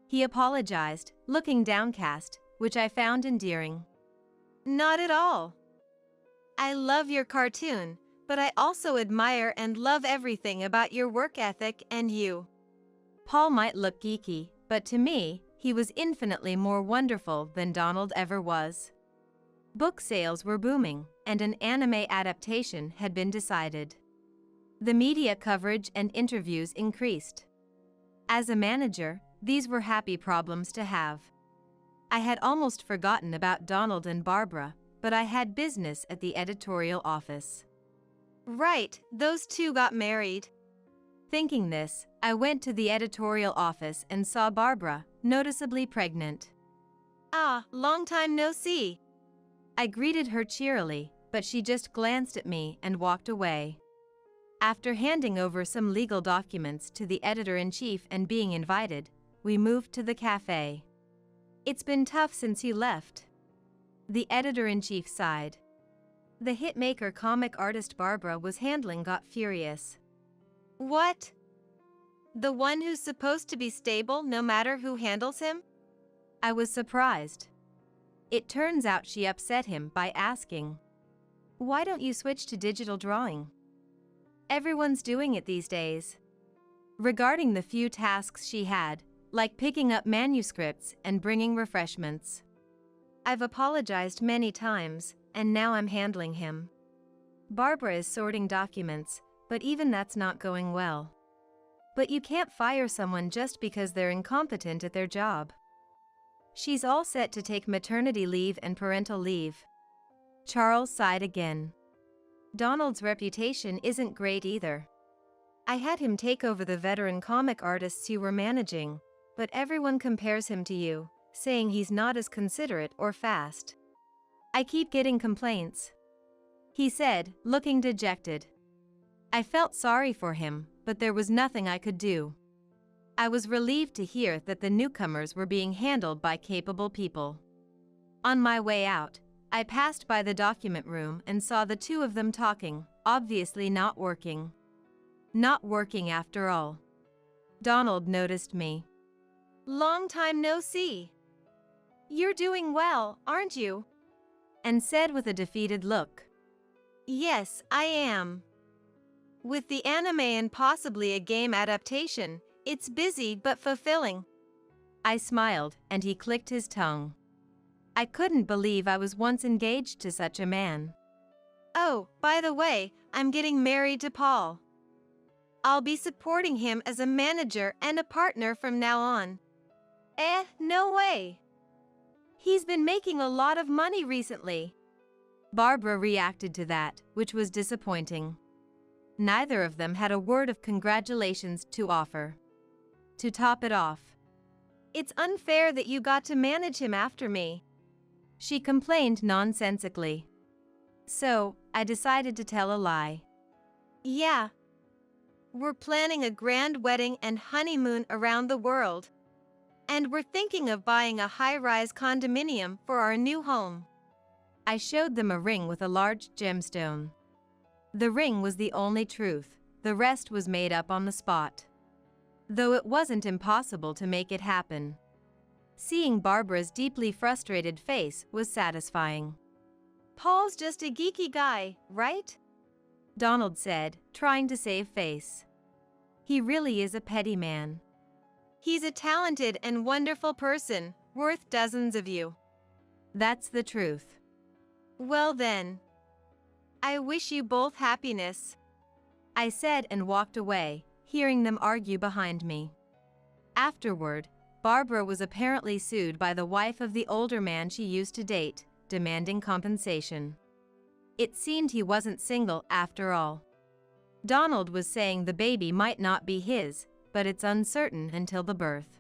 He apologized, looking downcast, which I found endearing. "Not at all. I love your cartoon, but I also admire and love everything about your work ethic and you." Paul might look geeky, but to me, he was infinitely more wonderful than Donald ever was. Book sales were booming, and an anime adaptation had been decided. The media coverage and interviews increased. As a manager, these were happy problems to have. I had almost forgotten about Donald and Barbara, but I had business at the editorial office. "Right, those two got married." Thinking this, I went to the editorial office and saw Barbara, noticeably pregnant. Ah, long time no see. I greeted her cheerily, but she just glanced at me and walked away. After handing over some legal documents to the editor-in-chief and being invited, we moved to the cafe. It's been tough since he left. The editor-in-chief sighed. The hitmaker comic artist Barbara was handling got furious. What? The one who's supposed to be stable no matter who handles him? I was surprised. It turns out she upset him by asking, "Why don't you switch to digital drawing? Everyone's doing it these days." Regarding the few tasks she had, like picking up manuscripts and bringing refreshments. I've apologized many times, and now I'm handling him. Barbara is sorting documents, but even that's not going well. But you can't fire someone just because they're incompetent at their job. She's all set to take maternity leave and parental leave. Charles sighed again. Donald's reputation isn't great either. I had him take over the veteran comic artists you were managing, but everyone compares him to you, saying he's not as considerate or fast. I keep getting complaints, he said, looking dejected. I felt sorry for him, but there was nothing I could do. I was relieved to hear that the newcomers were being handled by capable people. On my way out, I passed by the document room and saw the two of them talking, obviously not working. Not working after all. Donald noticed me. Long time no see. You're doing well, aren't you? And said with a defeated look. Yes, I am. With the anime and possibly a game adaptation, it's busy but fulfilling. I smiled, and he clicked his tongue. I couldn't believe I was once engaged to such a man. Oh, by the way, I'm getting married to Paul. I'll be supporting him as a manager and a partner from now on. No way. He's been making a lot of money recently. Barbara reacted to that, which was disappointing. Neither of them had a word of congratulations to offer. To top it off, "It's unfair that you got to manage him after me," she complained nonsensically. So, I decided to tell a lie. "Yeah. We're planning a grand wedding and honeymoon around the world. And we're thinking of buying a high-rise condominium for our new home." I showed them a ring with a large gemstone. The ring was the only truth, the rest was made up on the spot. Though it wasn't impossible to make it happen. Seeing Barbara's deeply frustrated face was satisfying. "Paul's just a geeky guy, right?" Donald said, trying to save face. "He really is a petty man." "He's a talented and wonderful person, worth dozens of you." "That's the truth." "Well then, I wish you both happiness," I said and walked away, hearing them argue behind me. Afterward, Barbara was apparently sued by the wife of the older man she used to date, demanding compensation. It seemed he wasn't single after all. Donald was saying the baby might not be his, but it's uncertain until the birth.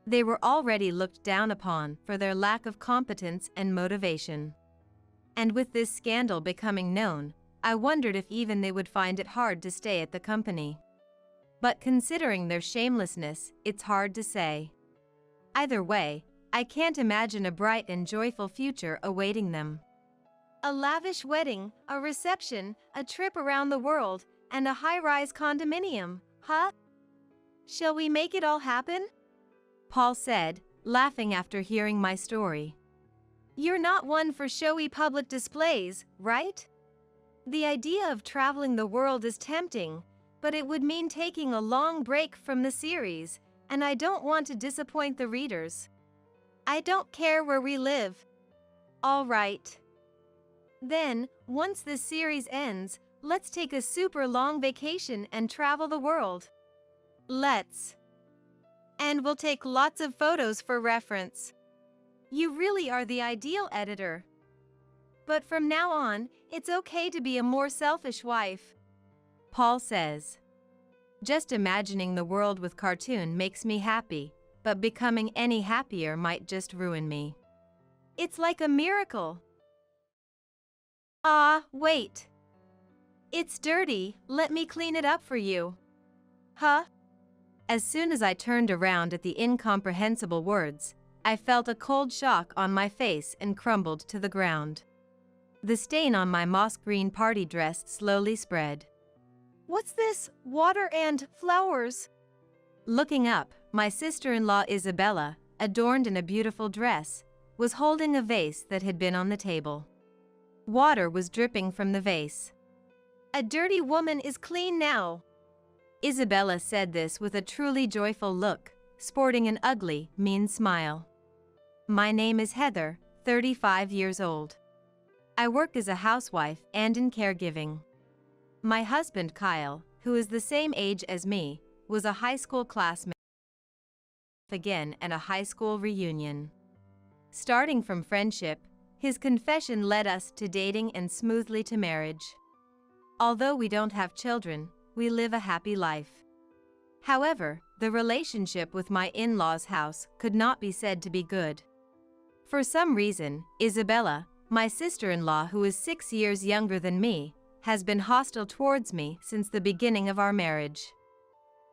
They were already looked down upon for their lack of competence and motivation. And with this scandal becoming known, I wondered if even they would find it hard to stay at the company. But considering their shamelessness, it's hard to say. Either way, I can't imagine a bright and joyful future awaiting them. A lavish wedding, a reception, a trip around the world, and a high-rise condominium, huh? Shall we make it all happen? Paul said, laughing after hearing my story. You're not one for showy public displays, right? The idea of traveling the world is tempting, but it would mean taking a long break from the series, and I don't want to disappoint the readers. I don't care where we live. All right. Then, once this series ends, let's take a super long vacation and travel the world. Let's. And we'll take lots of photos for reference. You really are the ideal editor. But from now on, it's okay to be a more selfish wife. Paul says. Just imagining the world with cartoon makes me happy, but becoming any happier might just ruin me. It's like a miracle. Ah, wait. It's dirty, let me clean it up for you. Huh? As soon as I turned around at the incomprehensible words, I felt a cold shock on my face and crumbled to the ground. The stain on my moss green party dress slowly spread. What's this? Water and flowers? Looking up, my sister-in-law Isabella, adorned in a beautiful dress, was holding a vase that had been on the table. Water was dripping from the vase. A dirty woman is clean now. Isabella said this with a truly joyful look, sporting an ugly, mean smile. My name is Heather, 35 years old. I work as a housewife and in caregiving. My husband Kyle, who is the same age as me, was a high school classmate again at a high school reunion. Starting from friendship, his confession led us to dating and smoothly to marriage. Although we don't have children, we live a happy life. However, the relationship with my in-laws' house could not be said to be good. For some reason, Isabella, my sister-in-law who is 6 years younger than me, has been hostile towards me since the beginning of our marriage.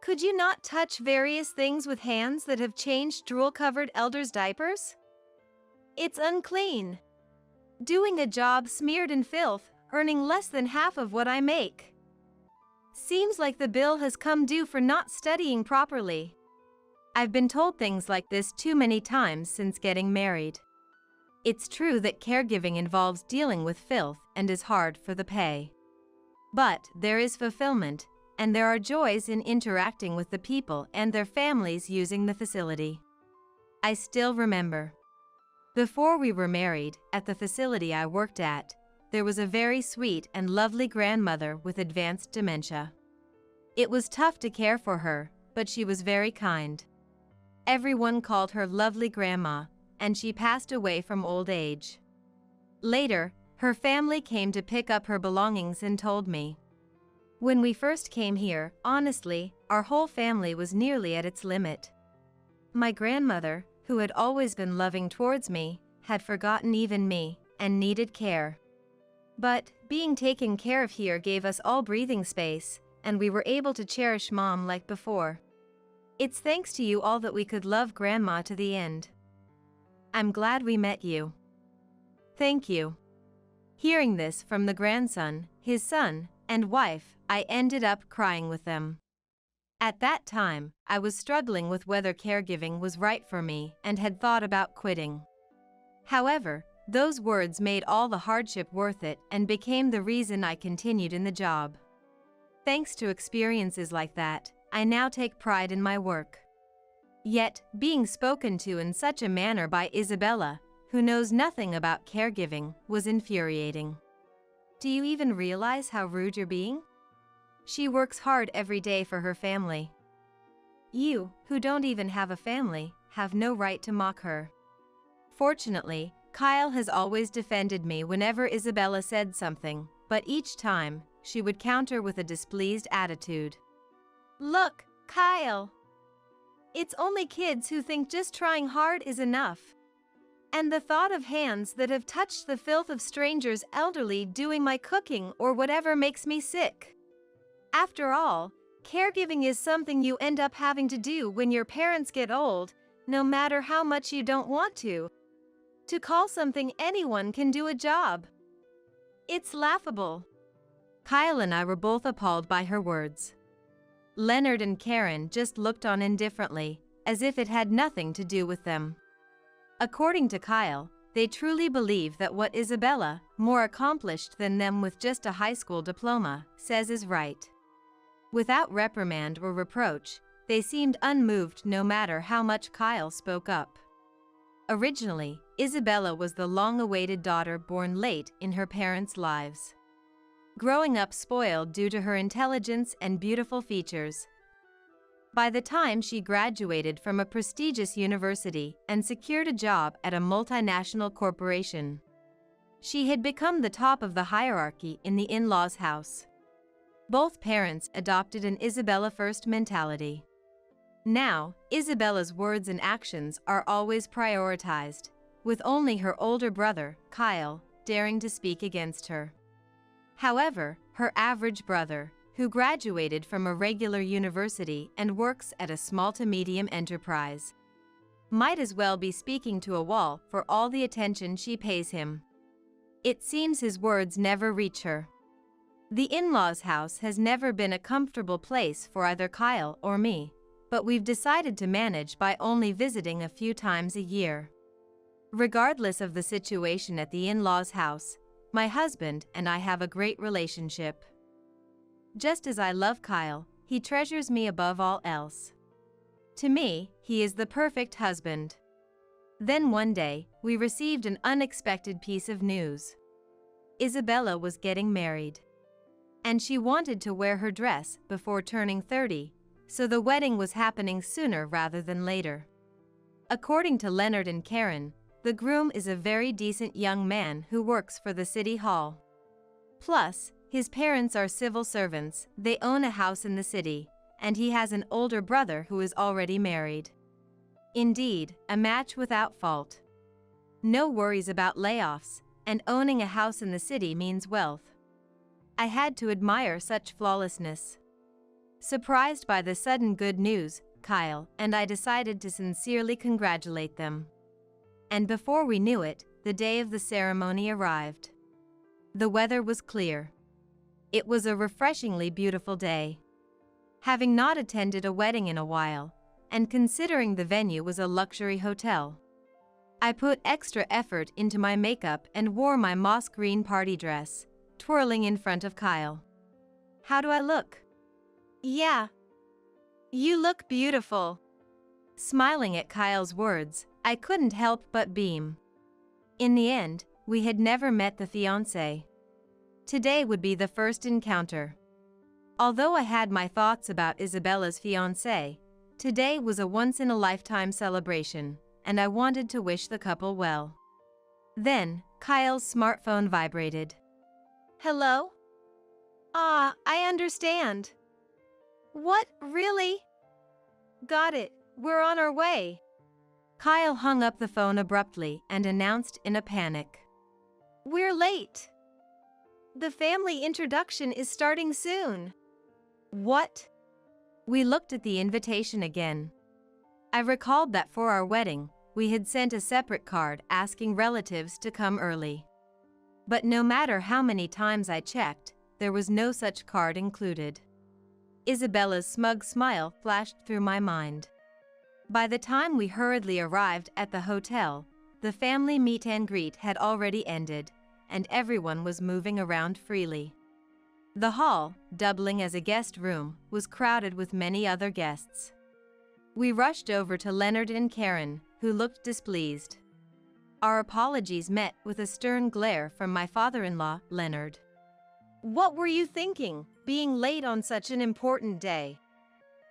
Could you not touch various things with hands that have changed drool-covered elders' diapers? It's unclean. Doing a job smeared in filth, earning less than half of what I make. Seems like the bill has come due for not studying properly. I've been told things like this too many times since getting married. It's true that caregiving involves dealing with filth and is hard for the pay. But there is fulfillment, and there are joys in interacting with the people and their families using the facility. I still remember. Before we were married, at the facility I worked at, there was a very sweet and lovely grandmother with advanced dementia. It was tough to care for her, but she was very kind. Everyone called her Lovely Grandma, and she passed away from old age. Later, her family came to pick up her belongings and told me. When we first came here, honestly, our whole family was nearly at its limit. My grandmother, who had always been loving towards me, had forgotten even me, and needed care. But, being taken care of here gave us all breathing space, and we were able to cherish Mom like before. It's thanks to you all that we could love Grandma to the end. I'm glad we met you. Thank you. Hearing this from the grandson, his son, and wife, I ended up crying with them. At that time, I was struggling with whether caregiving was right for me and had thought about quitting. However, those words made all the hardship worth it and became the reason I continued in the job. Thanks to experiences like that, I now take pride in my work. Yet, being spoken to in such a manner by Isabella, who knows nothing about caregiving, was infuriating. Do you even realize how rude you're being? She works hard every day for her family. You, who don't even have a family, have no right to mock her. Fortunately, Kyle has always defended me whenever Isabella said something, but each time, she would counter with a displeased attitude. Look, Kyle. It's only kids who think just trying hard is enough. And the thought of hands that have touched the filth of strangers elderly doing my cooking or whatever makes me sick. After all, caregiving is something you end up having to do when your parents get old, no matter how much you don't want to. To call something anyone can do a job. It's laughable. Kyle and I were both appalled by her words. Leonard and Karen just looked on indifferently, as if it had nothing to do with them. According to Kyle, they truly believe that what Isabella, more accomplished than them with just a high school diploma, says is right. Without reprimand or reproach, they seemed unmoved no matter how much Kyle spoke up. Originally, Isabella was the long-awaited daughter born late in her parents' lives. Growing up spoiled due to her intelligence and beautiful features. By the time she graduated from a prestigious university and secured a job at a multinational corporation, she had become the top of the hierarchy in the in-laws' house. Both parents adopted an Isabella first mentality. Now, Isabella's words and actions are always prioritized, with only her older brother, Kyle, daring to speak against her. However, her average brother, who graduated from a regular university and works at a small to medium enterprise, might as well be speaking to a wall for all the attention she pays him. It seems his words never reach her. The in-laws' house has never been a comfortable place for either Kyle or me, but we've decided to manage by only visiting a few times a year. Regardless of the situation at the in-laws' house, my husband and I have a great relationship. Just as I love Kyle, he treasures me above all else. To me, he is the perfect husband. Then one day, we received an unexpected piece of news. Isabella was getting married. And she wanted to wear her dress before turning 30, so the wedding was happening sooner rather than later. According to Leonard and Karen, the groom is a very decent young man who works for the city hall. Plus, his parents are civil servants, they own a house in the city, and he has an older brother who is already married. Indeed, a match without fault. No worries about layoffs, and owning a house in the city means wealth. I had to admire such flawlessness. Surprised by the sudden good news, Kyle and I decided to sincerely congratulate them. And before we knew it, the day of the ceremony arrived. The weather was clear. It was a refreshingly beautiful day. Having not attended a wedding in a while, and considering the venue was a luxury hotel, I put extra effort into my makeup and wore my moss green party dress, twirling in front of Kyle. "How do I look?" Yeah. You look beautiful. Smiling at Kyle's words, I couldn't help but beam. In the end, we had never met the fiancé. Today would be the first encounter. Although I had my thoughts about Isabella's fiancé, today was a once-in-a-lifetime celebration, and I wanted to wish the couple well. Then, Kyle's smartphone vibrated. Hello? I understand. What, really? Got it, we're on our way. Kyle hung up the phone abruptly and announced in a panic. We're late. The family introduction is starting soon. What? We looked at the invitation again. I recalled that for our wedding, we had sent a separate card asking relatives to come early. But no matter how many times I checked, there was no such card included. Isabella's smug smile flashed through my mind. By the time we hurriedly arrived at the hotel, the family meet and greet had already ended, and everyone was moving around freely. The hall, doubling as a guest room, was crowded with many other guests. We rushed over to Leonard and Karen, who looked displeased. Our apologies met with a stern glare from my father-in-law, Leonard. What were you thinking, being late on such an important day?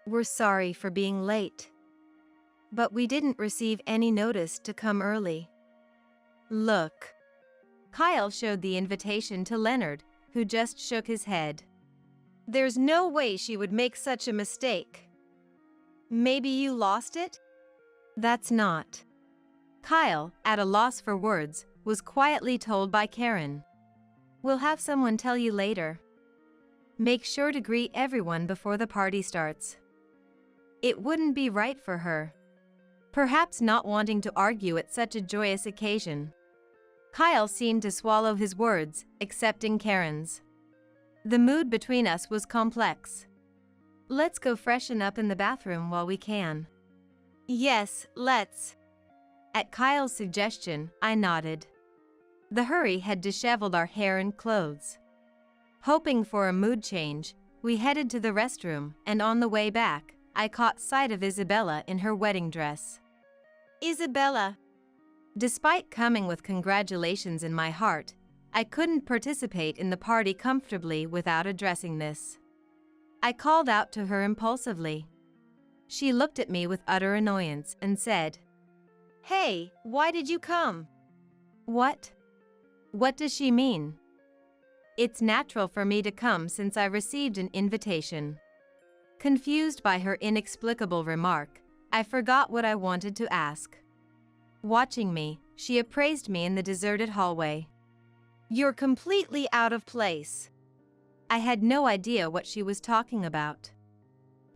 We're sorry for being late. But we didn't receive any notice to come early. Look. Kyle showed the invitation to Leonard, who just shook his head. There's no way she would make such a mistake. Maybe you lost it? That's not. Kyle, at a loss for words, was quietly told by Karen. We'll have someone tell you later. Make sure to greet everyone before the party starts. It wouldn't be right for her. Perhaps not wanting to argue at such a joyous occasion. Kyle seemed to swallow his words, accepting Karen's. The mood between us was complex. Let's go freshen up in the bathroom while we can. Yes, let's. At Kyle's suggestion, I nodded. The hurry had disheveled our hair and clothes. Hoping for a mood change, we headed to the restroom, and on the way back, I caught sight of Isabella in her wedding dress. Isabella. Despite coming with congratulations in my heart, I couldn't participate in the party comfortably without addressing this. I called out to her impulsively. She looked at me with utter annoyance and said, Hey, why did you come? What? What does she mean? It's natural for me to come since I received an invitation. Confused by her inexplicable remark, I forgot what I wanted to ask. Watching me, she appraised me in the deserted hallway. You're completely out of place. I had no idea what she was talking about.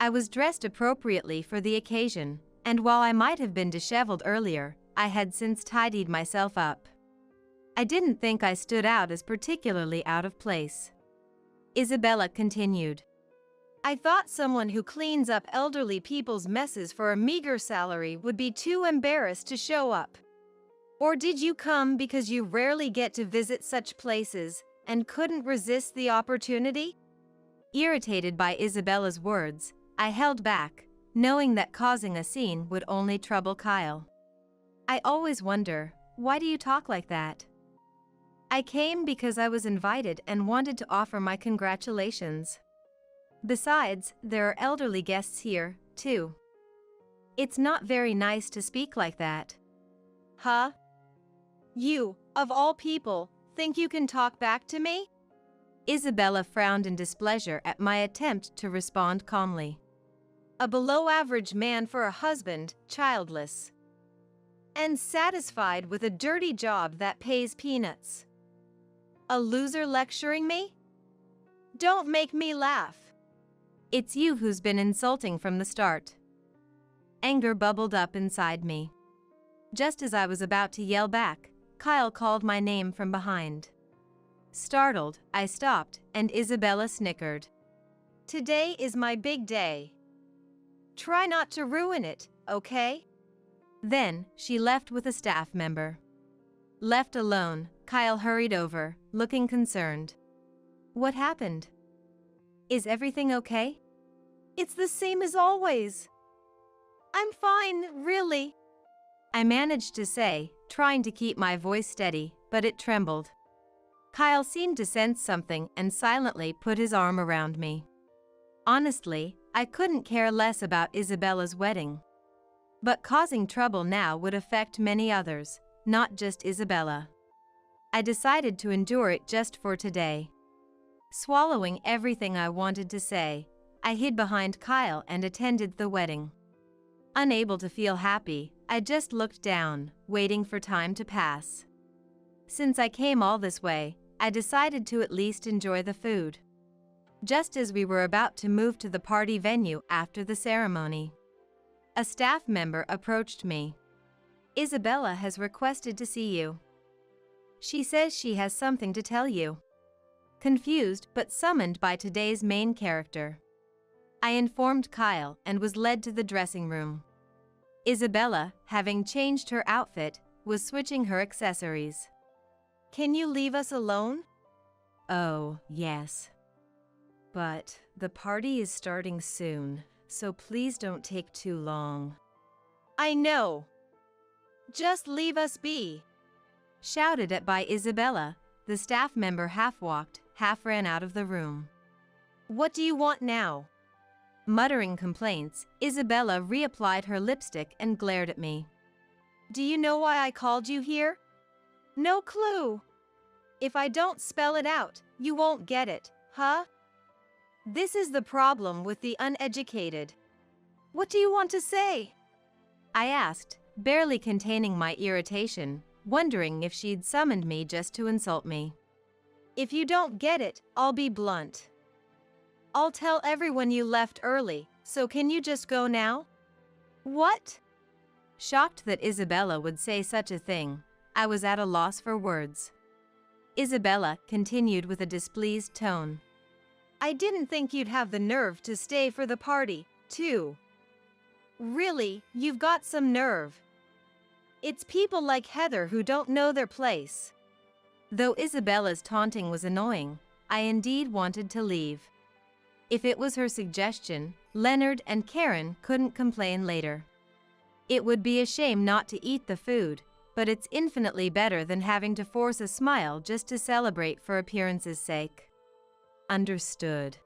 I was dressed appropriately for the occasion, and while I might have been disheveled earlier, I had since tidied myself up. I didn't think I stood out as particularly out of place. Isabella continued. I thought someone who cleans up elderly people's messes for a meager salary would be too embarrassed to show up. Or did you come because you rarely get to visit such places and couldn't resist the opportunity? Irritated by Isabella's words, I held back, knowing that causing a scene would only trouble Kyle. I always wonder, why do you talk like that? I came because I was invited and wanted to offer my congratulations. Besides, there are elderly guests here, too. It's not very nice to speak like that. Huh? You, of all people, think you can talk back to me? Isabella frowned in displeasure at my attempt to respond calmly. A below-average man for a husband, childless. And satisfied with a dirty job that pays peanuts. A loser lecturing me? Don't make me laugh. It's you who's been insulting from the start. Anger bubbled up inside me. Just as I was about to yell back, Kyle called my name from behind. Startled, I stopped, and Isabella snickered. Today is my big day. Try not to ruin it, okay? Then, she left with a staff member. Left alone, Kyle hurried over, looking concerned. What happened? Is everything okay? It's the same as always. I'm fine, really. I managed to say, trying to keep my voice steady, but it trembled. Kyle seemed to sense something and silently put his arm around me. Honestly, I couldn't care less about Isabella's wedding. But causing trouble now would affect many others, not just Isabella. I decided to endure it just for today. Swallowing everything I wanted to say, I hid behind Kyle and attended the wedding. Unable to feel happy, I just looked down, waiting for time to pass. Since I came all this way, I decided to at least enjoy the food. Just as we were about to move to the party venue after the ceremony, a staff member approached me. Isabella has requested to see you. She says she has something to tell you. Confused but summoned by today's main character, I informed Kyle and was led to the dressing room. Isabella, having changed her outfit, was switching her accessories. Can you leave us alone? Oh, yes. But the party is starting soon, so please don't take too long. I know. Just leave us be. Shouted at by Isabella, the staff member half walked, half ran out of the room. What do you want now? Muttering complaints, Isabella reapplied her lipstick and glared at me. Do you know why I called you here? No clue. If I don't spell it out, you won't get it, huh? This is the problem with the uneducated. What do you want to say? I asked, barely containing my irritation, wondering if she'd summoned me just to insult me. If you don't get it, I'll be blunt. I'll tell everyone you left early, so can you just go now? What? Shocked that Isabella would say such a thing, I was at a loss for words. Isabella continued with a displeased tone. I didn't think you'd have the nerve to stay for the party, too. Really, you've got some nerve. It's people like Heather who don't know their place. Though Isabella's taunting was annoying, I indeed wanted to leave. If it was her suggestion, Leonard and Karen couldn't complain later. It would be a shame not to eat the food, but it's infinitely better than having to force a smile just to celebrate for appearance's sake. Understood.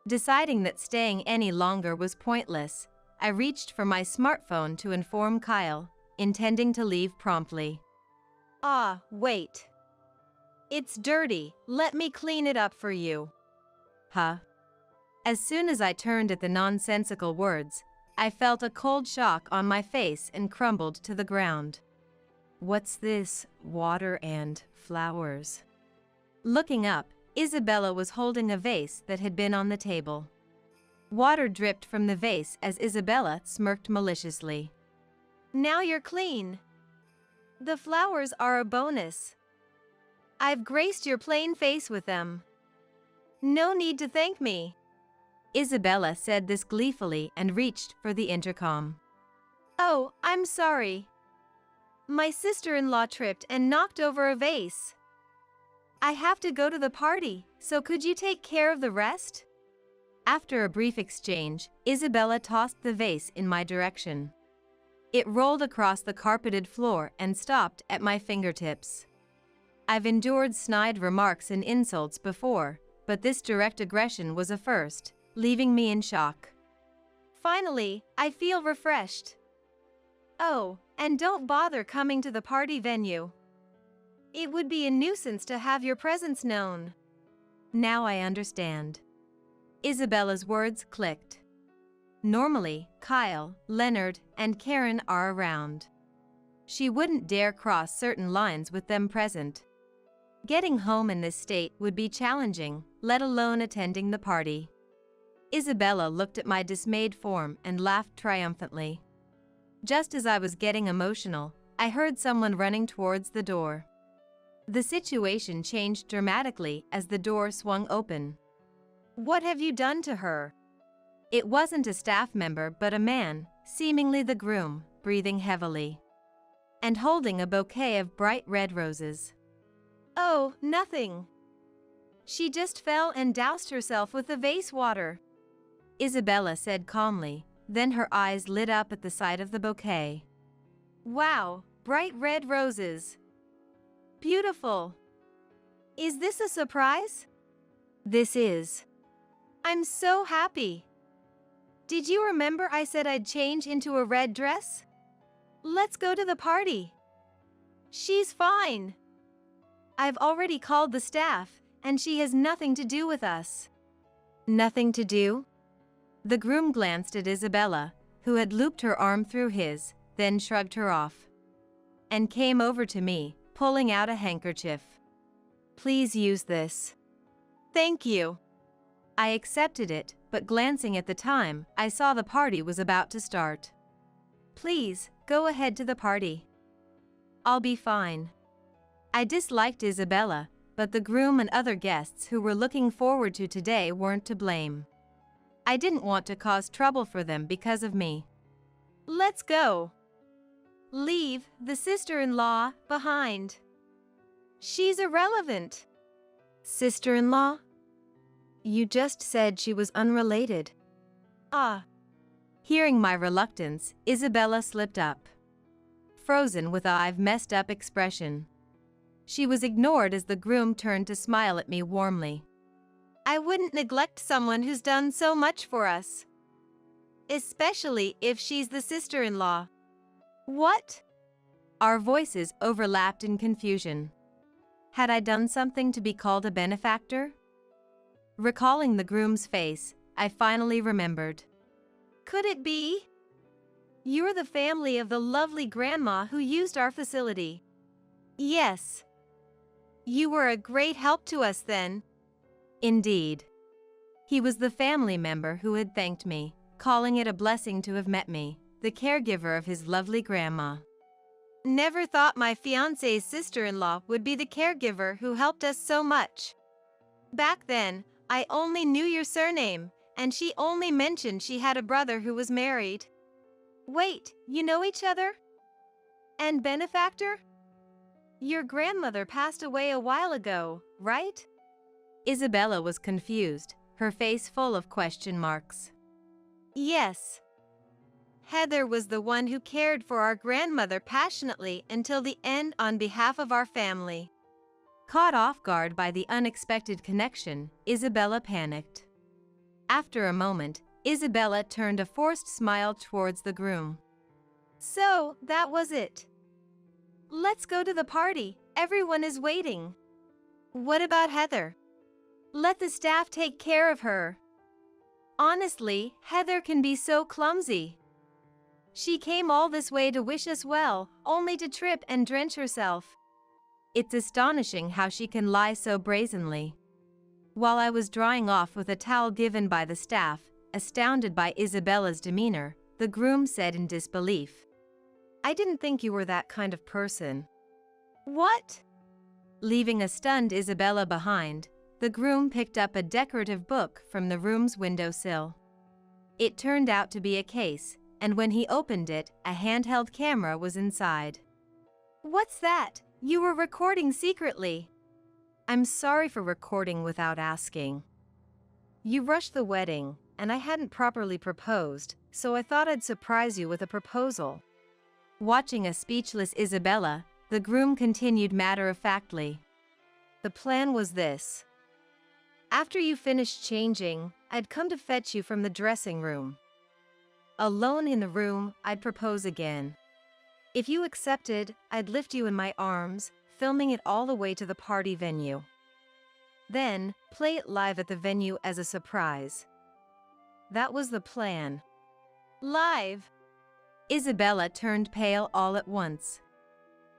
Deciding that staying any longer was pointless, I reached for my smartphone to inform Kyle, intending to leave promptly. Ah, wait. It's dirty, let me clean it up for you. Huh? As soon as I turned at the nonsensical words, I felt a cold shock on my face and crumbled to the ground. What's this, water and flowers? Looking up, Isabella was holding a vase that had been on the table. Water dripped from the vase as Isabella smirked maliciously. Now you're clean. The flowers are a bonus. I've graced your plain face with them. No need to thank me. Isabella said this gleefully and reached for the intercom. Oh, I'm sorry. My sister-in-law tripped and knocked over a vase. I have to go to the party, so could you take care of the rest? After a brief exchange, Isabella tossed the vase in my direction. It rolled across the carpeted floor and stopped at my fingertips. I've endured snide remarks and insults before, but this direct aggression was a first, leaving me in shock. Finally, I feel refreshed. Oh, and don't bother coming to the party venue. It would be a nuisance to have your presence known. Now I understand. Isabella's words clicked. Normally, Kyle, Leonard, and Karen are around. She wouldn't dare cross certain lines with them present. Getting home in this state would be challenging, let alone attending the party. Isabella looked at my dismayed form and laughed triumphantly. Just as I was getting emotional, I heard someone running towards the door. The situation changed dramatically as the door swung open. What have you done to her? It wasn't a staff member but a man, seemingly the groom, breathing heavily. And holding a bouquet of bright red roses. Oh, nothing. She just fell and doused herself with the vase water. Isabella said calmly, then her eyes lit up at the sight of the bouquet. Wow, bright red roses. Beautiful. Is this a surprise? This is. I'm so happy. Did you remember I said I'd change into a red dress? Let's go to the party. She's fine. I've already called the staff, and she has nothing to do with us. Nothing to do? The groom glanced at Isabella, who had looped her arm through his, then shrugged her off. And came over to me, pulling out a handkerchief. Please use this. Thank you. I accepted it, but glancing at the time, I saw the party was about to start. Please, go ahead to the party. I'll be fine. I disliked Isabella, but the groom and other guests who were looking forward to today weren't to blame. I didn't want to cause trouble for them because of me. Let's go. Leave the sister-in-law behind. She's irrelevant. Sister-in-law? You just said she was unrelated. Ah. Hearing my reluctance, Isabella slipped up. Frozen with a "I've messed up" expression. She was ignored as the groom turned to smile at me warmly. I wouldn't neglect someone who's done so much for us. Especially if she's the sister-in-law. What? Our voices overlapped in confusion. Had I done something to be called a benefactor? Recalling the groom's face, I finally remembered. Could it be? You're the family of the lovely grandma who used our facility. Yes. You were a great help to us then. Indeed. He was the family member who had thanked me, calling it a blessing to have met me, the caregiver of his lovely grandma. Never thought my fiancé's sister-in-law would be the caregiver who helped us so much. Back then, I only knew your surname, and she only mentioned she had a brother who was married. Wait, you know each other? And benefactor? Your grandmother passed away a while ago, right? Isabella was confused, her face full of question marks. Yes. Heather was the one who cared for our grandmother passionately until the end on behalf of our family. Caught off guard by the unexpected connection, Isabella panicked. After a moment, Isabella turned a forced smile towards the groom. So, that was it. Let's go to the party, everyone is waiting. What about Heather? Let the staff take care of her. Honestly, Heather can be so clumsy. She came all this way to wish us well, only to trip and drench herself. It's astonishing how she can lie so brazenly. While I was drying off with a towel given by the staff, astounded by Isabella's demeanor, the groom said in disbelief, I didn't think you were that kind of person. What? Leaving a stunned Isabella behind, the groom picked up a decorative book from the room's windowsill. It turned out to be a case, and when he opened it, a handheld camera was inside. What's that? You were recording secretly. I'm sorry for recording without asking. You rushed the wedding, and I hadn't properly proposed, so I thought I'd surprise you with a proposal. Watching a speechless Isabella, the groom continued matter-of-factly. The plan was this. After you finished changing, I'd come to fetch you from the dressing room. Alone in the room, I'd propose again. If you accepted, I'd lift you in my arms, filming it all the way to the party venue. Then, play it live at the venue as a surprise. That was the plan. Live! Isabella turned pale all at once.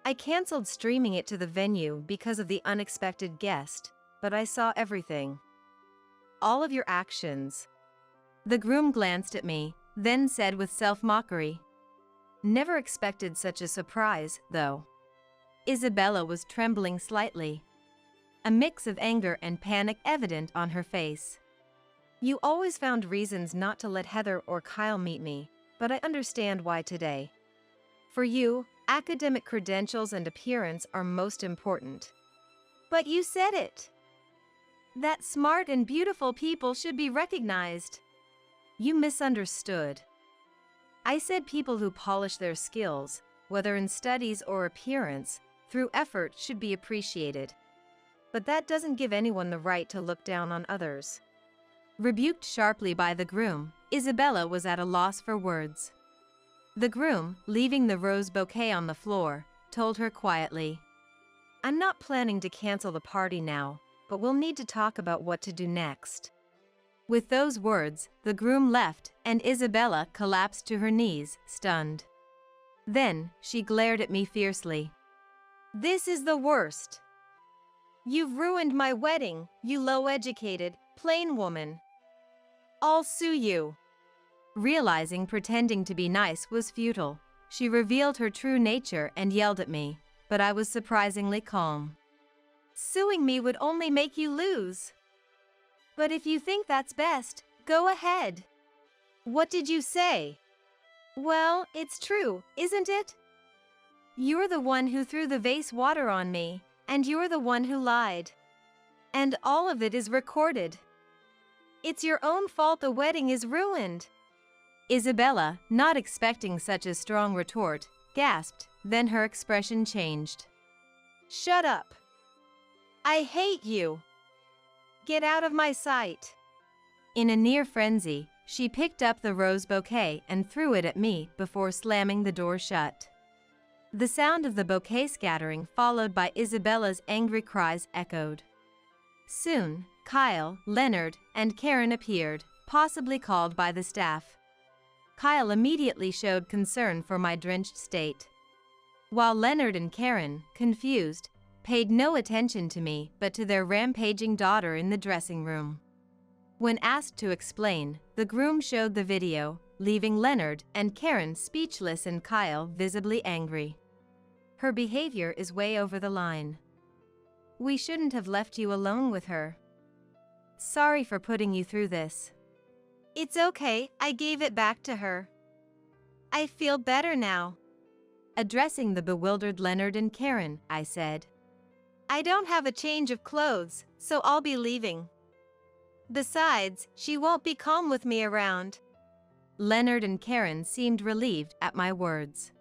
I canceled streaming it to the venue because of the unexpected guest, but I saw everything. All of your actions. The groom glanced at me, then said with self-mockery, Never expected such a surprise, though. Isabella was trembling slightly, a mix of anger and panic evident on her face. You always found reasons not to let Heather or Kyle meet me, but I understand why today. For you, academic credentials and appearance are most important. But you said it. That smart and beautiful people should be recognized. You misunderstood. I said people who polish their skills, whether in studies or appearance, through effort should be appreciated. But that doesn't give anyone the right to look down on others. Rebuked sharply by the groom, Isabella was at a loss for words. The groom, leaving the rose bouquet on the floor, told her quietly, I'm not planning to cancel the party now, but we'll need to talk about what to do next. With those words, the groom left, and Isabella collapsed to her knees, stunned. Then, she glared at me fiercely. This is the worst. You've ruined my wedding, you low-educated, plain woman. I'll sue you. Realizing pretending to be nice was futile, she revealed her true nature and yelled at me, but I was surprisingly calm. Suing me would only make you lose. But if you think that's best, go ahead. What did you say? Well, it's true, isn't it? You're the one who threw the vase water on me, and you're the one who lied. And all of it is recorded. It's your own fault the wedding is ruined. Isabella, not expecting such a strong retort, gasped, then her expression changed. Shut up. I hate you. Get out of my sight. In a near frenzy, she picked up the rose bouquet and threw it at me before slamming the door shut. The sound of the bouquet scattering followed by Isabella's angry cries echoed. Soon, Kyle, Leonard, and Karen appeared, possibly called by the staff. Kyle immediately showed concern for my drenched state, while Leonard and Karen, confused, paid no attention to me but to their rampaging daughter in the dressing room. When asked to explain, the groom showed the video, leaving Leonard and Karen speechless and Kyle visibly angry. Her behavior is way over the line. We shouldn't have left you alone with her. Sorry for putting you through this. It's okay, I gave it back to her. I feel better now. Addressing the bewildered Leonard and Karen, I said, I don't have a change of clothes, so I'll be leaving. Besides, she won't be calm with me around. Leonard and Karen seemed relieved at my words.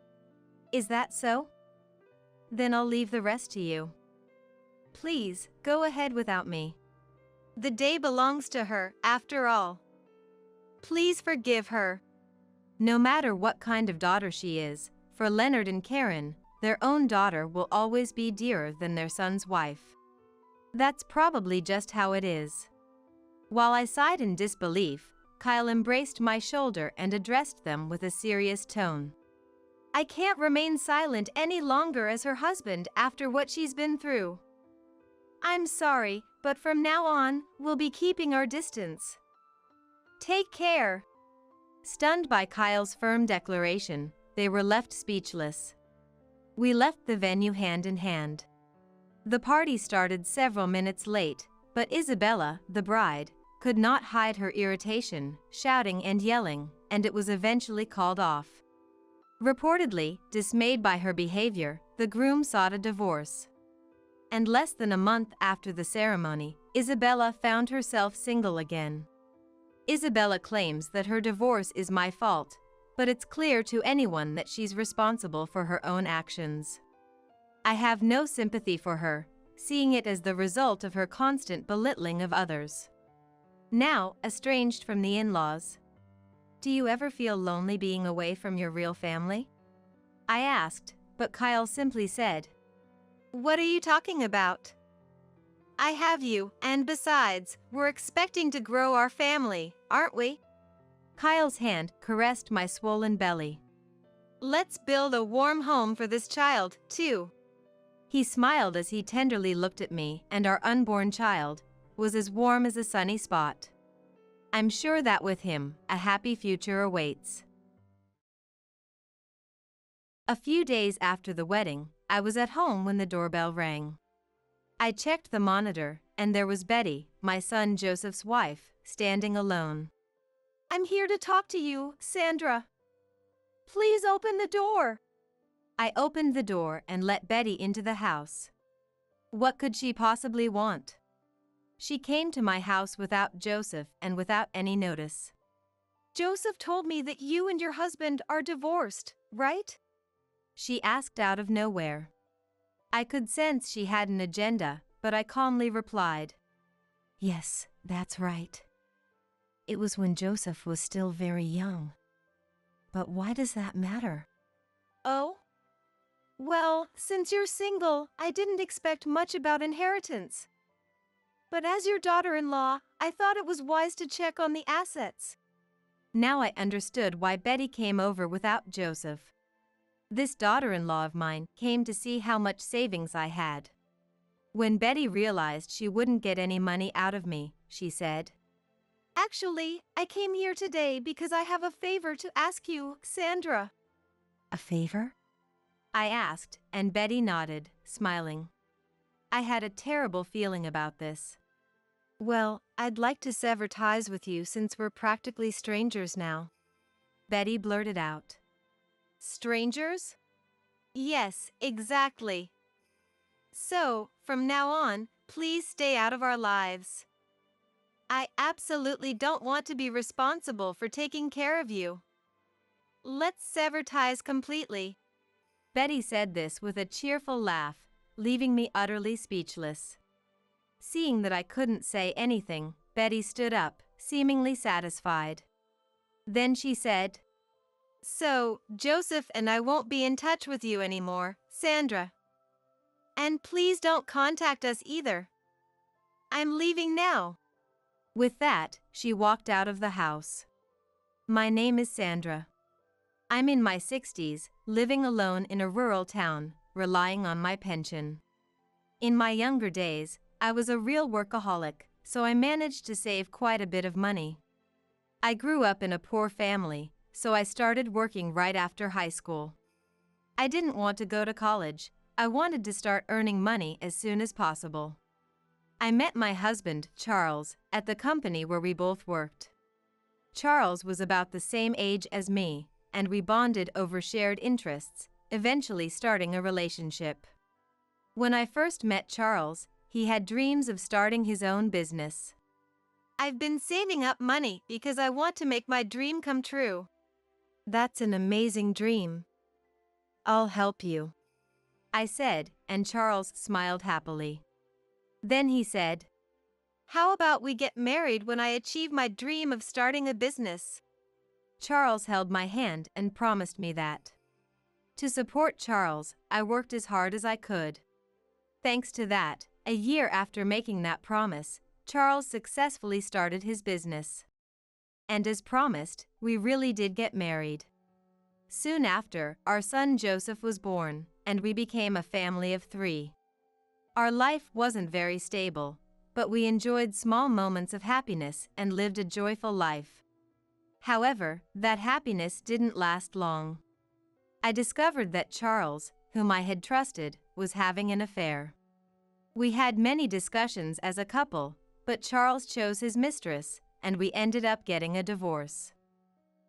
Is that so? Then I'll leave the rest to you. Please, go ahead without me. The day belongs to her, after all. Please forgive her. No matter what kind of daughter she is, for Leonard and Karen, their own daughter will always be dearer than their son's wife. That's probably just how it is. While I sighed in disbelief, Kyle embraced my shoulder and addressed them with a serious tone. I can't remain silent any longer as her husband after what she's been through. I'm sorry, but from now on, we'll be keeping our distance. Take care. Stunned by Kyle's firm declaration, they were left speechless. We left the venue hand in hand. The party started several minutes late, but Isabella, the bride, could not hide her irritation, shouting and yelling, and it was eventually called off. Reportedly, dismayed by her behavior, the groom sought a divorce. And less than a month after the ceremony, Isabella found herself single again. Isabella claims that her divorce is my fault, but it's clear to anyone that she's responsible for her own actions. I have no sympathy for her, seeing it as the result of her constant belittling of others. Now, estranged from the in-laws. Do you ever feel lonely being away from your real family? I asked, but Kyle simply said, What are you talking about? I have you, and besides, we're expecting to grow our family, aren't we? Kyle's hand caressed my swollen belly. Let's build a warm home for this child, too. He smiled as he tenderly looked at me, and our unborn child was as warm as a sunny spot. I'm sure that with him, a happy future awaits. A few days after the wedding, I was at home when the doorbell rang. I checked the monitor, and there was Betty, my son Joseph's wife, standing alone. I'm here to talk to you, Sandra. Please open the door. I opened the door and let Betty into the house. What could she possibly want? She came to my house without Joseph and without any notice. Joseph told me that you and your husband are divorced, right? She asked out of nowhere. I could sense she had an agenda, but I calmly replied, Yes, that's right. It was when Joseph was still very young. But why does that matter? Oh? Well, since you're single, I didn't expect much about inheritance. But as your daughter-in-law, I thought it was wise to check on the assets. Now I understood why Betty came over without Joseph. This daughter-in-law of mine came to see how much savings I had. When Betty realized she wouldn't get any money out of me, she said, Actually, I came here today because I have a favor to ask you, Sandra. A favor? I asked, and Betty nodded, smiling. I had a terrible feeling about this. Well, I'd like to sever ties with you since we're practically strangers now. Betty blurted out. Strangers? Yes, exactly. So, from now on, please stay out of our lives. I absolutely don't want to be responsible for taking care of you. Let's sever ties completely. Betty said this with a cheerful laugh, leaving me utterly speechless. Seeing that I couldn't say anything, Betty stood up, seemingly satisfied. Then she said, So, Joseph and I won't be in touch with you anymore, Sandra. And please don't contact us either. I'm leaving now. With that, she walked out of the house. My name is Sandra. I'm in my 60s, living alone in a rural town, relying on my pension. In my younger days, I was a real workaholic, so I managed to save quite a bit of money. I grew up in a poor family, so I started working right after high school. I didn't want to go to college. I wanted to start earning money as soon as possible. I met my husband, Charles, at the company where we both worked. Charles was about the same age as me, and we bonded over shared interests, eventually starting a relationship. When I first met Charles, he had dreams of starting his own business. I've been saving up money because I want to make my dream come true. That's an amazing dream. I'll help you, I said, and Charles smiled happily. Then he said, How about we get married when I achieve my dream of starting a business? Charles held my hand and promised me that. To support Charles, I worked as hard as I could. Thanks to that, A year after making that promise, Charles successfully started his business. And as promised, we really did get married. Soon after, our son Joseph was born, and we became a family of 3. Our life wasn't very stable, but we enjoyed small moments of happiness and lived a joyful life. However, that happiness didn't last long. I discovered that Charles, whom I had trusted, was having an affair. We had many discussions as a couple, but Charles chose his mistress, and we ended up getting a divorce.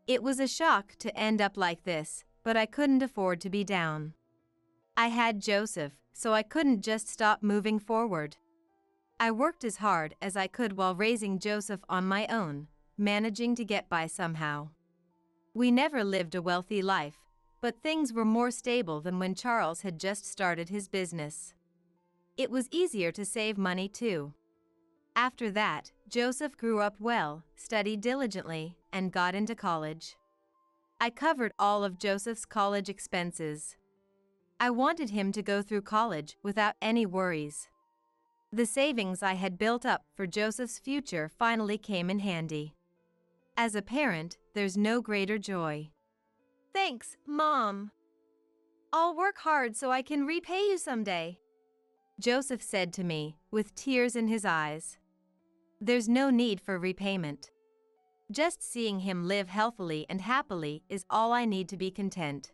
It was a shock to end up like this, but I couldn't afford to be down. I had Joseph, so I couldn't just stop moving forward. I worked as hard as I could while raising Joseph on my own, managing to get by somehow. We never lived a wealthy life, but things were more stable than when Charles had just started his business. It was easier to save money too. After that, Joseph grew up well, studied diligently, and got into college. I covered all of Joseph's college expenses. I wanted him to go through college without any worries. The savings I had built up for Joseph's future finally came in handy. As a parent, there's no greater joy. Thanks, Mom. I'll work hard so I can repay you someday, Joseph said to me, with tears in his eyes. There's no need for repayment. Just seeing him live healthily and happily is all I need to be content.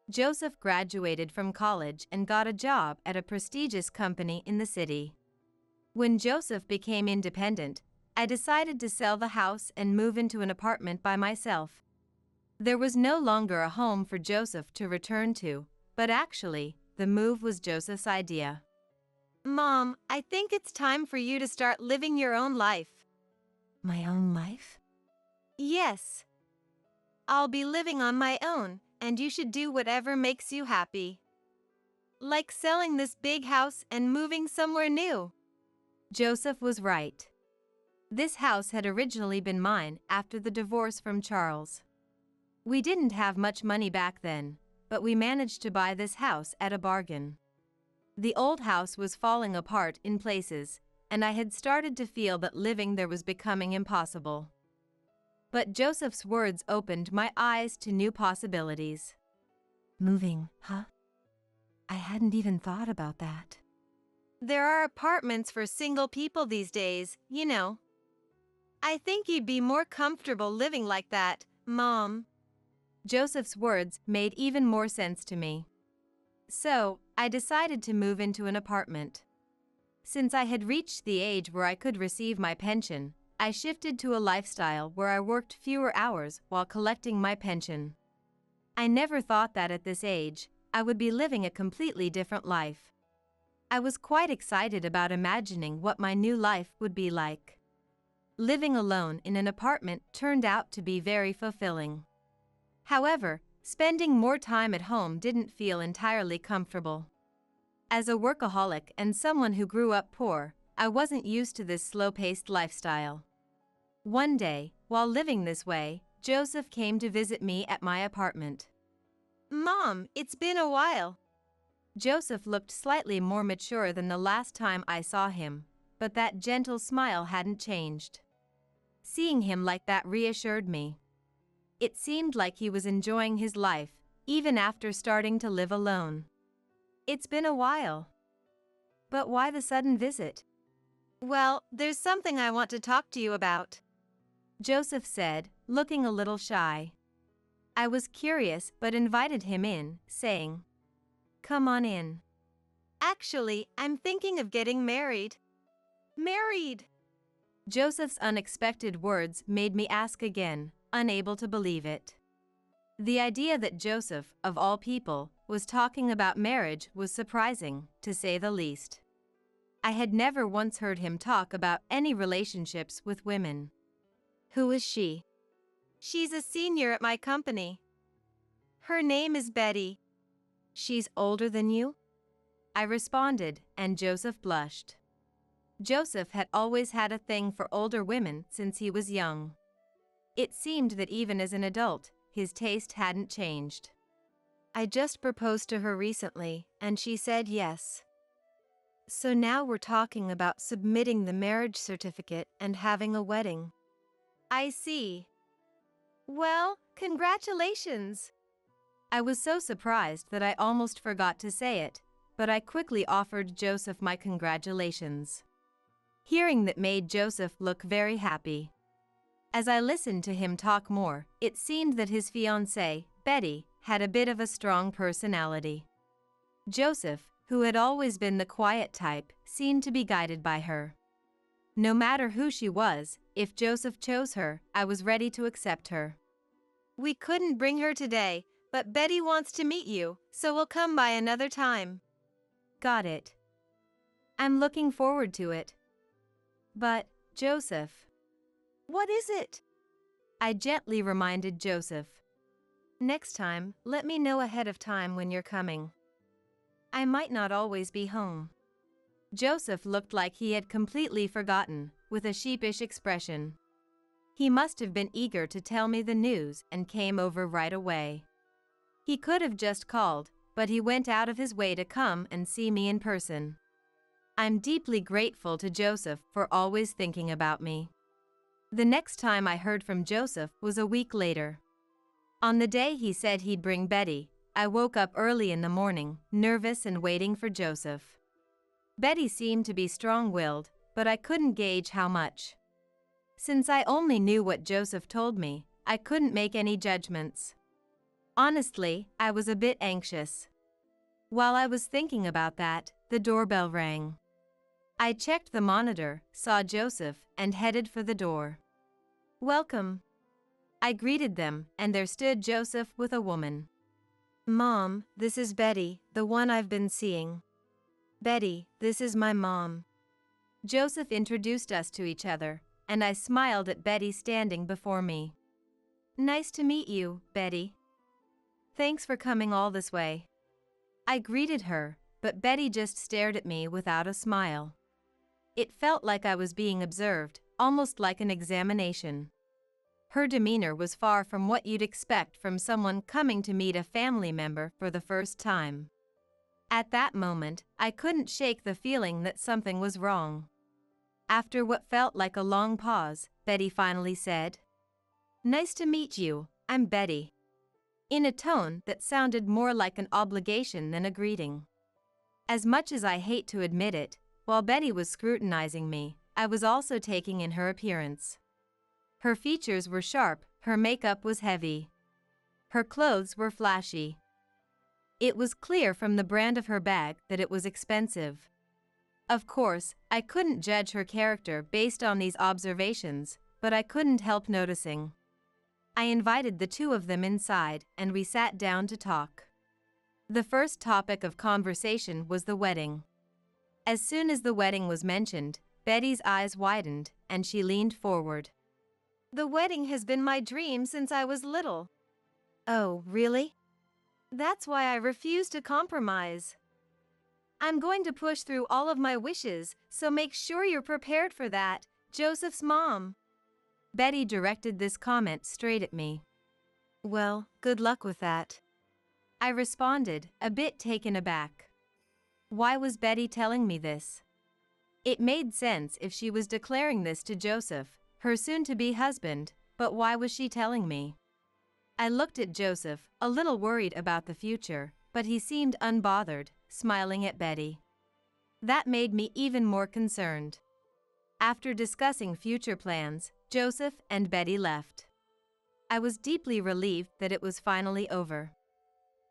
Joseph graduated from college and got a job at a prestigious company in the city. When Joseph became independent, I decided to sell the house and move into an apartment by myself. There was no longer a home for Joseph to return to, but actually, the move was Joseph's idea. Mom, I think it's time for you to start living your own life. My own life? Yes. I'll be living on my own, and you should do whatever makes you happy. Like selling this big house and moving somewhere new. Joseph was right. This house had originally been mine after the divorce from Charles. We didn't have much money back then, but we managed to buy this house at a bargain. The old house was falling apart in places, and I had started to feel that living there was becoming impossible. But Joseph's words opened my eyes to new possibilities. Moving, huh? I hadn't even thought about that. There are apartments for single people these days, you know. I think you'd be more comfortable living like that, Mom. Joseph's words made even more sense to me. So, I decided to move into an apartment. Since I had reached the age where I could receive my pension, I shifted to a lifestyle where I worked fewer hours while collecting my pension. I never thought that at this age, I would be living a completely different life. I was quite excited about imagining what my new life would be like. Living alone in an apartment turned out to be very fulfilling. However, spending more time at home didn't feel entirely comfortable. As a workaholic and someone who grew up poor, I wasn't used to this slow-paced lifestyle. One day, while living this way, Joseph came to visit me at my apartment. Mom, it's been a while. Joseph looked slightly more mature than the last time I saw him, but that gentle smile hadn't changed. Seeing him like that reassured me. It seemed like he was enjoying his life, even after starting to live alone. It's been a while. But why the sudden visit? Well, there's something I want to talk to you about, Joseph said, looking a little shy. I was curious but invited him in, saying, "Come on in." Actually, I'm thinking of getting married. Married! Joseph's unexpected words made me ask again, unable to believe it. The idea that Joseph, of all people, was talking about marriage was surprising, to say the least. I had never once heard him talk about any relationships with women. Who is she? She's a senior at my company. Her name is Betty. She's older than you? I responded, and Joseph blushed. Joseph had always had a thing for older women since he was young. It seemed that even as an adult, his taste hadn't changed. I just proposed to her recently, and she said yes. So now we're talking about submitting the marriage certificate and having a wedding. I see. Well, congratulations. I was so surprised that I almost forgot to say it, but I quickly offered Joseph my congratulations. Hearing that made Joseph look very happy. As I listened to him talk more, it seemed that his fiancée, Betty, had a bit of a strong personality. Joseph, who had always been the quiet type, seemed to be guided by her. No matter who she was, if Joseph chose her, I was ready to accept her. We couldn't bring her today, but Betty wants to meet you, so we'll come by another time. Got it. I'm looking forward to it. But, Joseph. What is it? I gently reminded Joseph. Next time, let me know ahead of time when you're coming. I might not always be home. Joseph looked like he had completely forgotten, with a sheepish expression. He must have been eager to tell me the news and came over right away. He could have just called, but he went out of his way to come and see me in person. I'm deeply grateful to Joseph for always thinking about me. The next time I heard from Joseph was a week later. On the day he said he'd bring Betty, I woke up early in the morning, nervous and waiting for Joseph. Betty seemed to be strong-willed, but I couldn't gauge how much. Since I only knew what Joseph told me, I couldn't make any judgments. Honestly, I was a bit anxious. While I was thinking about that, the doorbell rang. I checked the monitor, saw Joseph, and headed for the door. Welcome. I greeted them, and there stood Joseph with a woman. Mom, this is Betty, the one I've been seeing. Betty, this is my mom. Joseph introduced us to each other, and I smiled at Betty standing before me. Nice to meet you, Betty. Thanks for coming all this way. I greeted her, but Betty just stared at me without a smile. It felt like I was being observed, almost like an examination. Her demeanor was far from what you'd expect from someone coming to meet a family member for the first time. At that moment, I couldn't shake the feeling that something was wrong. After what felt like a long pause, Betty finally said, "Nice to meet you, I'm Betty," in a tone that sounded more like an obligation than a greeting. As much as I hate to admit it, while Betty was scrutinizing me, I was also taking in her appearance. Her features were sharp, her makeup was heavy. Her clothes were flashy. It was clear from the brand of her bag that it was expensive. Of course, I couldn't judge her character based on these observations, but I couldn't help noticing. I invited the two of them inside, and we sat down to talk. The first topic of conversation was the wedding. As soon as the wedding was mentioned, Betty's eyes widened, and she leaned forward. The wedding has been my dream since I was little. Oh, really? That's why I refuse to compromise. I'm going to push through all of my wishes, so make sure you're prepared for that, Joseph's mom. Betty directed this comment straight at me. Well, good luck with that. I responded, a bit taken aback. Why was Betty telling me this? It made sense if she was declaring this to Joseph, her soon-to-be husband, but why was she telling me? I looked at Joseph, a little worried about the future, but he seemed unbothered, smiling at Betty. That made me even more concerned. After discussing future plans, Joseph and Betty left. I was deeply relieved that it was finally over.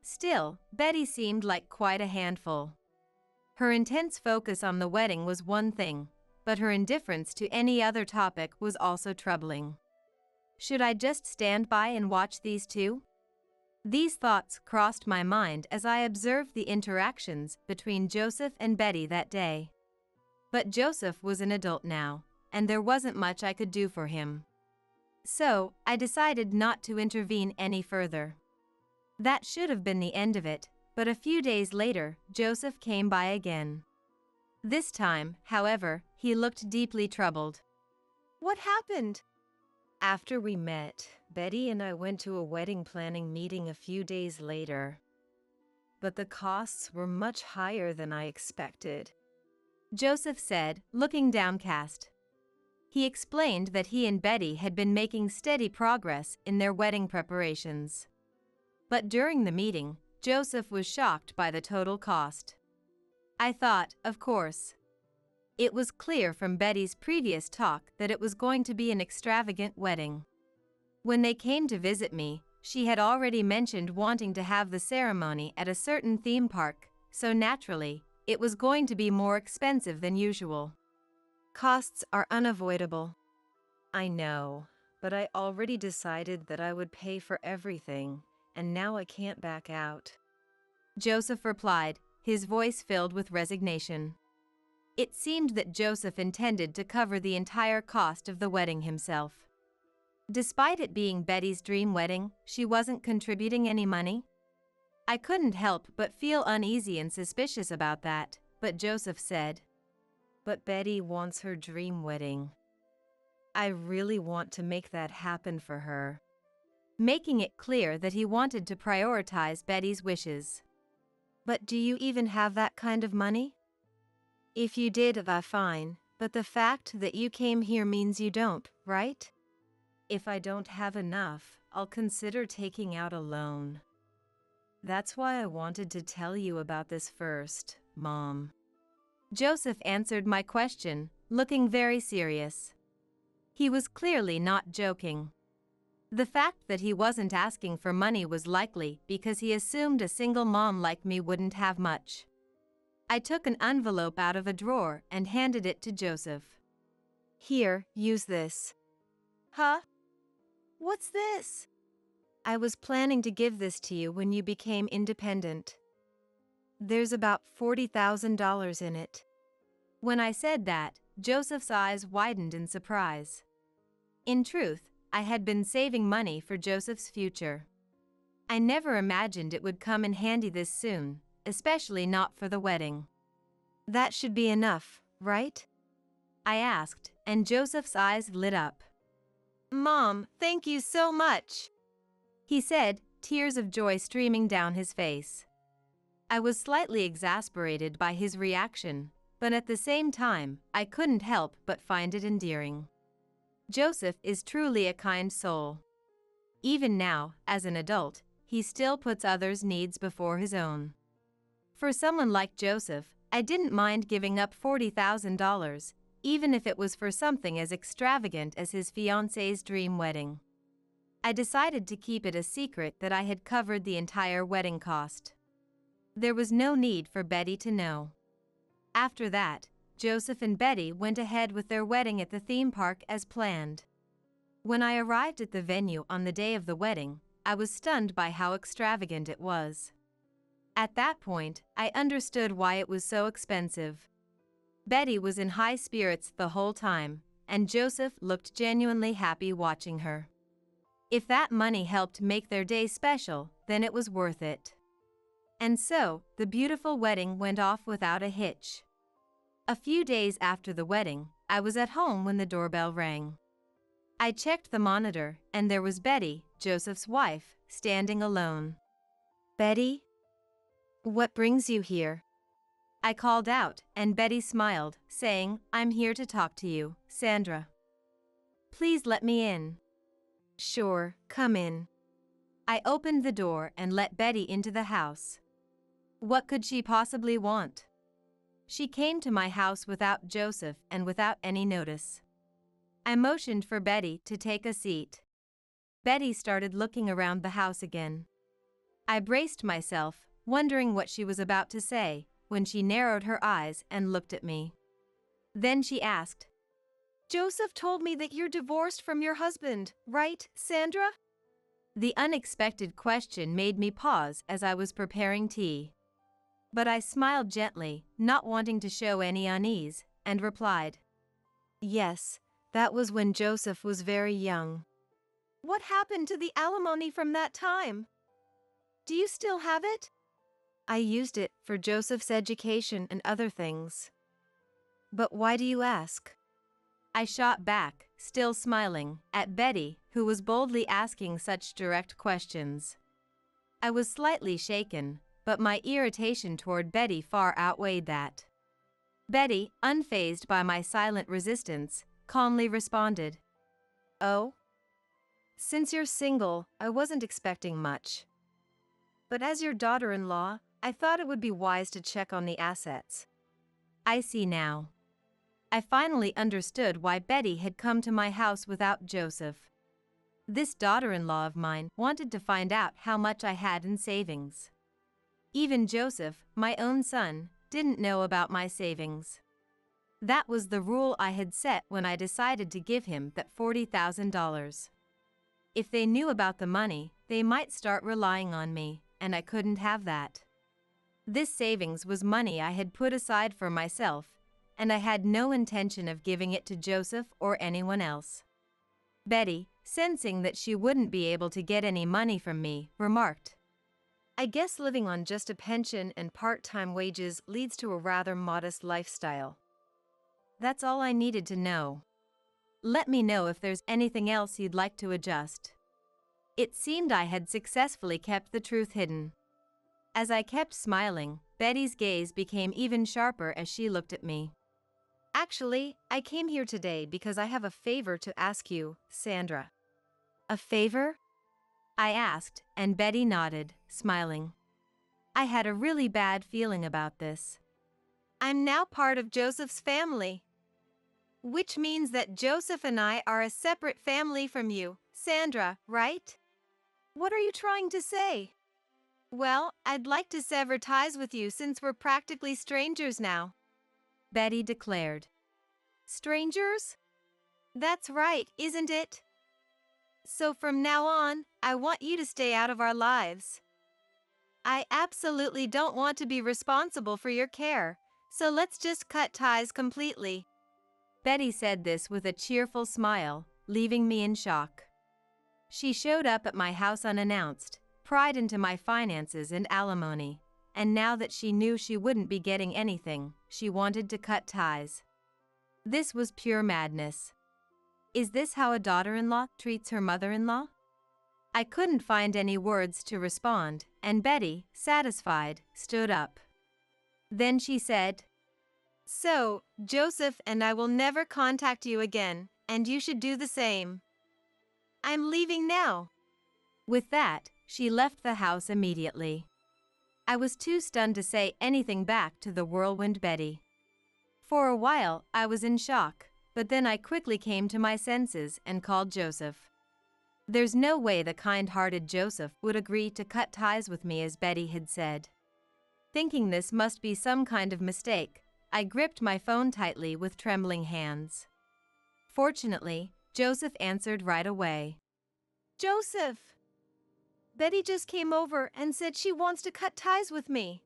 Still, Betty seemed like quite a handful. Her intense focus on the wedding was one thing, but her indifference to any other topic was also troubling. Should I just stand by and watch these two? These thoughts crossed my mind as I observed the interactions between Joseph and Betty that day. But Joseph was an adult now, and there wasn't much I could do for him. So, I decided not to intervene any further. That should have been the end of it, but a few days later, Joseph came by again. This time, however, he looked deeply troubled. What happened? After we met, Betty and I went to a wedding planning meeting a few days later. But the costs were much higher than I expected. Joseph said, looking downcast. He explained that he and Betty had been making steady progress in their wedding preparations. But during the meeting, Joseph was shocked by the total cost. I thought, of course. It was clear from Betty's previous talk that it was going to be an extravagant wedding. When they came to visit me, she had already mentioned wanting to have the ceremony at a certain theme park, so naturally, it was going to be more expensive than usual. Costs are unavoidable. I know, but I already decided that I would pay for everything, and now I can't back out. Joseph replied, his voice filled with resignation. It seemed that Joseph intended to cover the entire cost of the wedding himself. Despite it being Betty's dream wedding, she wasn't contributing any money. I couldn't help but feel uneasy and suspicious about that, but Joseph said, "But Betty wants her dream wedding. I really want to make that happen for her," making it clear that he wanted to prioritize Betty's wishes. "But do you even have that kind of money? If you did, fine, but the fact that you came here means you don't, right? If I don't have enough, I'll consider taking out a loan. That's why I wanted to tell you about this first, Mom." Joseph answered my question, looking very serious. He was clearly not joking. The fact that he wasn't asking for money was likely because he assumed a single mom like me wouldn't have much. I took an envelope out of a drawer and handed it to Joseph. "Here, use this." "Huh? What's this?" "I was planning to give this to you when you became independent. There's about $40,000 in it." When I said that, Joseph's eyes widened in surprise. In truth, I had been saving money for Joseph's future. I never imagined it would come in handy this soon, especially not for the wedding. "That should be enough, right?" I asked, and Joseph's eyes lit up. "Mom, thank you so much," he said, tears of joy streaming down his face. I was slightly exasperated by his reaction, but at the same time, I couldn't help but find it endearing. Joseph is truly a kind soul. Even now, as an adult, he still puts others' needs before his own. For someone like Joseph, I didn't mind giving up $40,000, even if it was for something as extravagant as his fiancée's dream wedding. I decided to keep it a secret that I had covered the entire wedding cost. There was no need for Betty to know. After that, Joseph and Betty went ahead with their wedding at the theme park as planned. When I arrived at the venue on the day of the wedding, I was stunned by how extravagant it was. At that point, I understood why it was so expensive. Betty was in high spirits the whole time, and Joseph looked genuinely happy watching her. If that money helped make their day special, then it was worth it. And so, the beautiful wedding went off without a hitch. A few days after the wedding, I was at home when the doorbell rang. I checked the monitor, and there was Betty, Joseph's wife, standing alone. "Betty? What brings you here?" I called out, and Betty smiled, saying, "I'm here to talk to you, Sandra. Please let me in." "Sure, come in." I opened the door and let Betty into the house. What could she possibly want? She came to my house without Joseph and without any notice. I motioned for Betty to take a seat. Betty started looking around the house again. I braced myself, wondering what she was about to say, when she narrowed her eyes and looked at me. Then she asked, "Joseph told me that you're divorced from your husband, right, Sandra?" The unexpected question made me pause as I was preparing tea. But I smiled gently, not wanting to show any unease, and replied, "Yes, that was when Joseph was very young." "What happened to the alimony from that time? Do you still have it?" "I used it for Joseph's education and other things." "But why do you ask?" I shot back, still smiling, at Betty, who was boldly asking such direct questions. I was slightly shaken, but my irritation toward Betty far outweighed that. Betty, unfazed by my silent resistance, calmly responded, "Oh? Since you're single, I wasn't expecting much. But as your daughter-in-law, I thought it would be wise to check on the assets." I see now. I finally understood why Betty had come to my house without Joseph. This daughter-in-law of mine wanted to find out how much I had in savings. Even Joseph, my own son, didn't know about my savings. That was the rule I had set when I decided to give him that $40,000. If they knew about the money, they might start relying on me, and I couldn't have that. This savings was money I had put aside for myself, and I had no intention of giving it to Joseph or anyone else. Betty, sensing that she wouldn't be able to get any money from me, remarked, "I guess living on just a pension and part-time wages leads to a rather modest lifestyle." That's all I needed to know. Let me know if there's anything else you'd like to adjust. It seemed I had successfully kept the truth hidden. As I kept smiling, Betty's gaze became even sharper as she looked at me. "Actually, I came here today because I have a favor to ask you, Sandra." A favor? I asked, and Betty nodded, smiling. I had a really bad feeling about this. "I'm now part of Joseph's family. Which means that Joseph and I are a separate family from you, Sandra, right?" "What are you trying to say?" "Well, I'd like to sever ties with you since we're practically strangers now," Betty declared. "Strangers? That's right, isn't it? So from now on, I want you to stay out of our lives. I absolutely don't want to be responsible for your care, so let's just cut ties completely." Betty said this with a cheerful smile, leaving me in shock. She showed up at my house unannounced, pried into my finances and alimony, and now that she knew she wouldn't be getting anything, she wanted to cut ties. This was pure madness. Is this how a daughter-in-law treats her mother-in-law? I couldn't find any words to respond, and Betty, satisfied, stood up. Then she said, "So, Joseph and I will never contact you again, and you should do the same. I'm leaving now." With that, she left the house immediately. I was too stunned to say anything back to the whirlwind Betty. For a while, I was in shock, but then I quickly came to my senses and called Joseph. There's no way the kind-hearted Joseph would agree to cut ties with me as Betty had said. Thinking this must be some kind of mistake, I gripped my phone tightly with trembling hands. Fortunately, Joseph answered right away. "Joseph! Betty just came over and said she wants to cut ties with me.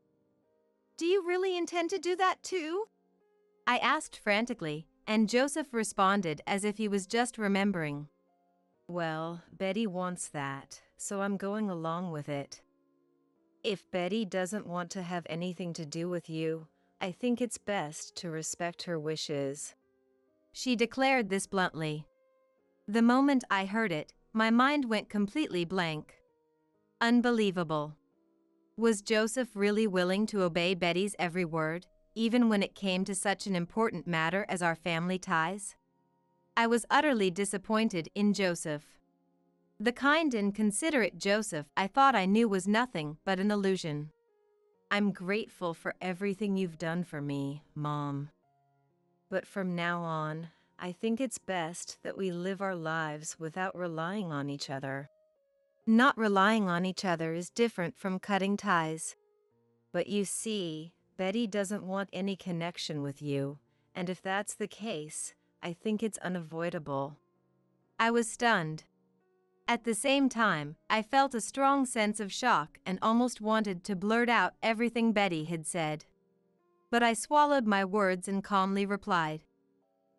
Do you really intend to do that too?" I asked frantically, and Joseph responded as if he was just remembering. "Well, Betty wants that, so I'm going along with it. If Betty doesn't want to have anything to do with you, I think it's best to respect her wishes." She declared this bluntly. The moment I heard it, my mind went completely blank. Unbelievable. Was Joseph really willing to obey Betty's every word, even when it came to such an important matter as our family ties? I was utterly disappointed in Joseph. The kind and considerate Joseph I thought I knew was nothing but an illusion. "I'm grateful for everything you've done for me, Mom. But from now on, I think it's best that we live our lives without relying on each other." Not relying on each other is different from cutting ties. But you see, Betty doesn't want any connection with you, and if that's the case, I think it's unavoidable. I was stunned. At the same time, I felt a strong sense of shock and almost wanted to blurt out everything Betty had said. But I swallowed my words and calmly replied,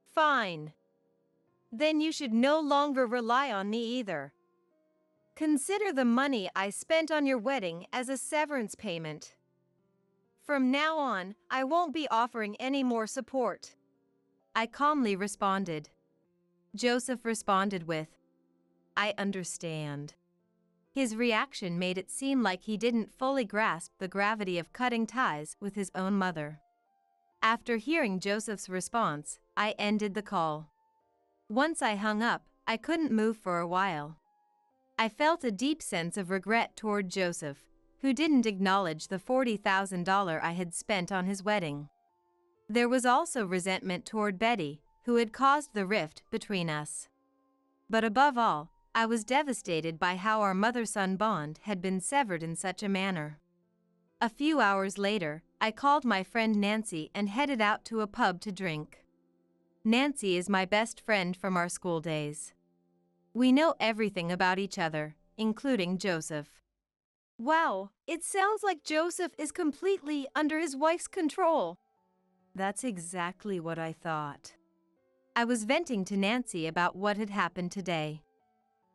"Fine. Then you should no longer rely on me either. Consider the money I spent on your wedding as a severance payment. From now on, I won't be offering any more support." I calmly responded. Joseph responded with, "I understand." His reaction made it seem like he didn't fully grasp the gravity of cutting ties with his own mother. After hearing Joseph's response, I ended the call. Once I hung up, I couldn't move for a while. I felt a deep sense of regret toward Joseph, who didn't acknowledge the $40,000 I had spent on his wedding. There was also resentment toward Betty, who had caused the rift between us. But above all, I was devastated by how our mother-son bond had been severed in such a manner. A few hours later, I called my friend Nancy and headed out to a pub to drink. Nancy is my best friend from our school days. We know everything about each other, including Joseph. Wow, it sounds like Joseph is completely under his wife's control. That's exactly what I thought. I was venting to Nancy about what had happened today.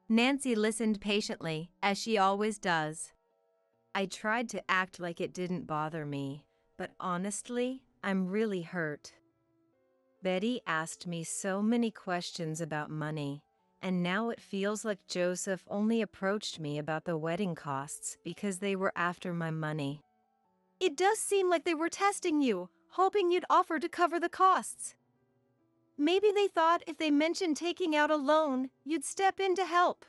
Nancy listened patiently, as she always does. I tried to act like it didn't bother me, but honestly, I'm really hurt. Betty asked me so many questions about money, and now it feels like Joseph only approached me about the wedding costs because they were after my money. It does seem like they were testing you, hoping you'd offer to cover the costs. Maybe they thought if they mentioned taking out a loan, you'd step in to help.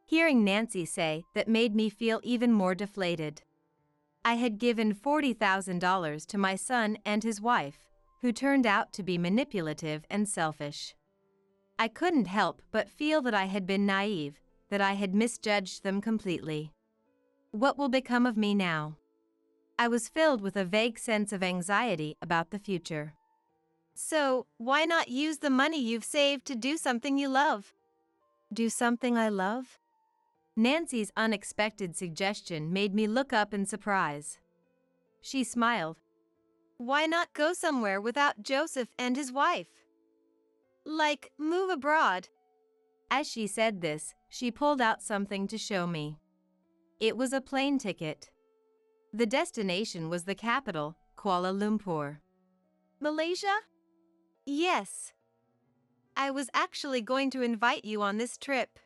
Hearing Nancy say that made me feel even more deflated. I had given $40,000 to my son and his wife, who turned out to be manipulative and selfish. I couldn't help but feel that I had been naive, that I had misjudged them completely. What will become of me now? I was filled with a vague sense of anxiety about the future. So, why not use the money you've saved to do something you love? Do something I love? Nancy's unexpected suggestion made me look up in surprise. She smiled. Why not go somewhere without Joseph and his wife? Like, move abroad. As she said this, she pulled out something to show me. It was a plane ticket. The destination was the capital, Kuala Lumpur. Malaysia? Yes. I was actually going to invite you on this trip.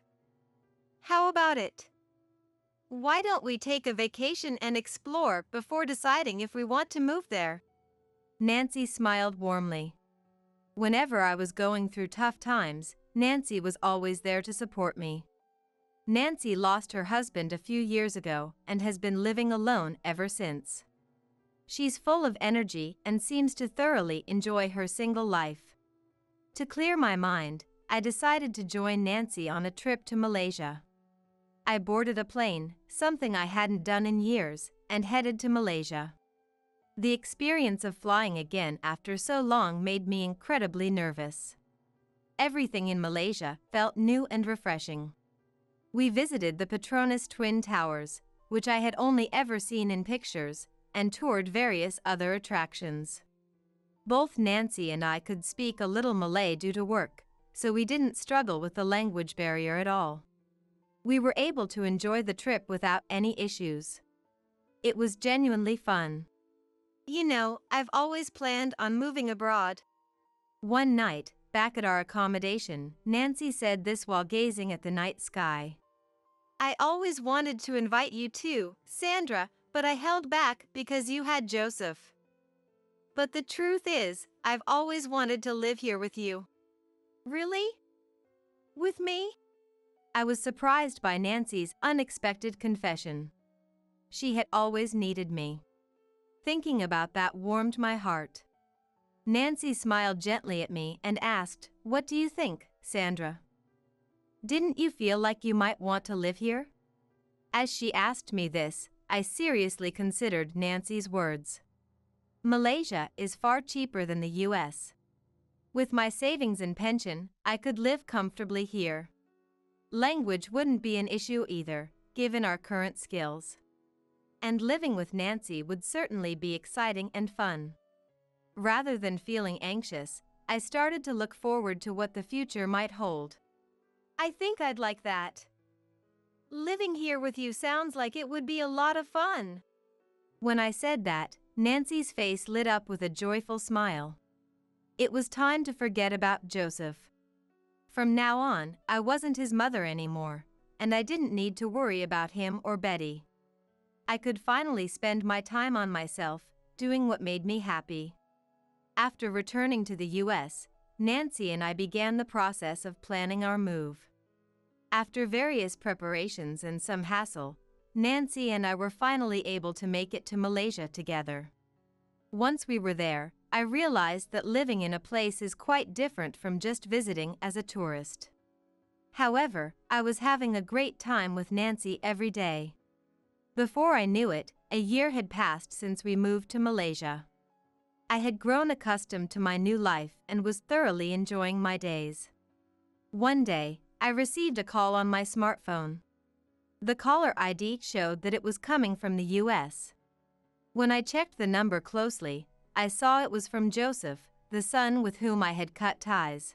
How about it? Why don't we take a vacation and explore before deciding if we want to move there? Nancy smiled warmly. Whenever I was going through tough times, Nancy was always there to support me. Nancy lost her husband a few years ago and has been living alone ever since. She's full of energy and seems to thoroughly enjoy her single life. To clear my mind, I decided to join Nancy on a trip to Malaysia. I boarded a plane, something I hadn't done in years, and headed to Malaysia. The experience of flying again after so long made me incredibly nervous. Everything in Malaysia felt new and refreshing. We visited the Petronas Twin Towers, which I had only ever seen in pictures, and toured various other attractions. Both Nancy and I could speak a little Malay due to work, so we didn't struggle with the language barrier at all. We were able to enjoy the trip without any issues. It was genuinely fun. You know, I've always planned on moving abroad. One night, back at our accommodation, Nancy said this while gazing at the night sky. I always wanted to invite you too, Sandra, but I held back because you had Joseph. But the truth is, I've always wanted to live here with you. Really? With me? I was surprised by Nancy's unexpected confession. She had always needed me. Thinking about that warmed my heart. Nancy smiled gently at me and asked, "What do you think, Sandra? Didn't you feel like you might want to live here?" As she asked me this, I seriously considered Nancy's words. Malaysia is far cheaper than the US. With my savings and pension, I could live comfortably here. Language wouldn't be an issue either, given our current skills. And living with Nancy would certainly be exciting and fun. Rather than feeling anxious, I started to look forward to what the future might hold. I think I'd like that. Living here with you sounds like it would be a lot of fun. When I said that, Nancy's face lit up with a joyful smile. It was time to forget about Joseph. From now on, I wasn't his mother anymore, and I didn't need to worry about him or Betty. I could finally spend my time on myself, doing what made me happy. After returning to the US, Nancy and I began the process of planning our move. After various preparations and some hassle, Nancy and I were finally able to make it to Malaysia together. Once we were there, I realized that living in a place is quite different from just visiting as a tourist. However, I was having a great time with Nancy every day. Before I knew it, a year had passed since we moved to Malaysia. I had grown accustomed to my new life and was thoroughly enjoying my days. One day, I received a call on my smartphone. The caller ID showed that it was coming from the US. When I checked the number closely, I saw it was from Joseph, the son with whom I had cut ties.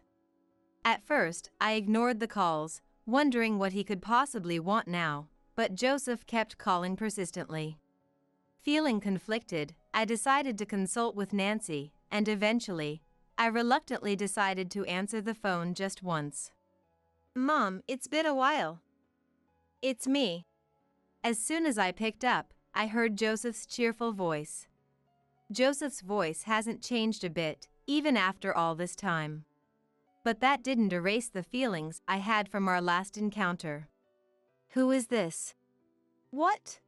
At first, I ignored the calls, wondering what he could possibly want now, but Joseph kept calling persistently. Feeling conflicted, I decided to consult with Nancy, and eventually, I reluctantly decided to answer the phone just once. Mom, it's been a while. It's me. As soon as I picked up, I heard Joseph's cheerful voice. Joseph's voice hasn't changed a bit, even after all this time. But that didn't erase the feelings I had from our last encounter. Who is this? What?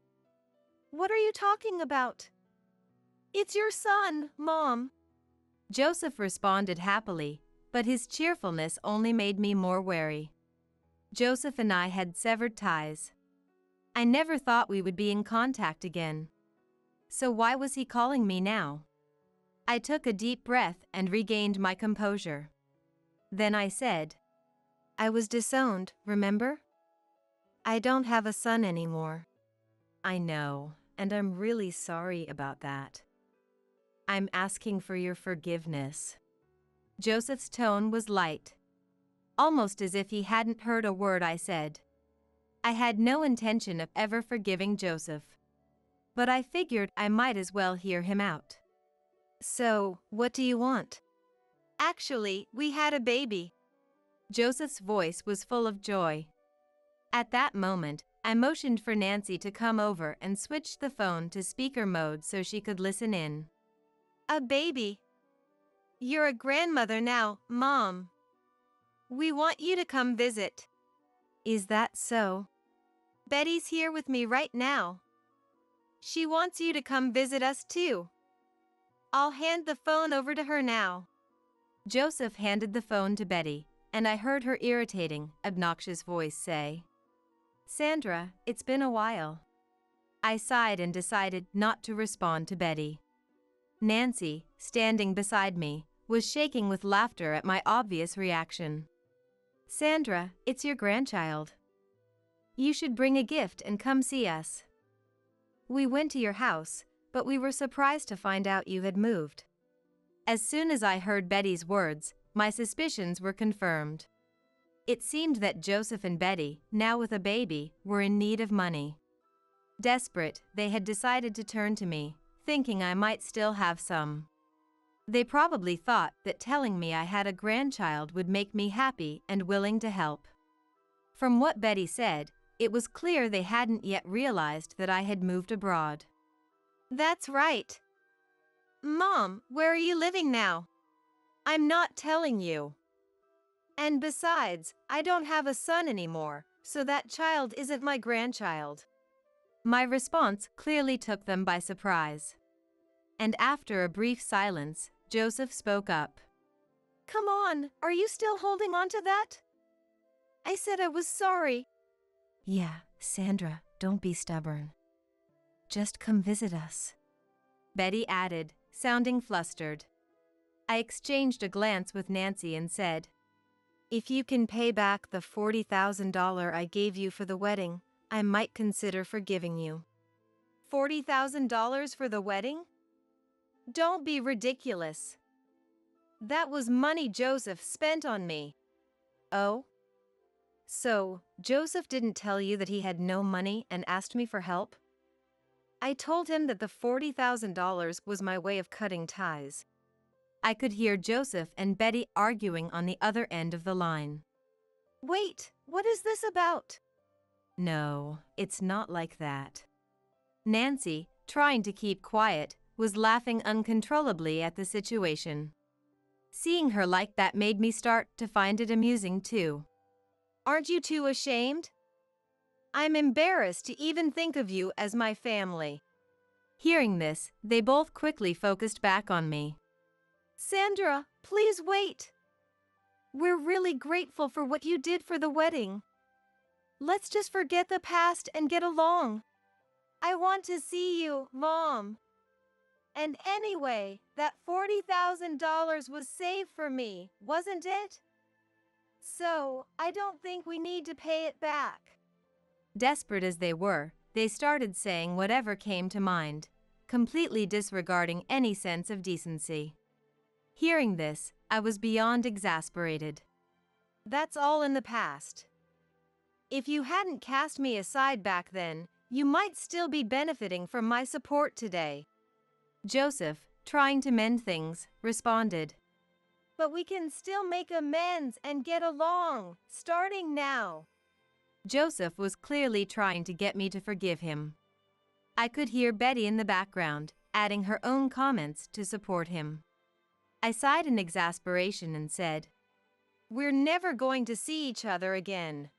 What are you talking about? It's your son, Mom. Joseph responded happily, but his cheerfulness only made me more wary. Joseph and I had severed ties. I never thought we would be in contact again. So why was he calling me now? I took a deep breath and regained my composure. Then I said, I was disowned, remember? I don't have a son anymore. I know, and I'm really sorry about that. I'm asking for your forgiveness. Joseph's tone was light, almost as if he hadn't heard a word I said. I had no intention of ever forgiving Joseph, but I figured I might as well hear him out. So, what do you want? Actually, we had a baby. Joseph's voice was full of joy. At that moment, I motioned for Nancy to come over and switched the phone to speaker mode so she could listen in. A baby? You're a grandmother now, Mom. We want you to come visit. Is that so? Betty's here with me right now. She wants you to come visit us too. I'll hand the phone over to her now. Joseph handed the phone to Betty, and I heard her irritating, obnoxious voice say, Sandra, it's been a while. I sighed and decided not to respond to Betty. Nancy, standing beside me, was shaking with laughter at my obvious reaction. Sandra, it's your grandchild. You should bring a gift and come see us. We went to your house, but we were surprised to find out you had moved. As soon as I heard Betty's words, my suspicions were confirmed. It seemed that Joseph and Betty, now with a baby, were in need of money. Desperate, they had decided to turn to me, thinking I might still have some. They probably thought that telling me I had a grandchild would make me happy and willing to help. From what Betty said, it was clear they hadn't yet realized that I had moved abroad. That's right. Mom, where are you living now? I'm not telling you. And besides, I don't have a son anymore, so that child isn't my grandchild. My response clearly took them by surprise. And after a brief silence, Joseph spoke up. Come on, are you still holding on to that? I said I was sorry. Yeah, Sandra, don't be stubborn. Just come visit us, Betty added, sounding flustered. I exchanged a glance with Nancy and said, If you can pay back the $40,000 I gave you for the wedding, I might consider forgiving you. $40,000 for the wedding? Don't be ridiculous. That was money Joseph spent on me. Oh? So, Joseph didn't tell you that he had no money and asked me for help? I told him that the $40,000 was my way of cutting ties. I could hear Joseph and Betty arguing on the other end of the line. Wait, what is this about? No, it's not like that. Nancy, trying to keep quiet, was laughing uncontrollably at the situation. Seeing her like that made me start to find it amusing too. Aren't you too ashamed? I'm embarrassed to even think of you as my family. Hearing this, they both quickly focused back on me. Sandra, please wait. We're really grateful for what you did for the wedding. Let's just forget the past and get along. I want to see you, Mom. And anyway, that $40,000 was saved for me, wasn't it? So, I don't think we need to pay it back. Desperate as they were, they started saying whatever came to mind, completely disregarding any sense of decency. Hearing this, I was beyond exasperated. That's all in the past. If you hadn't cast me aside back then, you might still be benefiting from my support today. Joseph, trying to mend things, responded. But we can still make amends and get along, starting now. Joseph was clearly trying to get me to forgive him. I could hear Betty in the background, adding her own comments to support him. I sighed in exasperation and said, We're never going to see each other again.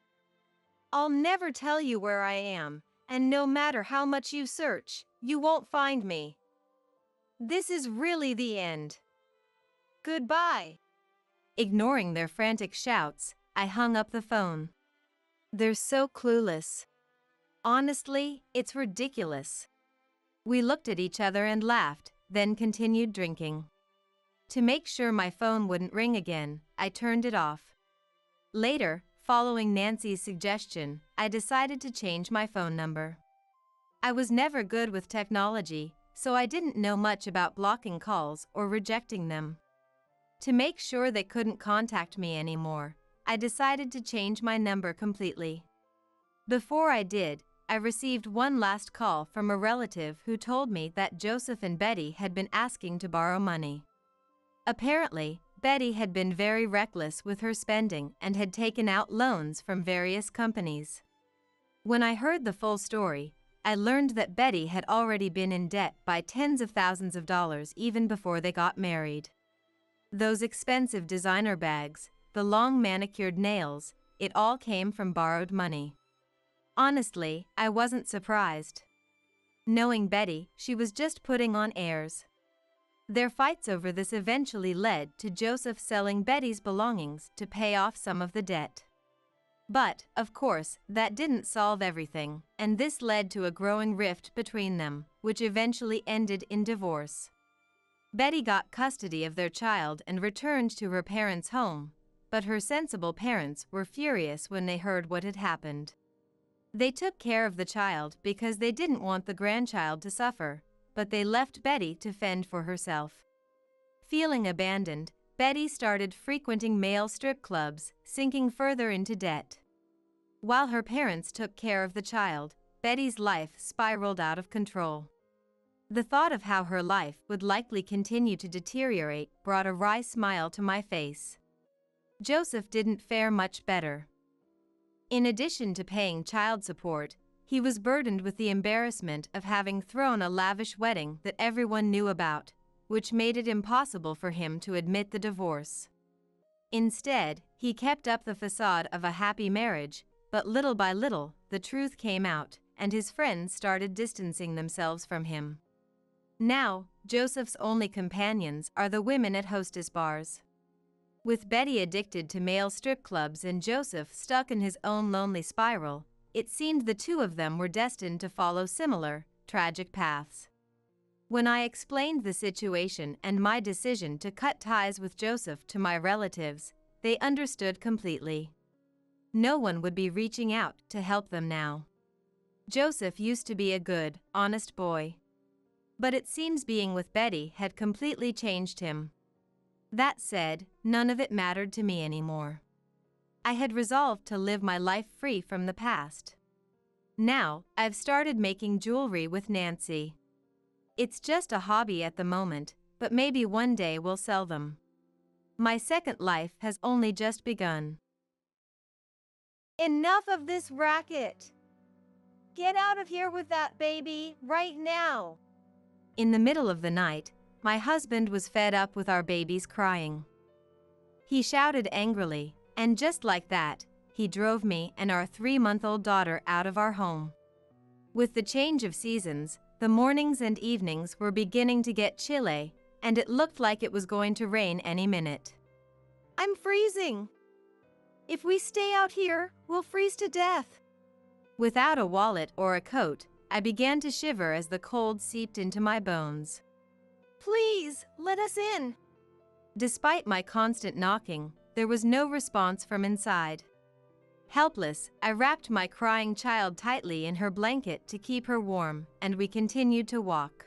I'll never tell you where I am, and no matter how much you search, you won't find me. This is really the end. Goodbye. Ignoring their frantic shouts, I hung up the phone. They're so clueless. Honestly, it's ridiculous. We looked at each other and laughed, then continued drinking. To make sure my phone wouldn't ring again, I turned it off. Later, following Nancy's suggestion, I decided to change my phone number. I was never good with technology, so I didn't know much about blocking calls or rejecting them. To make sure they couldn't contact me anymore, I decided to change my number completely. Before I did, I received one last call from a relative who told me that Joseph and Betty had been asking to borrow money. Apparently, Betty had been very reckless with her spending and had taken out loans from various companies. When I heard the full story, I learned that Betty had already been in debt by tens of thousands of dollars even before they got married. Those expensive designer bags, the long manicured nails, it all came from borrowed money. Honestly, I wasn't surprised. Knowing Betty, she was just putting on airs. Their fights over this eventually led to Joseph selling Betty's belongings to pay off some of the debt. But, of course, that didn't solve everything, and this led to a growing rift between them, which eventually ended in divorce. Betty got custody of their child and returned to her parents' home, but her sensible parents were furious when they heard what had happened. They took care of the child because they didn't want the grandchild to suffer, but they left Betty to fend for herself. Feeling abandoned, Betty started frequenting male strip clubs, sinking further into debt. While her parents took care of the child, Betty's life spiraled out of control. The thought of how her life would likely continue to deteriorate brought a wry smile to my face. Joseph didn't fare much better. In addition to paying child support, he was burdened with the embarrassment of having thrown a lavish wedding that everyone knew about, which made it impossible for him to admit the divorce. Instead, he kept up the facade of a happy marriage, but little by little, the truth came out, and his friends started distancing themselves from him. Now, Joseph's only companions are the women at hostess bars. With Betty addicted to male strip clubs and Joseph stuck in his own lonely spiral, it seemed the two of them were destined to follow similar, tragic paths. When I explained the situation and my decision to cut ties with Joseph to my relatives, they understood completely. No one would be reaching out to help them now. Joseph used to be a good, honest boy. But it seems being with Betty had completely changed him. That said, none of it mattered to me anymore. I had resolved to live my life free from the past. Now, I've started making jewelry with Nancy. It's just a hobby at the moment, but maybe one day we'll sell them. My second life has only just begun. Enough of this racket! Get out of here with that baby, right now! In the middle of the night, my husband was fed up with our babies crying. He shouted angrily, and just like that, he drove me and our 3-month-old daughter out of our home. With the change of seasons, the mornings and evenings were beginning to get chilly, and it looked like it was going to rain any minute. I'm freezing. If we stay out here, we'll freeze to death. Without a wallet or a coat, I began to shiver as the cold seeped into my bones. Please, let us in. Despite my constant knocking, there was no response from inside. Helpless, I wrapped my crying child tightly in her blanket to keep her warm, and we continued to walk.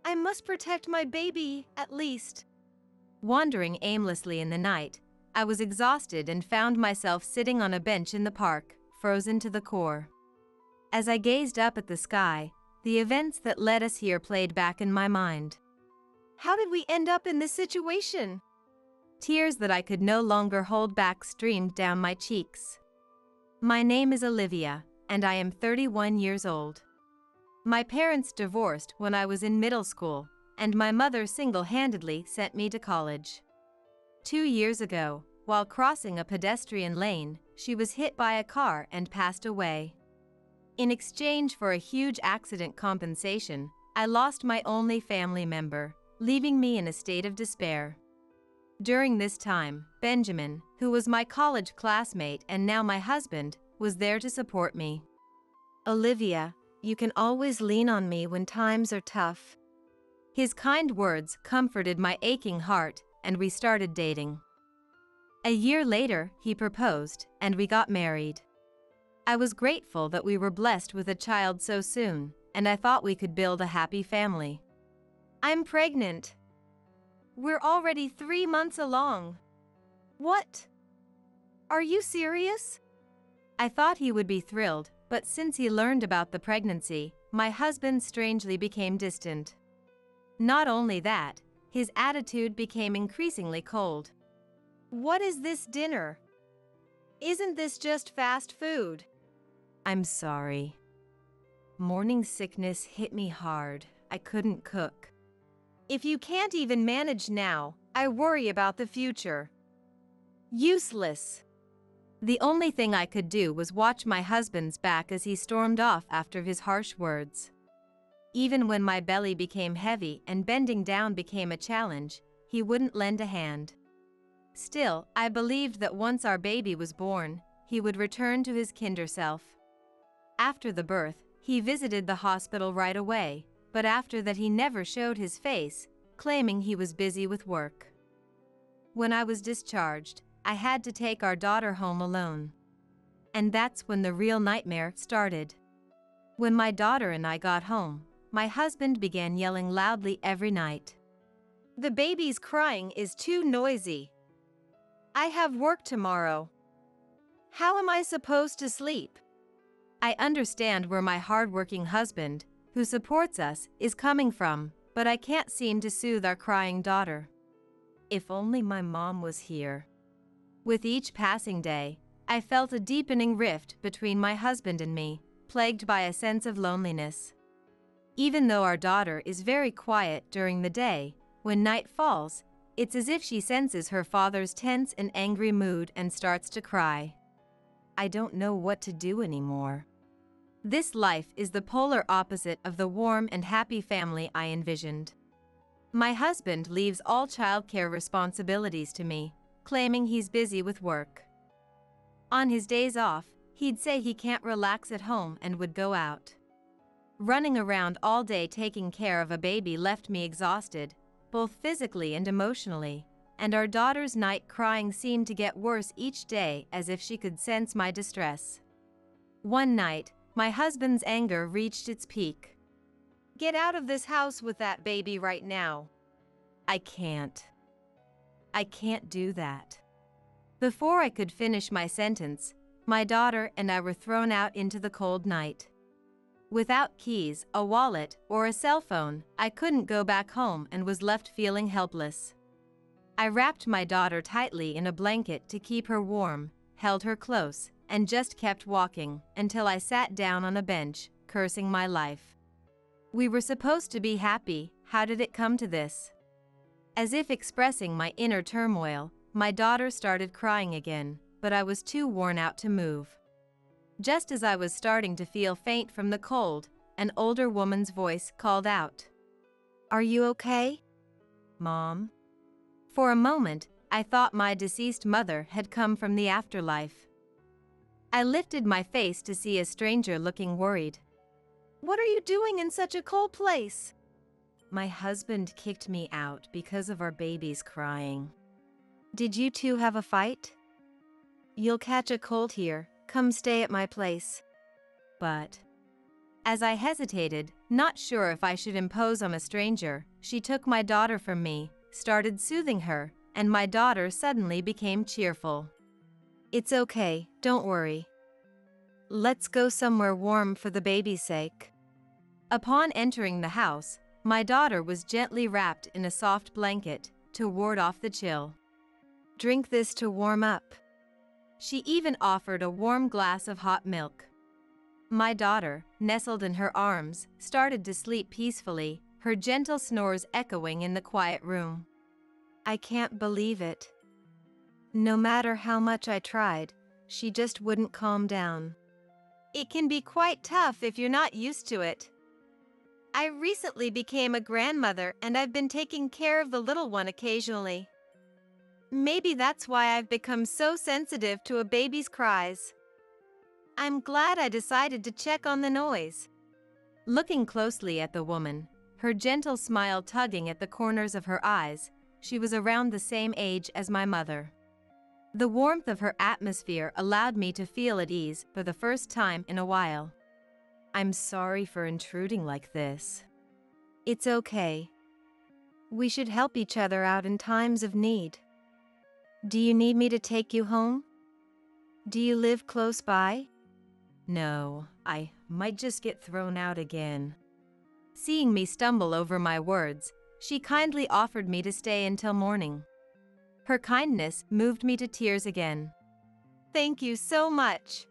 I must protect my baby, at least. Wandering aimlessly in the night, I was exhausted and found myself sitting on a bench in the park, frozen to the core. As I gazed up at the sky, the events that led us here played back in my mind. How did we end up in this situation? Tears that I could no longer hold back streamed down my cheeks. My name is Olivia, and I am 31 years old. My parents divorced when I was in middle school, and my mother single-handedly sent me to college. 2 years ago, while crossing a pedestrian lane, she was hit by a car and passed away. In exchange for a huge accident compensation, I lost my only family member, leaving me in a state of despair. During this time, Benjamin, who was my college classmate and now my husband, was there to support me. Olivia, you can always lean on me when times are tough. His kind words comforted my aching heart, and we started dating. A year later, he proposed, and we got married. I was grateful that we were blessed with a child so soon, and I thought we could build a happy family. I'm pregnant. We're already 3 months along. What? Are you serious? I thought he would be thrilled, but since he learned about the pregnancy, my husband strangely became distant. Not only that, his attitude became increasingly cold. What is this dinner? Isn't this just fast food? I'm sorry. Morning sickness hit me hard. I couldn't cook. If you can't even manage now, I worry about the future. Useless. The only thing I could do was watch my husband's back as he stormed off after his harsh words. Even when my belly became heavy and bending down became a challenge, he wouldn't lend a hand. Still, I believed that once our baby was born, he would return to his kinder self. After the birth, he visited the hospital right away, but after that he never showed his face, claiming he was busy with work. When I was discharged, I had to take our daughter home alone. And that's when the real nightmare started. When my daughter and I got home, my husband began yelling loudly every night. The baby's crying is too noisy. I have work tomorrow. How am I supposed to sleep? I understand where my hardworking husband, who supports us, is coming from, but I can't seem to soothe our crying daughter. If only my mom was here. With each passing day, I felt a deepening rift between my husband and me, plagued by a sense of loneliness. Even though our daughter is very quiet during the day, when night falls, it's as if she senses her father's tense and angry mood and starts to cry. I don't know what to do anymore. This life is the polar opposite of the warm and happy family I envisioned. My husband leaves all childcare responsibilities to me, claiming he's busy with work. On his days off, he'd say he can't relax at home and would go out. Running around all day taking care of a baby left me exhausted, both physically and emotionally, and our daughter's night crying seemed to get worse each day as if she could sense my distress. One night, my husband's anger reached its peak. Get out of this house with that baby right now. I can't do that. Before I could finish my sentence, my daughter and I were thrown out into the cold night. Without keys, a wallet, or a cell phone, I couldn't go back home and was left feeling helpless. I wrapped my daughter tightly in a blanket to keep her warm, held her close, and just kept walking until I sat down on a bench, cursing my life. We were supposed to be happy, how did it come to this? As if expressing my inner turmoil, my daughter started crying again, but I was too worn out to move. Just as I was starting to feel faint from the cold, an older woman's voice called out, "Are you okay?" "Mom?" For a moment, I thought my deceased mother had come from the afterlife. I lifted my face to see a stranger looking worried. "What are you doing in such a cold place?" "My husband kicked me out because of our babies crying." "Did you two have a fight?" "You'll catch a cold here, come stay at my place." "But..." As I hesitated, not sure if I should impose on a stranger, she took my daughter from me, started soothing her, and my daughter suddenly became cheerful. "It's okay, don't worry. Let's go somewhere warm for the baby's sake." Upon entering the house, my daughter was gently wrapped in a soft blanket to ward off the chill. "Drink this to warm up." She even offered a warm glass of hot milk. My daughter, nestled in her arms, started to sleep peacefully, her gentle snores echoing in the quiet room. I can't believe it. No matter how much I tried, she just wouldn't calm down. It can be quite tough if you're not used to it. I recently became a grandmother and I've been taking care of the little one occasionally. Maybe that's why I've become so sensitive to a baby's cries. I'm glad I decided to check on the noise. Looking closely at the woman, her gentle smile tugging at the corners of her eyes, she was around the same age as my mother. The warmth of her atmosphere allowed me to feel at ease for the first time in a while. "I'm sorry for intruding like this." "It's okay. We should help each other out in times of need. Do you need me to take you home? Do you live close by?" "No, I might just get thrown out again." Seeing me stumble over my words, she kindly offered me to stay until morning. Her kindness moved me to tears again. "Thank you so much.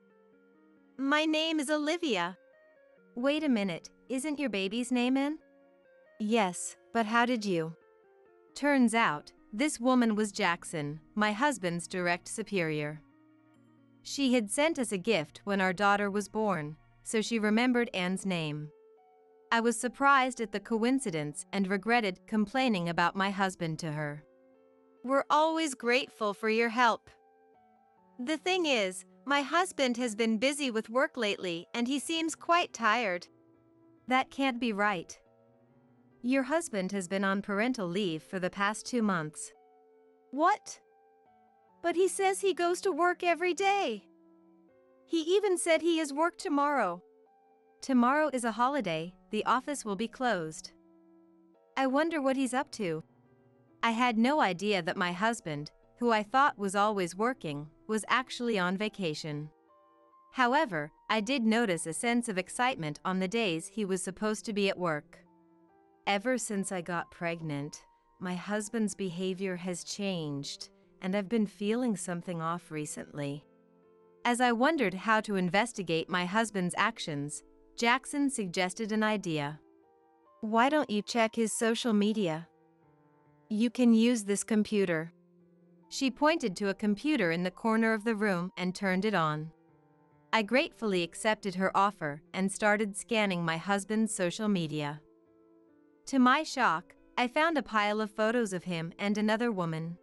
My name is Olivia." "Wait a minute, isn't your baby's name in?" "Yes, but how did you?" Turns out, this woman was Jackson, my husband's direct superior. She had sent us a gift when our daughter was born, so she remembered Anne's name. I was surprised at the coincidence and regretted complaining about my husband to her. "We're always grateful for your help. The thing is, my husband has been busy with work lately and he seems quite tired." "That can't be right. Your husband has been on parental leave for the past 2 months." "What? But he says he goes to work every day. He even said he has work tomorrow." "Tomorrow is a holiday, the office will be closed." I wonder what he's up to. I had no idea that my husband, who I thought was always working, was actually on vacation. However, I did notice a sense of excitement on the days he was supposed to be at work. Ever since I got pregnant, my husband's behavior has changed, and I've been feeling something off recently. As I wondered how to investigate my husband's actions, Jackson suggested an idea. "Why don't you check his social media? You can use this computer." She pointed to a computer in the corner of the room and turned it on. I gratefully accepted her offer and started scanning my husband's social media. To my shock, I found a pile of photos of him and another woman.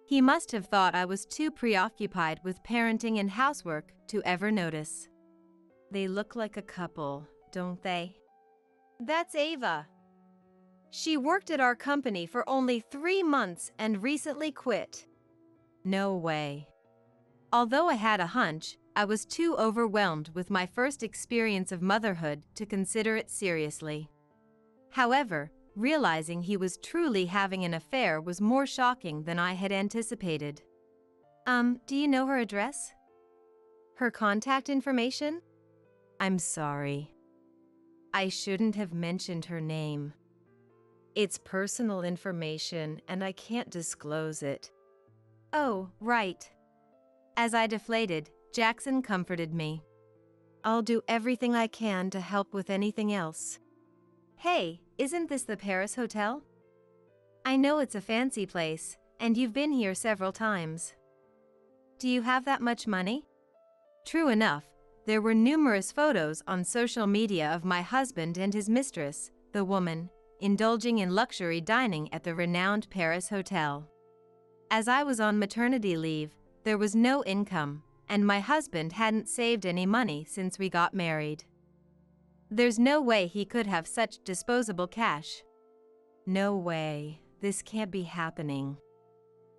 He must have thought I was too preoccupied with parenting and housework to ever notice. They look like a couple, don't they? "That's Ava. She worked at our company for only 3 months and recently quit." No way. Although I had a hunch, I was too overwhelmed with my first experience of motherhood to consider it seriously. However, realizing he was truly having an affair was more shocking than I had anticipated. Do you know her address? "Her contact information?" I'm sorry. I shouldn't have mentioned her name. It's personal information and I can't disclose it." "Oh, right." As I deflated, Jackson comforted me. "I'll do everything I can to help with anything else. Hey, isn't this the Paris Hotel? I know it's a fancy place, and you've been here several times. Do you have that much money? True enough, there were numerous photos on social media of my husband and his mistress, the woman, indulging in luxury dining at the renowned Paris Hotel. As I was on maternity leave, there was no income, and my husband hadn't saved any money since we got married. There's no way he could have such disposable cash. No way, this can't be happening.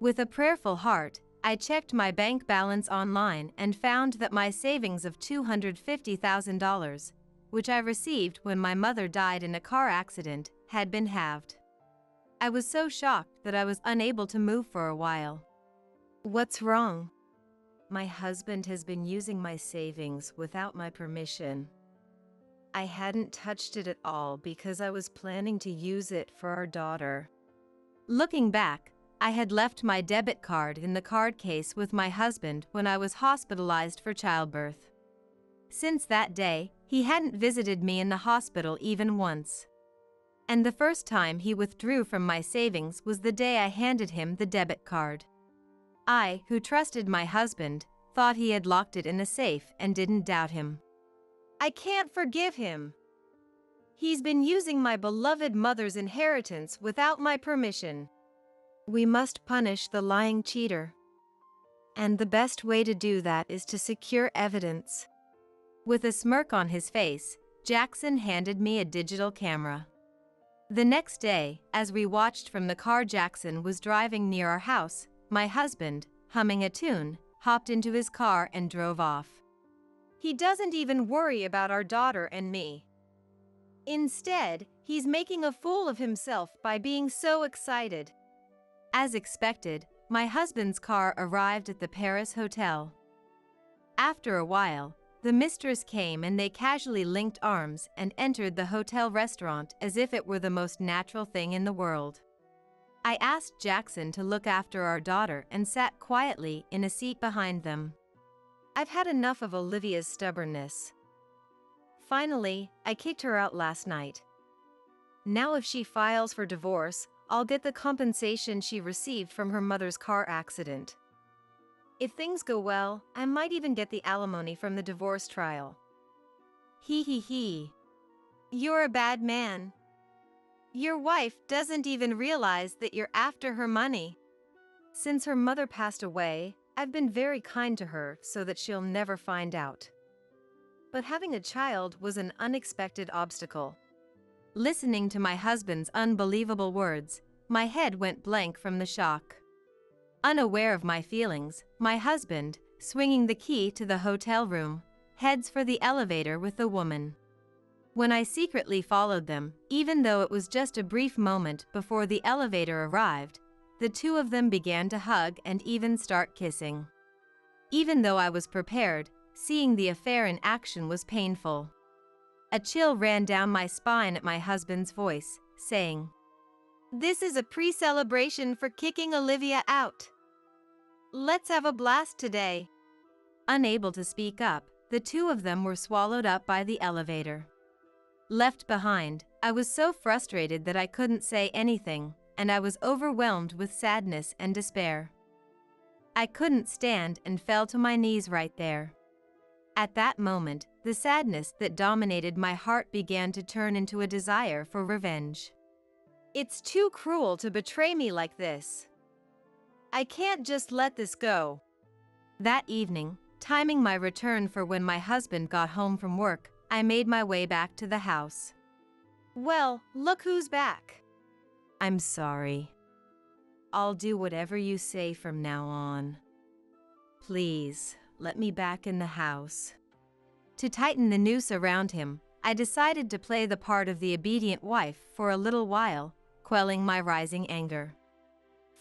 With a prayerful heart, I checked my bank balance online and found that my savings of $250,000, which I received when my mother died in a car accident, had been halved. I was so shocked that I was unable to move for a while. What's wrong? My husband has been using my savings without my permission. I hadn't touched it at all because I was planning to use it for our daughter. Looking back, I had left my debit card in the card case with my husband when I was hospitalized for childbirth. Since that day, he hadn't visited me in the hospital even once. And the first time he withdrew from my savings was the day I handed him the debit card. I, who trusted my husband, thought he had locked it in a safe and didn't doubt him. I can't forgive him. He's been using my beloved mother's inheritance without my permission. We must punish the lying cheater. And the best way to do that is to secure evidence. With a smirk on his face, Jackson handed me a digital camera. The next day, as we watched from the car Jackson was driving near our house, my husband, humming a tune, hopped into his car and drove off. He doesn't even worry about our daughter and me. Instead, he's making a fool of himself by being so excited. As expected, my husband's car arrived at the Paris Hotel. After a while, the mistress came and they casually linked arms and entered the hotel restaurant as if it were the most natural thing in the world. I asked Jackson to look after our daughter and sat quietly in a seat behind them. I've had enough of Olivia's stubbornness. Finally, I kicked her out last night. Now if she files for divorce, I'll get the compensation she received from her mother's car accident. If things go well, I might even get the alimony from the divorce trial. He. You're a bad man. Your wife doesn't even realize that you're after her money. Since her mother passed away, I've been very kind to her so that she'll never find out. But having a child was an unexpected obstacle. Listening to my husband's unbelievable words, my head went blank from the shock. Unaware of my feelings, my husband, swinging the key to the hotel room, heads for the elevator with the woman. When I secretly followed them, even though it was just a brief moment before the elevator arrived, the two of them began to hug and even start kissing. Even though I was prepared, seeing the affair in action was painful. A chill ran down my spine at my husband's voice, saying, "This is a pre-celebration for kicking Olivia out. Let's have a blast today." Unable to speak up, the two of them were swallowed up by the elevator. Left behind, I was so frustrated that I couldn't say anything, and I was overwhelmed with sadness and despair. I couldn't stand and fell to my knees right there. At that moment, the sadness that dominated my heart began to turn into a desire for revenge. It's too cruel to betray me like this. I can't just let this go. That evening, timing my return for when my husband got home from work, I made my way back to the house. Well, look who's back. I'm sorry. I'll do whatever you say from now on. Please, let me back in the house. To tighten the noose around him, I decided to play the part of the obedient wife for a little while, quelling my rising anger.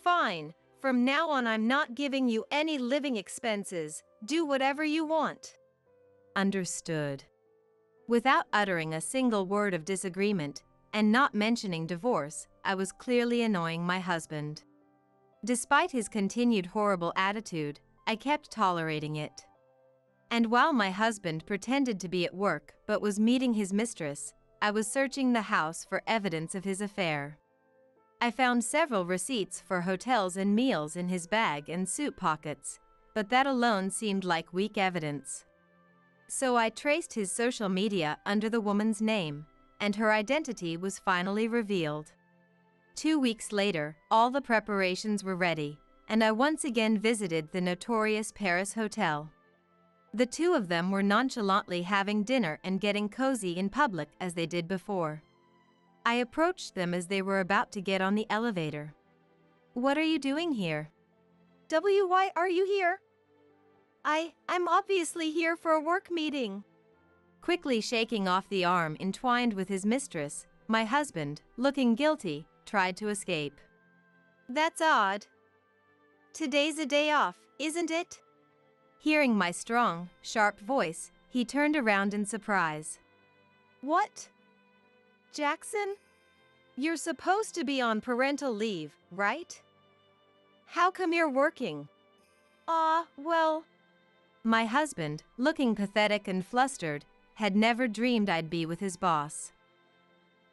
Fine, from now on I'm not giving you any living expenses. Do whatever you want. Understood. Without uttering a single word of disagreement, and not mentioning divorce, I was clearly annoying my husband. Despite his continued horrible attitude, I kept tolerating it. And while my husband pretended to be at work but was meeting his mistress, I was searching the house for evidence of his affair. I found several receipts for hotels and meals in his bag and suit pockets, but that alone seemed like weak evidence. So I traced his social media under the woman's name, and her identity was finally revealed. 2 weeks later, all the preparations were ready, and I once again visited the notorious Paris hotel. The two of them were nonchalantly having dinner and getting cozy in public as they did before. I approached them as they were about to get on the elevator. "What are you doing here?" Why are you here? I'm obviously here for a work meeting. Quickly shaking off the arm entwined with his mistress, my husband, looking guilty, tried to escape. That's odd. Today's a day off, isn't it? Hearing my strong, sharp voice, he turned around in surprise. What? Jackson? You're supposed to be on parental leave, right? How come you're working? Well... My husband, looking pathetic and flustered, had never dreamed I'd be with his boss.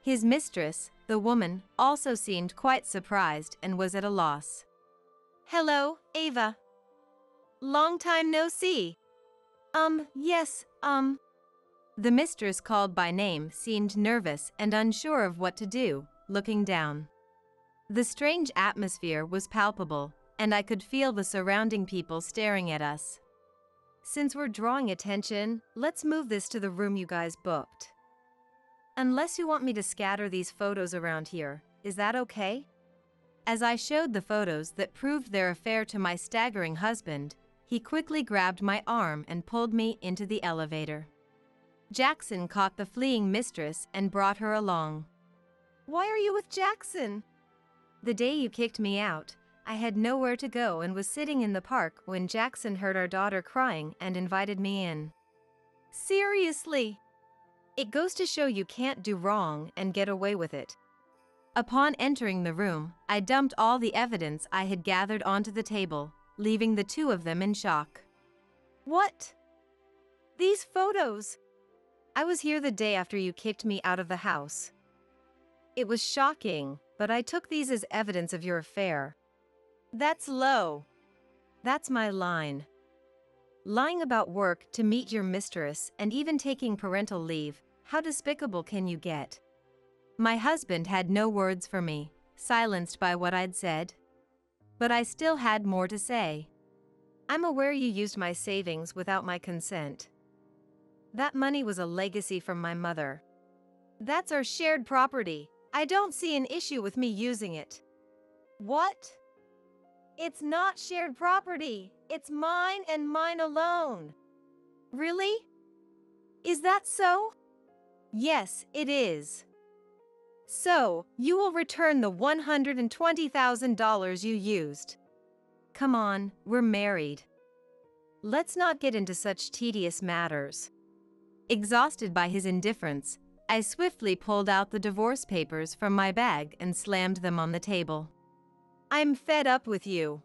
His mistress, the woman, also seemed quite surprised and was at a loss. Hello, Ava. Long time no see. Yes. The mistress called by name seemed nervous and unsure of what to do, looking down. The strange atmosphere was palpable, and I could feel the surrounding people staring at us. Since we're drawing attention, let's move this to the room you guys booked. Unless you want me to scatter these photos around here, is that okay? As I showed the photos that proved their affair to my staggering husband, he quickly grabbed my arm and pulled me into the elevator. Jackson caught the fleeing mistress and brought her along. Why are you with Jackson? The day you kicked me out, I had nowhere to go and was sitting in the park when Jackson heard our daughter crying and invited me in. Seriously? It goes to show you can't do wrong and get away with it. Upon entering the room, I dumped all the evidence I had gathered onto the table, leaving the two of them in shock. What? These photos? I was here the day after you kicked me out of the house. It was shocking, but I took these as evidence of your affair. That's low. That's my line. Lying about work to meet your mistress and even taking parental leave, how despicable can you get? My husband had no words for me, silenced by what I'd said. But I still had more to say. I'm aware you used my savings without my consent. That money was a legacy from my mother. That's our shared property. I don't see an issue with me using it. What? It's not shared property. It's mine and mine alone. Really? Is that so? Yes, it is. So, you will return the $120,000 you used. Come on, we're married. Let's not get into such tedious matters. Exhausted by his indifference, I swiftly pulled out the divorce papers from my bag and slammed them on the table. I'm fed up with you.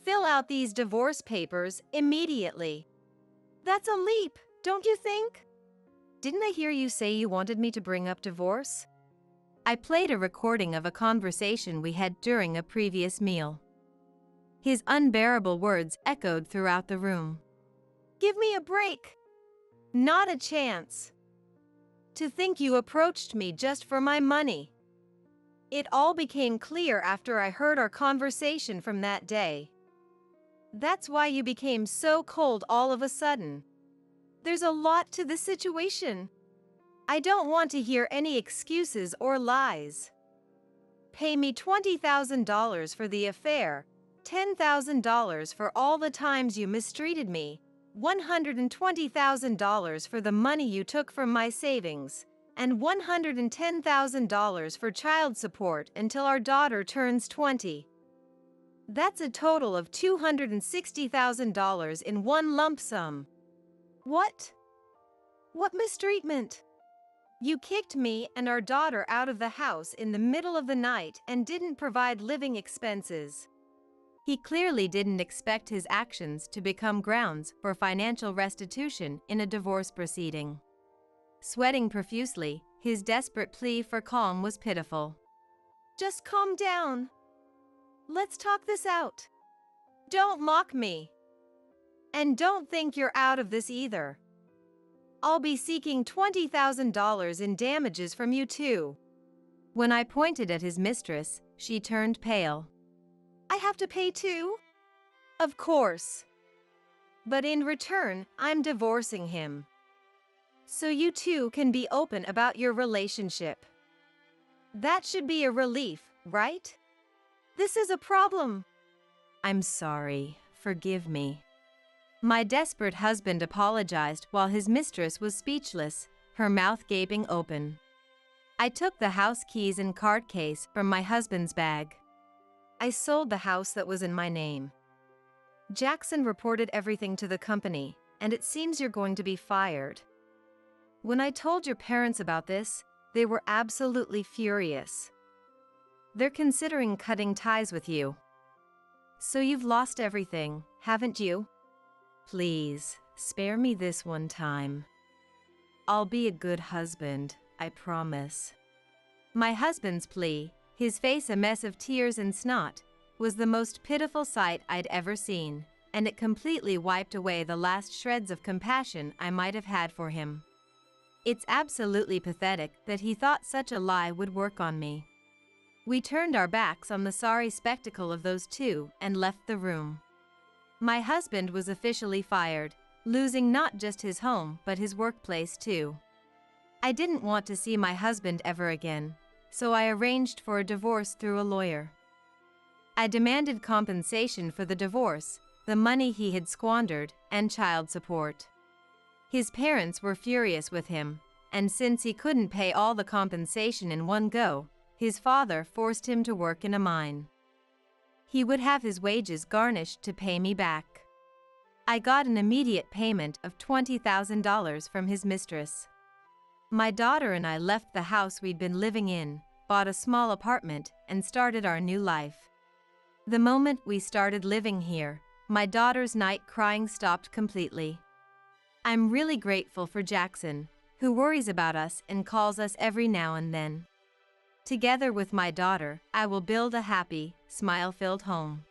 Fill out these divorce papers immediately. That's a leap, don't you think? Didn't I hear you say you wanted me to bring up divorce? I played a recording of a conversation we had during a previous meal. His unbearable words echoed throughout the room. Give me a break. Not a chance. To think you approached me just for my money. It all became clear after I heard our conversation from that day. That's why you became so cold all of a sudden. There's a lot to this situation. I don't want to hear any excuses or lies. Pay me $20,000 for the affair, $10,000 for all the times you mistreated me, $120,000 for the money you took from my savings, and $110,000 for child support until our daughter turns 20. That's a total of $260,000 in one lump sum. What? What mistreatment? You kicked me and our daughter out of the house in the middle of the night and didn't provide living expenses. He clearly didn't expect his actions to become grounds for financial restitution in a divorce proceeding. Sweating profusely, his desperate plea for calm was pitiful. Just calm down. Let's talk this out. Don't mock me. And don't think you're out of this either. I'll be seeking $20,000 in damages from you too. When I pointed at his mistress, she turned pale. I have to pay too? Of course. But in return, I'm divorcing him. So you two can be open about your relationship. That should be a relief, right? This is a problem. I'm sorry. Forgive me. My desperate husband apologized while his mistress was speechless, her mouth gaping open. I took the house keys and card case from my husband's bag. I sold the house that was in my name. Jackson reported everything to the company, and it seems you're going to be fired. When I told your parents about this, they were absolutely furious. They're considering cutting ties with you. So you've lost everything, haven't you? Please, spare me this one time. I'll be a good husband, I promise. My husband's plea, his face a mess of tears and snot, was the most pitiful sight I'd ever seen, and it completely wiped away the last shreds of compassion I might have had for him. It's absolutely pathetic that he thought such a lie would work on me. We turned our backs on the sorry spectacle of those two and left the room. My husband was officially fired, losing not just his home but his workplace too. I didn't want to see my husband ever again, so I arranged for a divorce through a lawyer. I demanded compensation for the divorce, the money he had squandered, and child support. His parents were furious with him, and since he couldn't pay all the compensation in one go, his father forced him to work in a mine. He would have his wages garnished to pay me back. I got an immediate payment of $20,000 from his mistress. My daughter and I left the house we'd been living in, bought a small apartment, and started our new life. The moment we started living here, my daughter's night crying stopped completely. I'm really grateful for Jackson, who worries about us and calls us every now and then. Together with my daughter, I will build a happy, smile-filled home.